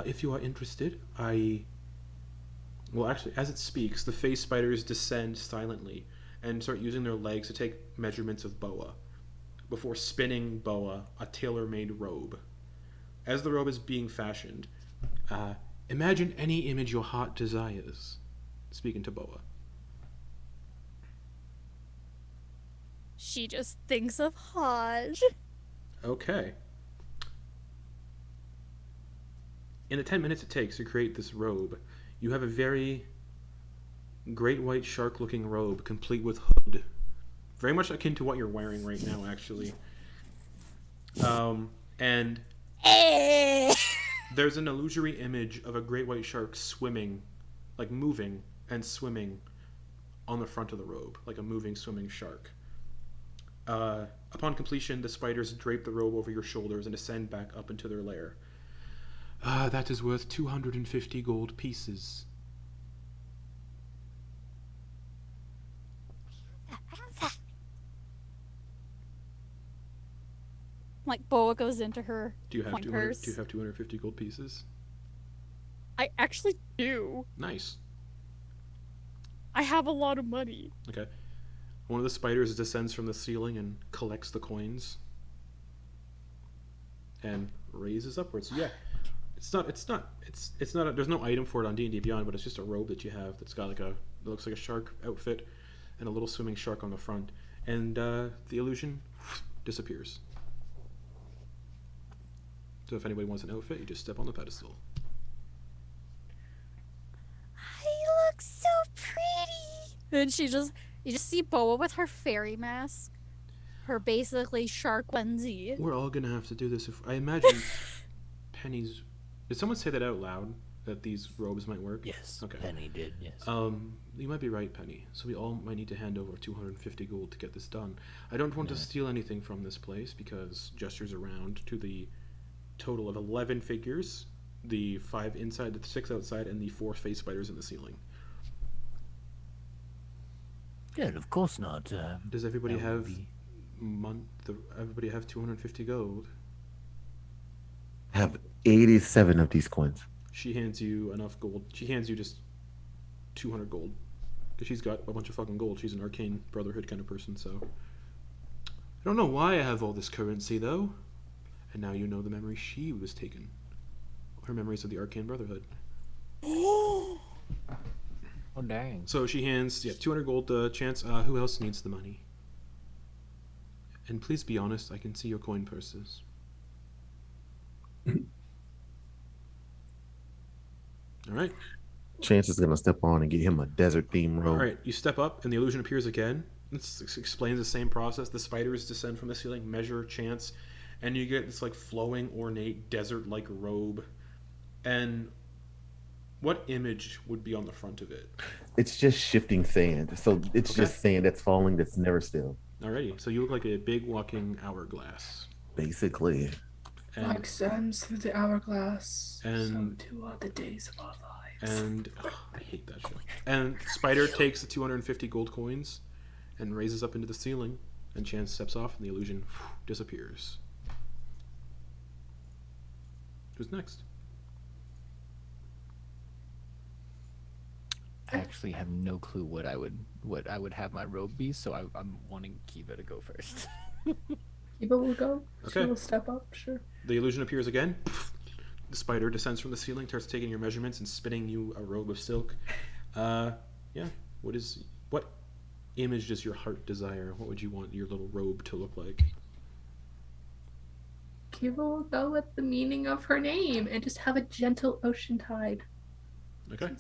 If you are interested, Well, actually, as it speaks, the phase spiders descend silently and start using their legs to take measurements of Boa, before spinning Boa a tailor-made robe. As the robe is being fashioned, imagine any image your heart desires. Speaking to Boa. She just thinks of Hodge. Okay. In the 10 minutes it takes to create this robe, you have a very great white shark-looking robe, complete with hood. Very much akin to what you're wearing right now, actually. And there's an illusory image of a great white shark swimming, like moving and swimming on the front of the robe, like a moving, swimming shark. Upon completion, the spiders drape the robe over your shoulders and descend back up into their lair. That is worth 250 gold pieces. Like, Boa goes into her Do you have coin 200? purse. Do you have 250 gold pieces? I actually do. Nice. I have a lot of money. Okay. One of the spiders descends from the ceiling and collects the coins and raises upwards. Yeah. It's not there's no item for it on D&D Beyond, but it's just a robe that you have that's got it looks like a shark outfit and a little swimming shark on the front. And the illusion disappears. So if anybody wants an outfit, you just step on the pedestal. I look so pretty. And you just see Boa with her fairy mask. Her basically shark onesie. We're all gonna have to do this. If I imagine Penny's. Did someone say that out loud? That these robes might work? Yes, Okay. Penny did, yes. You might be right, Penny. So we all might need to hand over 250 gold to get this done. I don't want to steal anything from this place because gestures around to the total of 11 figures, the 5 inside, the 6 outside, and the 4 face spiders in the ceiling. Yeah, of course not. Does everybody that would have be- everybody have 250 gold? I have 87 of these coins. She hands you enough gold. She hands you just 200 gold. Because she's got a bunch of fucking gold. She's an arcane brotherhood kind of person, so. I don't know why I have all this currency, though. And now you know the memory she was taken. Her memories of the arcane brotherhood. Oh dang. So she hands 200 gold. Chance. Who else needs the money? And please be honest. I can see your coin purses. All right. Chance is gonna step on and get him a desert theme robe. All right. You step up, and the illusion appears again. This explains the same process. The spiders descend from the ceiling, measure Chance, and you get this like flowing, ornate, desert-like robe. And what image would be on the front of it? It's just shifting sand. So it's Okay. just sand that's falling that's never still. Alrighty. So you look like a big walking hourglass. Basically. And, Like sands through the hourglass, And- so too are the days of our lives. and I hate that shit. And Spider takes the 250 gold coins and raises up into the ceiling. And Chance steps off, and the illusion disappears. Who's next? I actually have no clue what I would have my robe be, so I'm wanting Kiva to go first. Eva will go. She Okay. will step up, sure. The illusion appears again. The spider descends from the ceiling, starts taking your measurements and spinning you a robe of silk. Yeah. What image does your heart desire? What would you want your little robe to look like? Kiva will go with the meaning of her name and just have a gentle ocean tide. Okay.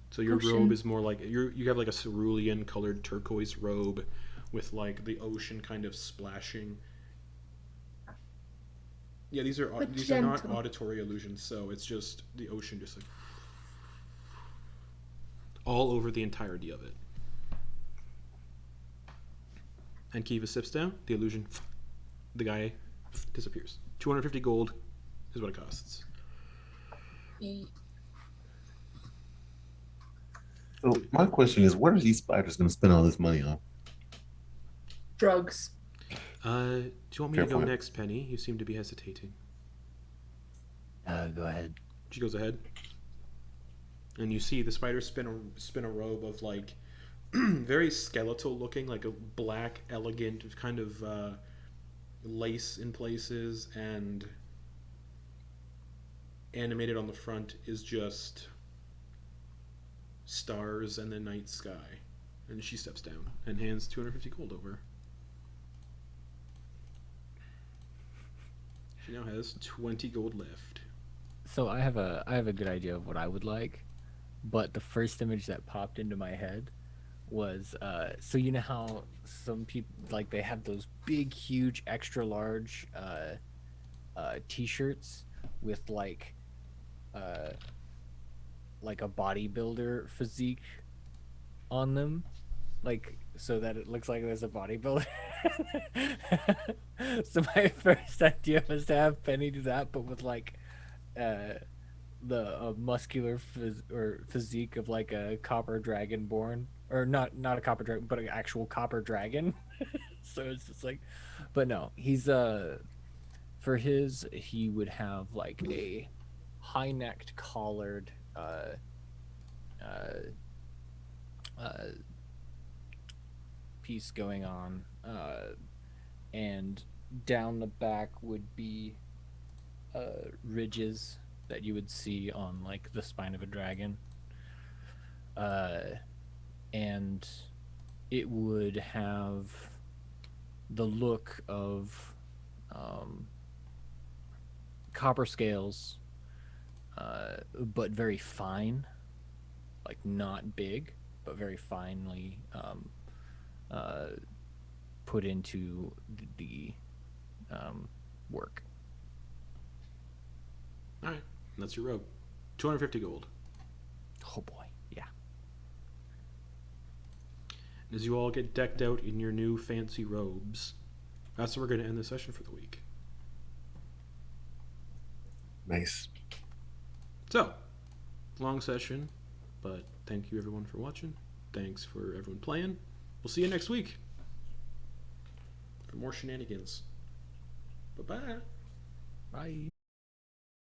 So your Ocean. robe is more like you have like a cerulean colored turquoise robe with like the ocean kind of splashing. Yeah, these are But not gentle. auditory illusions, so it's just the ocean just like all over the entirety of it. And Kiva sips down, the illusion, the guy disappears. 250 gold is what it costs. So my question is, what are these spiders going to spend all this money on? Drugs. Do you want me Fair to go point. next, Penny? You seem to be hesitating. Go ahead. She goes ahead. And you see the spider spin a robe of like very skeletal looking, like a black, elegant kind of lace in places, and animated on the front is just stars and the night sky. And she steps down and hands 250 gold over. She now has 20 gold left. So I have a good idea of what I would like, but the first image that popped into my head was so you know how some people like they have those big, huge, extra large t-shirts with like a bodybuilder physique on them, like so that it looks like there's a bodybuilder. So my first idea was to have Penny do that, but with like the muscular physique of like a copper dragonborn, or not a copper dragon, but an actual copper dragon. So it's just like, but no, he's for his he would have like a high-necked collared piece going on, and down the back would be ridges that you would see on like the spine of a dragon, and it would have the look of copper scales, but very fine, like not big, but very finely put into the work. All right, that's your robe. 250 gold. Oh boy, yeah. As you all get decked out in your new fancy robes, that's where we're going to end the session for the week. Nice. So, long session, but thank you everyone for watching. Thanks for everyone playing. We'll see you next week for more shenanigans. Bye-bye. Bye.